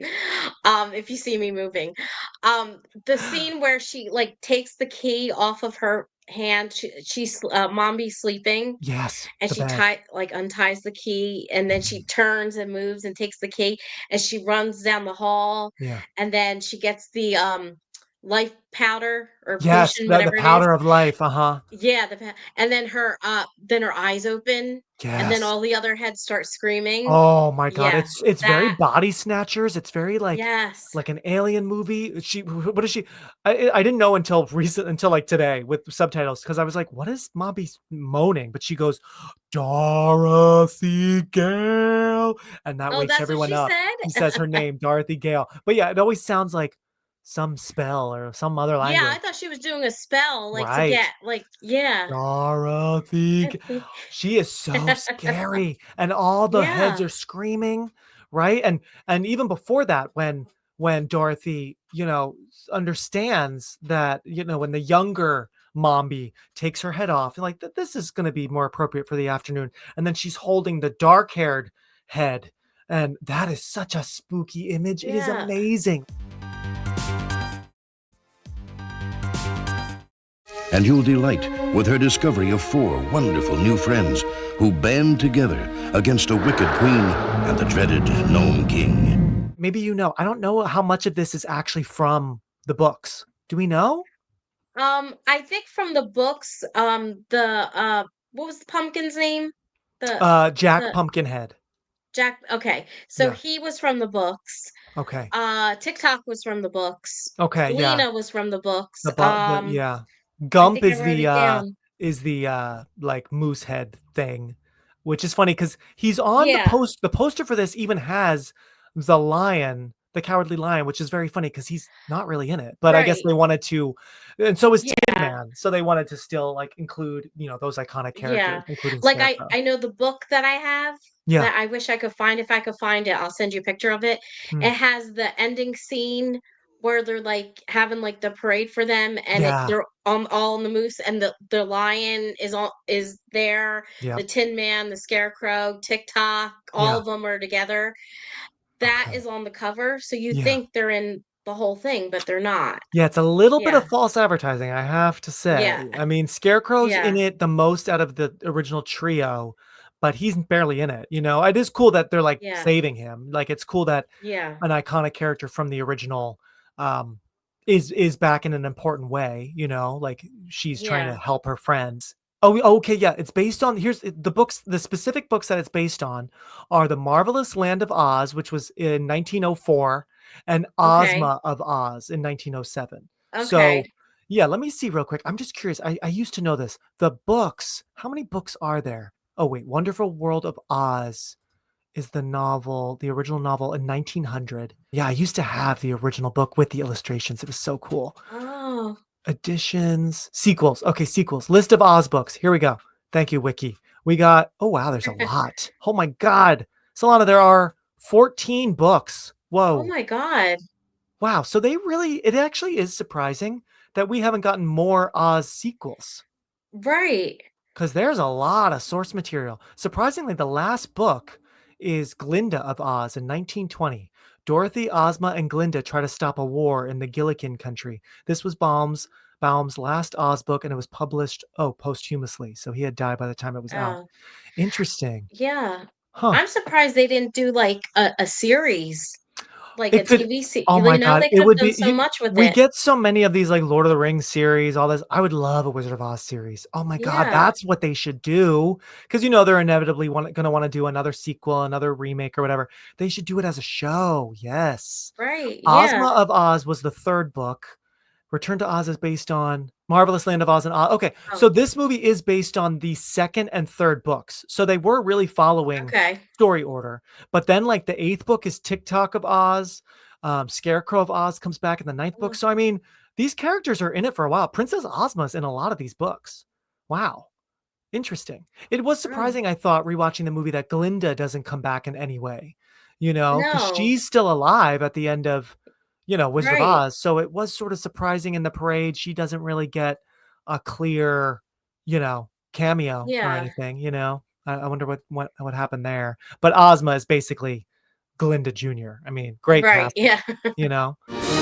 S3: If you see me moving. The scene where she, like, takes the key off of her hand, she's Mombi's sleeping,
S2: Yes,
S3: and
S2: the
S3: she
S2: bed.
S3: unties the key, and then she turns and moves and takes the key, and she runs down the hall,
S2: Yeah.
S3: and then she gets the life powder or
S2: Yes,
S3: potion,
S2: the
S3: whatever it is.
S2: powder of life. Uh-huh.
S3: Yeah, and then her eyes open, and then
S2: Yes.
S3: all the other heads start screaming.
S2: Oh my god,
S3: Yeah,
S2: it's very
S3: that
S2: Body Snatchers, it's very
S3: yes.
S2: like an alien movie. What is she I didn't know until like today with subtitles because I was like, "What is Mommy moaning?" But she goes, "Dorothy Gale," and that
S3: Oh,
S2: wakes
S3: that's what
S2: everyone
S3: she
S2: up.
S3: said?
S2: He says her name, Dorothy Gale. But yeah, it always sounds like some spell or some other
S3: Yeah,
S2: language.
S3: I thought she was doing a spell, like, to
S2: Right.
S3: get yeah.
S2: Dorothy. She is so scary, and all the heads
S3: Yeah,
S2: are screaming, right? And even before that, when Dorothy, understands that, when the younger Mombi takes her head off, like this is going to be more appropriate for the afternoon, and then she's holding the dark-haired head, and that is such a spooky image. It is
S3: yeah.
S2: amazing.
S13: And you'll delight with her discovery of 4 wonderful new friends who band together against a wicked queen and the dreaded Gnome King.
S2: Maybe I don't know how much of this is actually from the books. Do we know?
S3: I think from the books, what was the pumpkin's name? The
S2: Jack
S3: the
S2: Pumpkinhead.
S3: Jack, okay. So
S2: Yeah.
S3: he was from the books.
S2: Okay.
S3: TikTok was from the books.
S2: Okay, yeah.
S3: Lena was from the books.
S2: The yeah.
S3: I
S2: Gump
S3: think I wrote it down.
S2: is the like moose head thing, which is funny because he's on
S3: Yeah,
S2: the poster for this even has the lion, the cowardly lion, which is very funny because he's not really in it. But I guess
S3: right.
S2: they wanted to, and so is Tin
S3: Yeah,
S2: Man. So they wanted to still like include, those iconic characters,
S3: yeah.
S2: including
S3: Like
S2: Scarecrow.
S3: I know the book that I have
S2: Yeah.
S3: that I wish I could find. If I could find it, I'll send you a picture of it.
S2: Hmm.
S3: It has the ending scene where they're like having like the parade for them, and
S2: Yeah.
S3: they're all on the moose, and the lion is there.
S2: Yeah.
S3: The Tin Man, the Scarecrow, TikTok, all
S2: Yeah.
S3: of them are together. That
S2: Okay.
S3: is on the cover, so you
S2: Yeah.
S3: think they're in the whole thing, but they're not.
S2: Yeah, it's a little bit
S3: Yeah,
S2: of false advertising, I have to
S3: yeah,
S2: say. I mean, Scarecrow's in
S3: yeah,
S2: it the most out of the original trio, but he's barely in it, you know? It is cool that they're, like,
S3: yeah,
S2: saving him. Like, it's cool that
S3: yeah,
S2: an iconic character from the original, um, is back in an important way, like, she's trying to
S3: yeah.
S2: help her friends. Oh, okay, yeah, it's based on the specific books that it's based on are The Marvelous Land of Oz, which was in 1904, and
S3: Okay,
S2: Ozma of Oz in 1907.
S3: okay.
S2: So, yeah, let me see real quick. I'm just curious. I used to know this. The books, how many books are there? Oh, wait, Wonderful World of Oz is the original novel in 1900. Yeah, I used to have the original book with the illustrations. It was so cool.
S3: Oh,
S2: Editions, sequels. Okay, sequels. List of Oz books. Here we go. Thank you, Wiki. We got, oh wow, there's a lot. Oh my God. Solana, there are 14 books.
S3: oh
S2: Whoa.
S3: my God.
S2: Wow. So it actually is surprising that we haven't gotten more Oz sequels
S3: Right.
S2: because there's a lot of source material. Surprisingly, the last book is Glinda of Oz in 1920. Dorothy, Ozma, and Glinda try to stop a war in the Gillikin country. This was Baum's last Oz book, and it was published, posthumously. So he had died by the time it was out.
S3: Oh,
S2: Interesting.
S3: yeah.
S2: Huh.
S3: I'm surprised they didn't do like a series, like a
S2: It could
S3: TV series.
S2: Oh my god,
S3: They
S2: it
S3: could have
S2: would
S3: done
S2: be
S3: so much with
S2: we
S3: it.
S2: get so many of these, like, Lord of the Rings series, all this. I would love a Wizard of Oz series. Oh my god,
S3: Yeah.
S2: that's what they should do. Because they're inevitably gonna wanna do another sequel, another remake, or whatever. They should do it as a show, yes.
S3: Right.
S2: Ozma
S3: Yeah.
S2: of Oz was the 3rd book. Return to Oz is based on Marvelous Land of Oz and Oz. Okay,
S3: Oh,
S2: so this movie is based on the 2nd and 3rd books. So they were really following
S3: okay.
S2: story order. But then, like, the 8th book is TikTok of Oz. Scarecrow of Oz comes back in the 9th book.
S3: Oh,
S2: So I mean, these characters are in it for a while. Princess Ozma's in a lot of these books. Wow, interesting. It was
S3: oh.
S2: surprising, I thought, rewatching the movie, that Glinda doesn't come back in any way. Because
S3: No.
S2: she's still alive at the end of Wizard of
S3: Right.
S2: Oz. So it was sort of surprising in the parade. She doesn't really get a clear, cameo or
S3: Yeah.
S2: anything. I wonder what happened there. But Ozma is basically Glinda Jr. I mean, great
S3: Right.
S2: casting,
S3: Yeah.
S2: you know.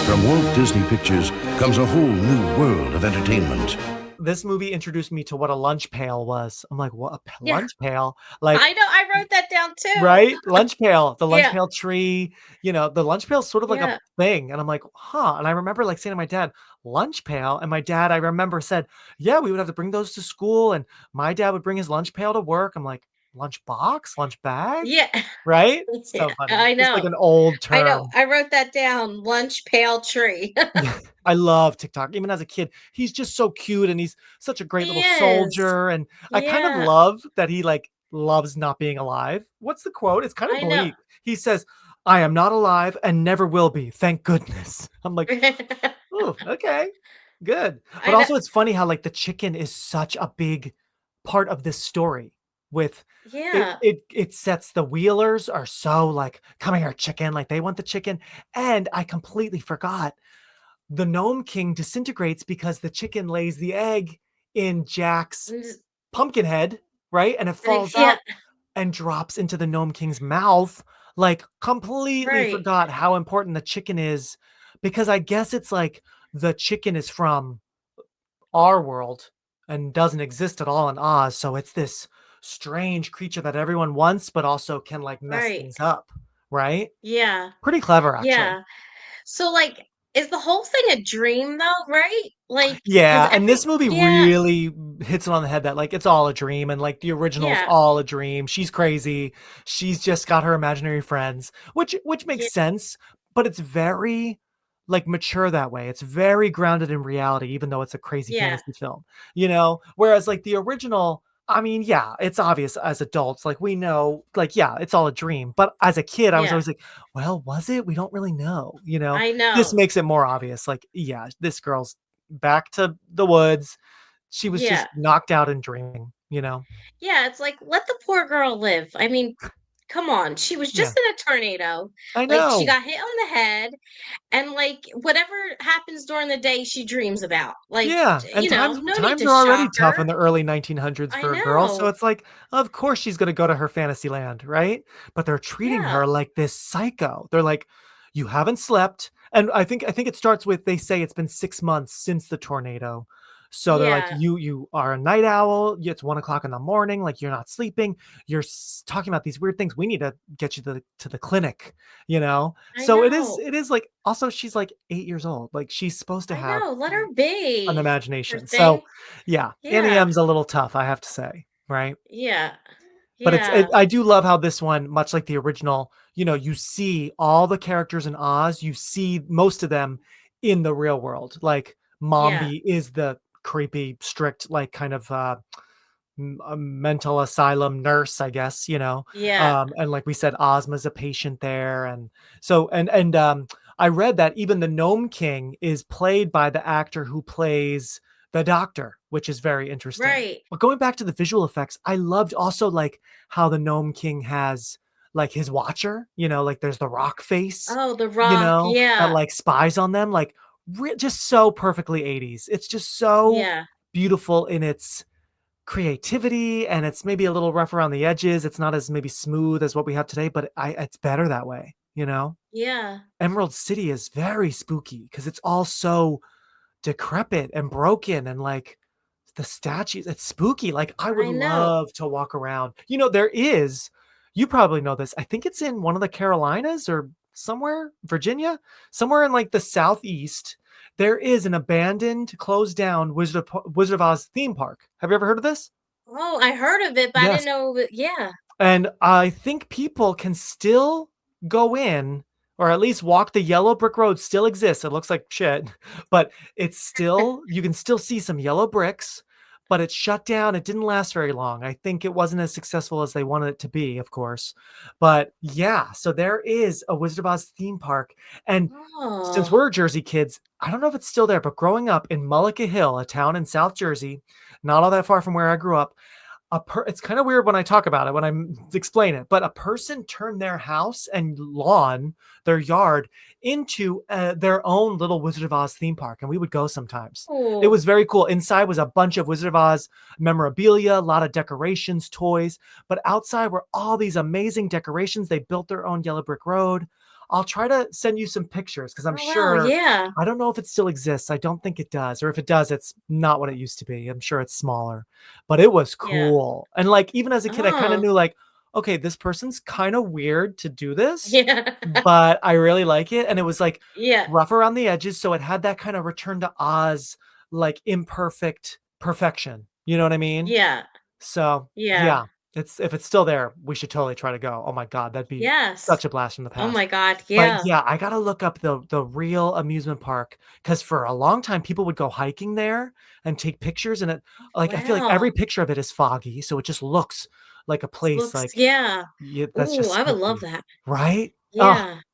S13: From Walt Disney Pictures comes a whole new world of entertainment.
S2: This movie introduced me to what a lunch pail was. I'm like, what, a
S3: Yeah.
S2: lunch pail? Like,
S3: I know. I wrote that down too.
S2: right? Lunch pail, the lunch
S3: Yeah.
S2: pail tree, the lunch pail is sort of like a
S3: Yeah.
S2: thing. And I'm like, huh. And I remember like saying to my dad, lunch pail. And my dad, I remember said, yeah, we would have to bring those to school. And my dad would bring his lunch pail to work. I'm like, lunch box, lunch bag,
S3: Yeah.
S2: right?
S3: Yeah.
S2: So funny.
S3: I
S2: Just like
S3: know.
S2: an old
S3: I know.
S2: term.
S3: I wrote that down. Lunch pail tree.
S2: I love TikTok. Even as a kid, he's just so cute and he's such a great
S3: He
S2: little
S3: is.
S2: soldier. And I kind of
S3: Yeah.
S2: love that he like loves not being alive. What's the quote? It's kind of
S3: I know.
S2: bleak. He says, I am not alive and never will be. Thank goodness. I'm like, oh, okay, good. But
S3: I know.
S2: also it's funny how like the chicken is such a big part of this story with it
S3: Yeah.
S2: it it sets the Wheelers are so like, come here, chicken, like they want the chicken. And I completely forgot the Gnome King disintegrates because the chicken lays the egg in Jack's
S3: And
S2: pumpkin head, right? And it falls
S3: yeah.
S2: out and drops into the Gnome King's mouth. Like, completely
S3: Right.
S2: forgot how important the chicken is because I guess it's like the chicken is from our world and doesn't exist at all in Oz. So it's this strange creature that everyone wants, but also can like mess
S3: Right.
S2: things up, right?
S3: Yeah.
S2: Pretty clever, actually.
S3: Yeah. So, like, is the whole thing a dream though, right? Like, because
S2: Yeah, and this movie
S3: yeah,
S2: really hits it on the head that, like, it's all a dream, and, like, the original's
S3: yeah,
S2: all a dream. She's crazy. She's just got her imaginary friends, which
S3: yeah,
S2: makes sense, but it's very, like, mature that way. It's very grounded in reality, even though it's a crazy
S3: yeah,
S2: fantasy film, Whereas, like, the original, I mean, yeah, it's obvious as adults, like, we know, like, yeah, it's all a dream, but as a kid, I was
S3: yeah.
S2: always like, "Well, was it? We don't really know," you know?
S3: I
S2: This
S3: know.
S2: makes it more obvious, like, yeah, this girl's back to the woods. She was
S3: Yeah,
S2: just knocked out and dreaming, you know?
S3: yeah. It's like let the poor girl live. I mean, come on. She was
S2: Yeah.
S3: just in a tornado.
S2: I
S3: Like she
S2: know.
S3: got hit on the head, and like whatever happens during the day, she dreams about. Like
S2: Yeah, and times
S3: no need
S2: times
S3: to
S2: are already
S3: shock
S2: tough in
S3: her.
S2: the early 1900s
S3: I
S2: for a girl, so
S3: know.
S2: it's like, of course she's gonna go to her fantasy land, right? But they're treating
S3: Yeah,
S2: her like this psycho. They're like, "You haven't slept," and I think it starts with they say it's been 6 months since the tornado. So they're like,
S3: yeah,
S2: "You are a night owl. It's 1 o'clock in the morning. Like you're not sleeping. You're talking about these weird things. We need to get you to the clinic."
S3: I
S2: So it is
S3: know.
S2: it is like also she's like 8 years old. Like she's supposed to
S3: I
S2: have
S3: know. Let her
S2: an
S3: be. Poor
S2: imagination. So,
S3: thing.
S2: yeah, Annie
S3: Yeah,
S2: M's a little tough, I have to say, right?
S3: yeah,
S2: But
S3: yeah,
S2: I do love how this one, much like the original, you see all the characters in Oz, you see most of them in the real world. Like
S3: yeah,
S2: Mombi is the creepy, strict, like kind of a mental asylum nurse, I guess,
S3: yeah.
S2: and like we said, Ozma's a patient there, and so I read that even the Gnome King is played by the actor who plays the Doctor, which is very interesting.
S3: Right.
S2: But going back to the visual effects, I loved also like how the Gnome King has like his watcher, like there's the rock face,
S3: Oh, The Rock.
S2: that
S3: Yeah.
S2: like spies on them, like just so perfectly 80s. It's just so
S3: Yeah.
S2: beautiful in its creativity and it's maybe a little rough around the edges. It's not as maybe smooth as what we have today, but it's better that way.
S3: Yeah.
S2: Emerald City is very spooky because it's all so decrepit and broken and like the statues, it's spooky. Like I would
S3: I know.
S2: love to walk around. There is, you probably know this. I think it's in one of the Carolinas or somewhere, Virginia, somewhere in like the southeast. There is an abandoned, closed down Wizard of Oz theme park. Have you ever heard of this?
S3: Oh, I heard of it, but I
S2: Yes.
S3: didn't know yeah.
S2: And I think people can still go in or at least walk the yellow brick road still exists. It looks like shit, but it's still you can still see some yellow bricks, but it's shut down. It didn't last very long. I think it wasn't as successful as they wanted it to be, of course. But yeah, so there is a Wizard of Oz theme park. And since
S3: Oh.
S2: we're Jersey kids, I don't know if it's still there, but growing up in Mullica Hill, a town in South Jersey, not all that far from where I grew up, it's kind of weird when I talk about it, when I explain it, but a person turned their house and lawn, their yard, into their own little Wizard of Oz theme park, and we would go sometimes. It
S3: Oh,
S2: was very cool. Inside was a bunch of Wizard of Oz memorabilia, a lot of decorations, toys, but outside were all these amazing decorations. They built their own yellow brick road. I'll try to send you some pictures because I'm
S3: oh wow,
S2: sure,
S3: yeah,
S2: I don't know if it still exists. I don't think it does. Or if it does, it's not what it used to be. I'm sure it's smaller, but it was
S3: yeah.
S2: cool. And like, even as a kid, I kind of
S3: Oh,
S2: knew like, okay, this person's kind of weird to do this,
S3: yeah,
S2: but I really like it. And it was like
S3: yeah,
S2: rough around the edges. So it had that kind of Return to Oz, like imperfect perfection. You know what I mean?
S3: yeah,
S2: So
S3: yeah.
S2: yeah, it's if it's still there, we should totally try to go. Oh my God, that'd be
S3: Yes.
S2: such a blast from the
S3: Oh
S2: past.
S3: my God,
S2: But
S3: yeah.
S2: yeah, I gotta look up the real amusement park because for a long time people would go hiking there and take pictures, and it like I feel like every
S3: Wow.
S2: picture of it is foggy, so it just looks like a place
S3: Looks,
S2: like
S3: yeah.
S2: yeah, that's
S3: Ooh,
S2: just
S3: I would love
S2: spooky,
S3: that.
S2: right? Oh,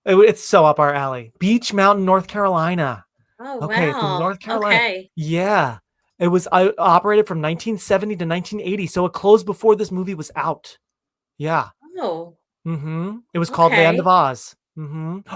S3: Yeah.
S2: it's so up our alley. Beach Mountain, North Carolina.
S3: Oh
S2: Okay, so
S3: wow.
S2: North Carolina.
S3: Okay.
S2: Yeah. It was I operated from 1970 to 1980, so it closed before this movie was out. Yeah.
S3: Oh,
S2: It was called Land of
S3: okay.
S2: Oz.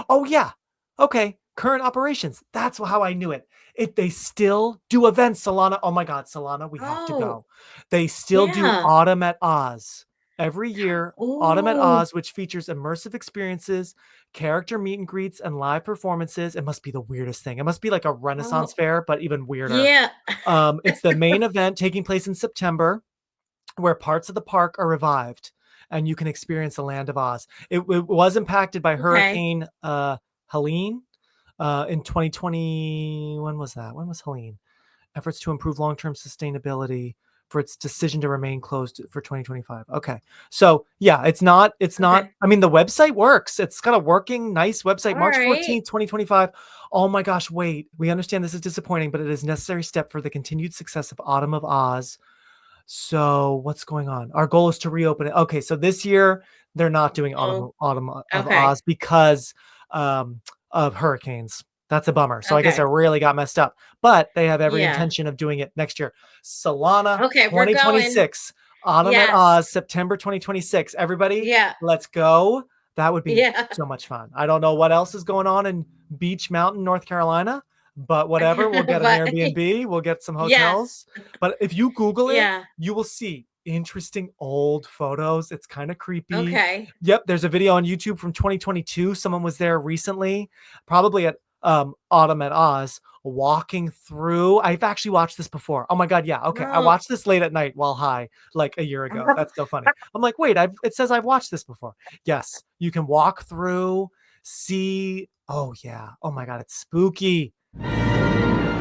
S2: Oh, yeah. Okay. Current operations. That's how I knew it. They still do events, Solana. Oh my God, Solana, we have to
S3: Oh,
S2: go. They still do
S3: yeah.
S2: Autumn at Oz. Every year, Autumn at
S3: Ooh.
S2: Oz, which features immersive experiences, character meet and greets, and live performances. It must be the weirdest thing. It must be like a Renaissance
S3: Oh,
S2: fair, but even weirder.
S3: yeah.
S2: It's the main event taking place in September where parts of the park are revived and you can experience the Land of Oz. It was impacted by
S3: Okay.
S2: Hurricane Helene in 2020. When was that? When was Helene? Efforts to improve long-term sustainability for its decision to remain closed for 2025. Okay. So yeah, it's not,
S3: Okay.
S2: I mean, the website works. It's got a working, nice website.
S3: All
S2: March
S3: right.
S2: 14th, 2025. Oh my gosh, wait. We understand this is disappointing, but it is a necessary step for the continued success of Autumn of Oz. So what's going on? Our goal is to reopen it. Okay, so this year they're not doing
S3: Oh,
S2: Autumn of
S3: okay.
S2: Oz because um, of hurricanes. That's a bummer. So I guess I
S3: Okay.
S2: really got messed up. But they have every
S3: Yeah.
S2: intention of doing it next year. Solana
S3: Okay, we're going.
S2: 2026, Autumn at
S3: Yes.
S2: Oz, September 2026. Everybody,
S3: Yeah.
S2: let's go. That would be
S3: Yeah.
S2: so much fun. I don't know what else is going on in Beach Mountain, North Carolina, but whatever. We'll get an
S3: But
S2: Airbnb, we'll get some
S3: yes.
S2: hotels. But if you Google it,
S3: Yeah.
S2: you will see interesting old photos. It's kind of creepy.
S3: Okay.
S2: Yep, there's a video on YouTube from 2022. Someone was there recently, probably at Autumn at Oz, walking through. I've actually watched this before. Oh my God, yeah. Okay. I
S3: Oh.
S2: watched this late at night while high, like a year ago. That's so funny. I'm like, wait, it says I've watched this before. Yes, you can walk through, see. Oh yeah. Oh my God, it's spooky.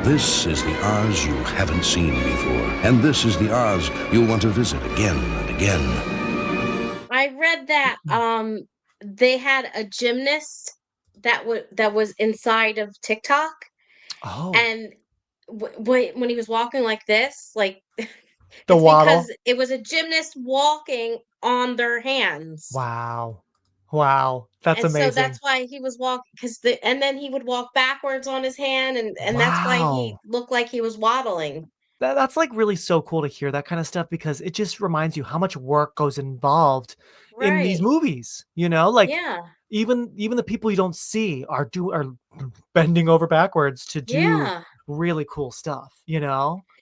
S13: This is the Oz you haven't seen before, and this is the Oz you'll want to visit again and again.
S3: I read that they had a gymnast that was inside of TikTok,
S2: Oh,
S3: and when he was walking like this, like
S2: the
S3: it's
S2: waddle.
S3: because it was a gymnast walking on their hands.
S2: Wow. Wow. That's
S3: And so
S2: amazing.
S3: that's why he was walking, because and then he would walk backwards on his hand, and that's why he
S2: Wow.
S3: looked like he was waddling.
S2: That's like really so cool to hear that kind of stuff because it just reminds you how much work goes involved in these
S3: Right.
S2: movies, like
S3: Yeah.
S2: even the people you don't see are bending over backwards to do
S3: Yeah.
S2: really cool stuff.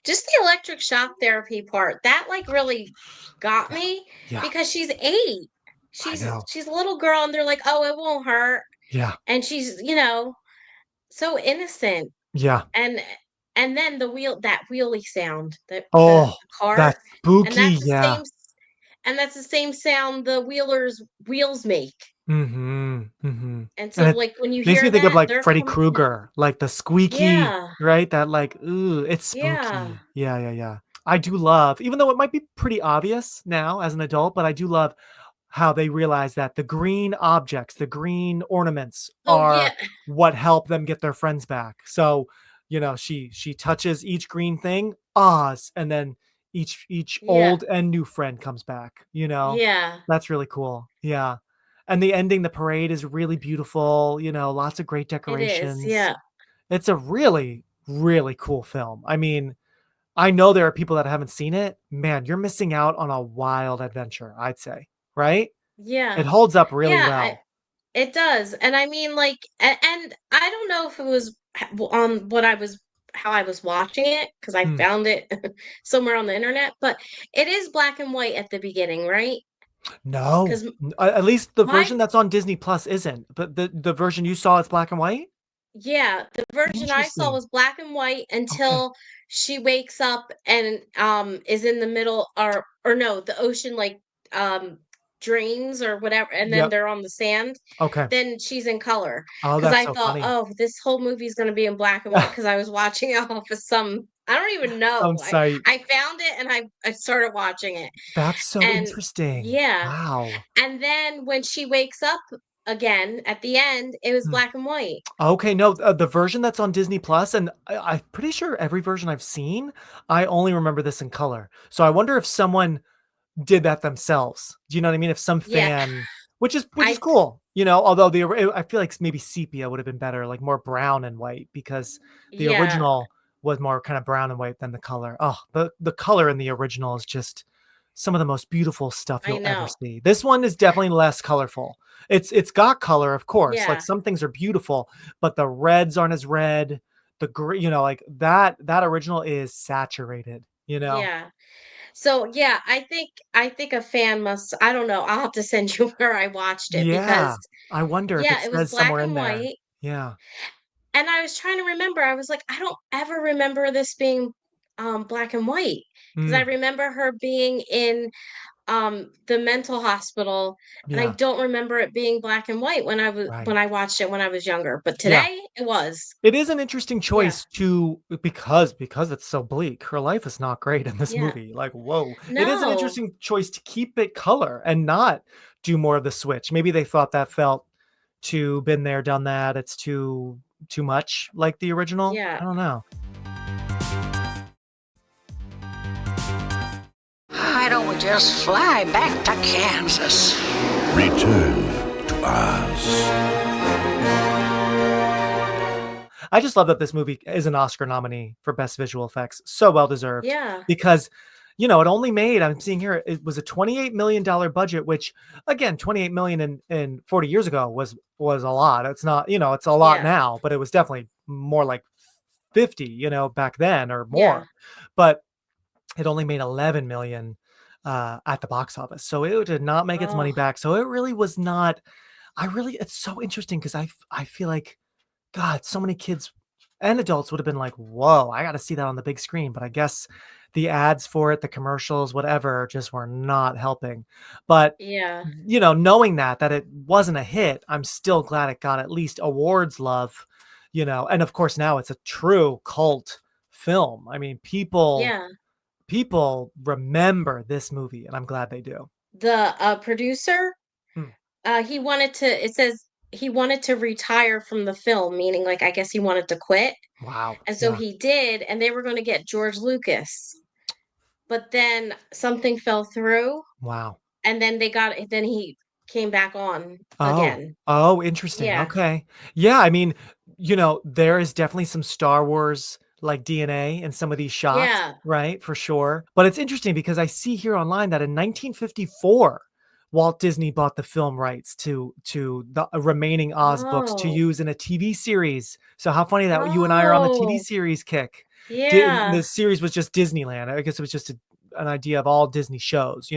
S3: Just the electric shock therapy part, that, like, really got me
S2: Yeah,
S3: because she's 8.
S2: I
S3: She's
S2: know.
S3: she's a little girl, and they're like, "Oh, it won't hurt."
S2: Yeah.
S3: And she's, so innocent.
S2: Yeah.
S3: And then that wheelie sound, the
S2: Oh,
S3: cart,
S2: that's
S3: and
S2: spooky. Yeah.
S3: that's the same sound the wheelers wheels make.
S2: And
S3: And so,
S2: it
S3: like, when you
S2: makes me
S3: hear
S2: think of
S3: that,
S2: like
S3: they're
S2: Freddy
S3: coming.
S2: Krueger, like the squeaky,
S3: Yeah.
S2: right? That like, ooh, it's
S3: Yeah.
S2: spooky. Yeah, yeah, yeah. I do love, even though it might be pretty obvious now as an adult, but I do love how they realize that the green objects, the green ornaments
S3: Oh, yeah.
S2: are what help them get their friends back. So, she touches each green thing, Oz, and then each
S3: Yeah.
S2: old and new friend comes back.
S3: Yeah.
S2: That's really cool. Yeah. And the ending, the parade is really beautiful, lots of great
S3: It is,
S2: decorations.
S3: yeah.
S2: It's a really, really cool film. I mean, I know there are people that haven't seen it. Man, you're missing out on a wild adventure, I'd say, right? It
S3: Yeah.
S2: holds up really
S3: Yeah,
S2: well.
S3: it does. And I mean, like, and I don't know if it was on what I was how I was watching it because I
S2: Hmm.
S3: found it somewhere on the internet, but it is black and white at the beginning, right?
S2: No,
S3: Because
S2: at least the
S3: my
S2: version that's on Disney Plus isn't, but the version you saw is black and white?
S3: Yeah, the version I saw
S2: Interesting.
S3: was black and white
S2: Okay.
S3: until she wakes up and is in the middle or no, the ocean like um drains or whatever and then
S2: Yep.
S3: they're on the sand.
S2: Okay.
S3: Then she's in color.
S2: Oh,
S3: Because
S2: that's
S3: I
S2: so
S3: thought,
S2: funny.
S3: oh, this whole movie's gonna be in black and white because I was watching it off of some I don't even
S2: Some
S3: know.
S2: site.
S3: I found it and I started watching it.
S2: That's so
S3: And
S2: interesting.
S3: yeah.
S2: Wow.
S3: And then when she wakes up again at the end, it was
S2: Hmm.
S3: black and white.
S2: Okay, no, the version that's on Disney Plus, and I'm pretty sure every version I've seen, I only remember this in color. So I wonder if someone did that themselves. Do you know what I mean? If some
S3: Yeah.
S2: fan, which is
S3: I
S2: cool, although I feel like maybe sepia would have been better, like more brown and white, because the
S3: yeah.
S2: original was more kind of brown and white than the color. Oh, the color in the original is just some of the most beautiful stuff
S3: I
S2: you'll ever
S3: know.
S2: see. This one is definitely less colorful. It's got color, of course. Like
S3: Yeah,
S2: some things are beautiful, but the reds aren't as red. The green, like that original is saturated.
S3: yeah. So yeah, I think a fan must I don't know, I'll have to send you where I watched it
S2: Yeah.
S3: because
S2: I wonder if it
S3: yeah, it was
S2: says
S3: black
S2: somewhere in
S3: and
S2: there.
S3: white.
S2: Yeah.
S3: And I was trying to remember, I was like, I don't ever remember this being black and white. Because I
S2: Mm,
S3: remember her being in the mental hospital and I
S2: yeah.
S3: don't remember it being black and white
S2: Right.
S3: when I watched it when I was younger. But
S2: Yeah.
S3: today it was.
S2: It is an interesting
S3: Yeah.
S2: choice to because it's so bleak. Her life is not great in this
S3: Yeah.
S2: movie. Like, whoa. It is an
S3: No.
S2: interesting choice to keep it color and not do more of the switch. Maybe they thought that felt too been there, done that. It's too much like the original.
S3: Yeah.
S2: I don't know.
S14: Why don't we just fly back to Kansas?
S13: Return to Oz.
S2: I just love that this movie is an Oscar nominee for Best Visual Effects. So well deserved
S3: Yeah.
S2: because, it only made, I'm seeing here, it was a $28 million budget, which again, 28 million in 40 years ago was a lot. It's not, it's a lot
S3: Yeah.
S2: now, but it was definitely more like 50, back then or
S3: Yeah.
S2: more. But it only made 11 million at the box office. So it did not make its money
S3: Oh,
S2: back. So it really was not, it's so interesting because I feel like God, so many kids and adults would have been like, "Whoa, I gotta see that on the big screen." But I guess the ads for it, the commercials, whatever, just were not helping. But,
S3: yeah.
S2: knowing that it wasn't a hit, I'm still glad it got at least awards love. And of course now it's a true cult film. I mean,
S3: Yeah.
S2: people remember this movie, and I'm glad they do.
S3: The, producer,
S2: Hmm.
S3: he wanted to it says he wanted to retire from the film, meaning, like, I guess he wanted to quit,
S2: Wow.
S3: and so
S2: Yeah.
S3: he did, and they were gonna get George Lucas, but then something fell through,
S2: Wow.
S3: and then he came back on
S2: Oh.
S3: again.
S2: Oh, interesting.
S3: Yeah.
S2: Okay. Yeah, I mean, there is definitely some Star Wars like DNA in some of these shots,
S3: Yeah.
S2: right? For sure. But it's interesting because I see here online that in 1954, Walt Disney bought the film rights to the remaining Oz books to
S3: Oh.
S2: use in a TV series. So how funny that you and I are on the TV
S3: Oh.
S2: series kick. The
S3: Yeah.
S2: series was just Disneyland. I guess it was just an idea of all Disney shows,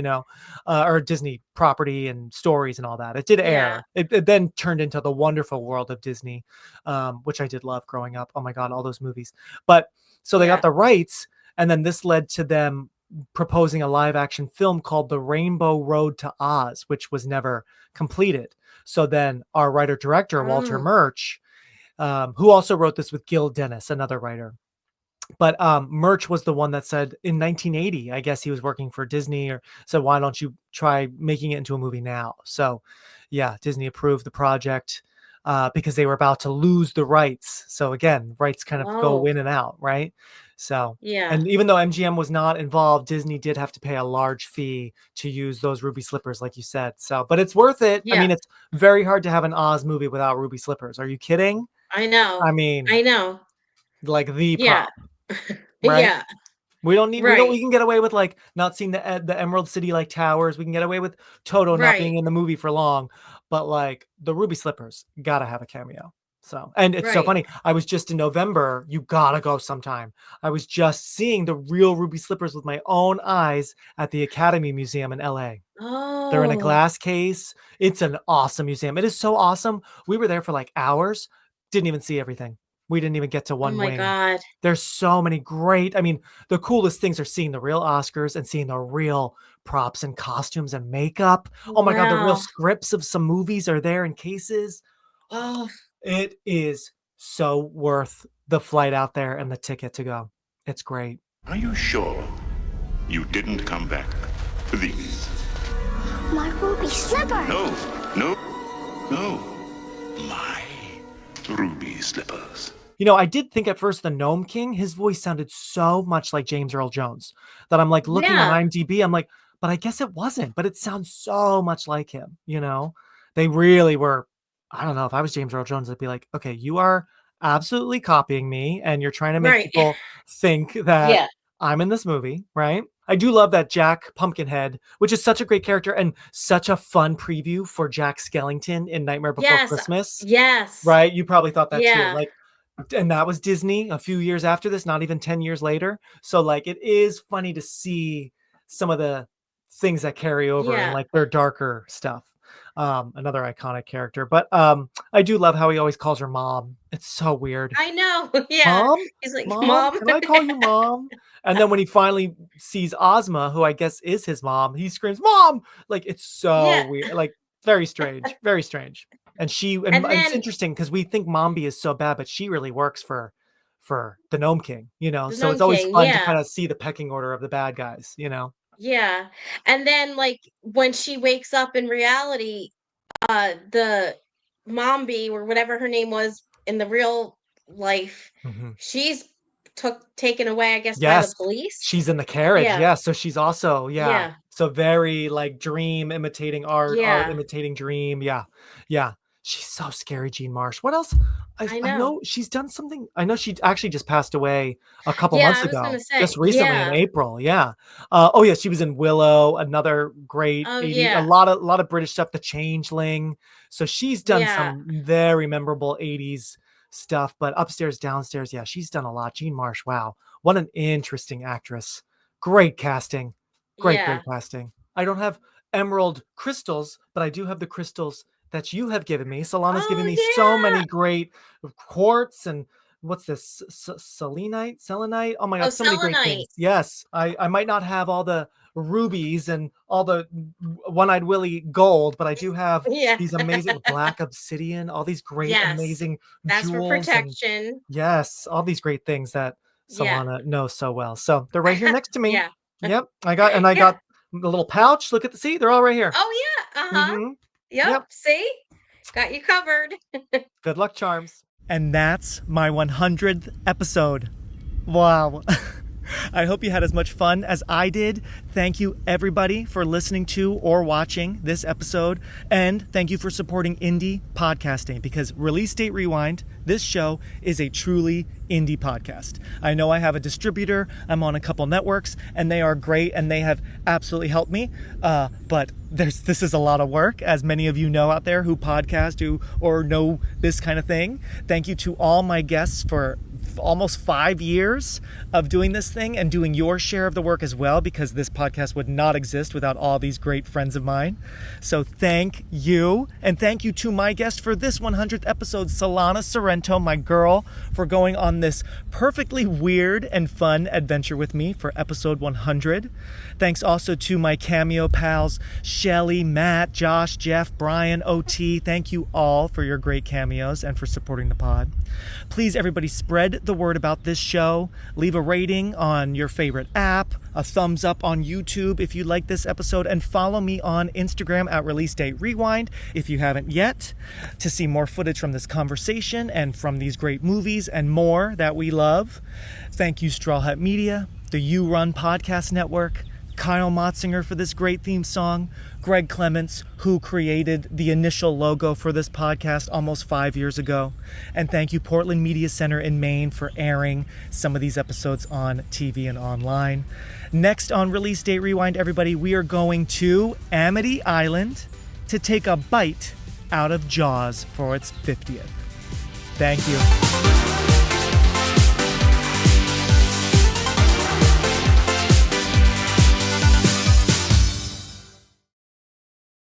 S2: or Disney property and stories and all that. It did
S3: Yeah.
S2: air. It then turned into the wonderful world of Disney, which I did love growing up. Oh my God, all those movies. But so they got
S3: Yeah.
S2: the rights, and then this led to them proposing a live action film called The Rainbow Road to Oz, which was never completed. So then our writer director, Walter
S3: Oh.
S2: Murch, who also wrote this with Gil Dennis, another writer, but Murch was the one that said in 1980, I guess he was working for Disney, or said, "Why don't you try making it into a movie now?" So, yeah, Disney approved the project because they were about to lose the rights. So again, rights kind of go
S3: Oh.
S2: in and out, right? So,
S3: Yeah.
S2: and even though MGM was not involved, Disney did have to pay a large fee to use those ruby slippers, like you said. So, but it's worth it. I
S3: Yeah.
S2: mean, it's very hard to have an Oz movie without ruby slippers. Are you kidding?
S3: I know.
S2: I mean,
S3: I know.
S2: like the
S3: Yeah.
S2: prop, right?
S3: Yeah.
S2: We can get away with like not seeing the Emerald City like towers. We can get away with Toto not being
S3: Right.
S2: in the movie for long, but like the Ruby Slippers gotta have a cameo. So, and it's so
S3: Right.
S2: funny. I was just in November. You gotta go sometime. I was just seeing the real Ruby Slippers with my own eyes at the Academy Museum in LA. They're in a
S3: Oh.
S2: glass case. It's an awesome museum. It is so awesome. We were there for like hours. Didn't even see everything. We didn't even get to
S3: Oh
S2: one
S3: my
S2: wing.
S3: God.
S2: There's so many great, I mean, the coolest things are seeing the real Oscars and seeing the real props and costumes and makeup. Oh my God, the real
S3: Wow.
S2: scripts of some movies are there in cases.
S3: Oh.
S2: It is so worth the flight out there and the ticket to go. It's great.
S15: Are you sure you didn't come back for these?
S6: My ruby slipper.
S15: No. My ruby slippers.
S2: You know, I did think at first the Gnome King, his voice sounded so much like James Earl Jones that I'm like looking on
S3: Yeah.
S2: IMDb, I'm like, but I guess it wasn't, but it sounds so much like him, you know? They really were. I don't know, if I was James Earl Jones, I'd be like, okay, you are absolutely copying me and you're trying to make
S3: Right.
S2: people think that
S3: Yeah.
S2: I'm in this movie, right? I do love that Jack Pumpkinhead, which is such a great character and such a fun preview for Jack Skellington in Nightmare Before
S3: Yes.
S2: Christmas.
S3: Yes.
S2: Right? You probably thought that too.
S3: Yeah.
S2: Like, and that was Disney a few years after this, not even 10 years later. So like it is funny to see some of the things that carry over and
S3: Yeah.
S2: like their darker stuff. Another iconic character. But I do love how he always calls her mom. It's so weird.
S3: I know. Yeah.
S2: Mom?
S3: He's like,
S2: Mom?
S3: Mom.
S2: Can I call you mom? And then when he finally sees Ozma, who I guess is his mom, he screams, Mom! Like it's so
S3: Yeah.
S2: weird. Like very strange. Very strange. And
S3: And
S2: it's
S3: then
S2: interesting because we think Mombi is so bad, but she really works for the Gnome King, you know.
S3: the
S2: So
S3: Gnome
S2: it's always
S3: King.
S2: fun to
S3: Yeah.
S2: kind of see the pecking order of the bad guys, you know.
S3: Yeah. And then like when she wakes up in reality, the Mombi or whatever her name was in the real life,
S2: Mhm.
S3: she's taken away, I guess, by the
S2: Yes,
S3: police.
S2: she's in the carriage.
S3: Yeah.
S2: Yeah, so she's also
S3: Yeah.
S2: So very like dream imitating art, art
S3: Yeah.
S2: imitating dream. Yeah, yeah. She's so scary, Jean Marsh. What else?
S3: I
S2: I
S3: know.
S2: know she's done something. I know she actually just passed away a couple
S3: Yeah,
S2: months
S3: I was
S2: ago,
S3: gonna say,
S2: just recently in
S3: yeah.
S2: April. Yeah. Oh yeah, she was in Willow, another great
S3: Oh
S2: 80s. A
S3: yeah.
S2: lot of British stuff. The Changeling. So she's done
S3: Yeah.
S2: some very memorable 80s stuff. But upstairs, downstairs, yeah, she's done a lot. Jean Marsh. Wow. What an interesting actress. Great casting. Great
S3: Yeah.
S2: casting. I don't have emerald crystals, but I do have the crystals that you have given me. Solana's given
S3: Oh
S2: me so
S3: yeah.
S2: many great quartz and what's this? Selenite? Selenite? Oh my
S3: Oh,
S2: God, so many great
S3: selenite.
S2: things. Yes, I might not have all the rubies and all the one-eyed Willie gold, but I do have
S3: Yeah.
S2: these amazing black obsidian, all these great,
S3: Yes.
S2: amazing
S3: That's for
S2: jewels and
S3: protection.
S2: yes, all these great things that
S3: Yeah.
S2: Solana knows so well. So they're right here next to me.
S3: Yeah.
S2: Yep. I
S3: Yeah.
S2: got the little pouch. Look at the see, they're all right here.
S3: Oh yeah. Uh-huh.
S2: Mm-hmm.
S3: Yep.
S2: Yep.
S3: See? Got you covered.
S2: Good luck, charms. And that's my 100th episode. Wow. I hope you had as much fun as I did. Thank you, everybody, for listening to or watching this episode. And thank you for supporting indie podcasting because Release Date Rewind, this show, is a truly indie podcast. I know I have a distributor. I'm on a couple networks, and they are great, and they have absolutely helped me. But this is a lot of work, as many of you know out there who podcast or know this kind of thing. Thank you to all my guests for almost 5 years of doing this thing and doing your share of the work as well, because this podcast would not exist without all these great friends of mine. So thank you. And thank you to my guest for this 100th episode, Solana Sorrento, my girl, for going on this perfectly weird and fun adventure with me for episode 100. Thanks also to my cameo pals, Shelly, Matt, Josh, Jeff, Brian, OT. Thank you all for your great cameos and for supporting the pod. Please, everybody, spread the word about this show. Leave a rating on your favorite app, a thumbs up on YouTube if you like this episode, and follow me on Instagram at Release Date Rewind if you haven't yet, to see more footage from this conversation and from these great movies and more that we love. Thank you, Straw Hat Media, the You Run Podcast Network. Kyle Motzinger for this great theme song, Greg Clements, who created the initial logo for this podcast almost 5 years ago, and thank you Portland Media Center in Maine for airing some of these episodes on TV and online. Next on Release Date Rewind, everybody, we are going to Amity Island to take a bite out of Jaws for its 50th. Thank you.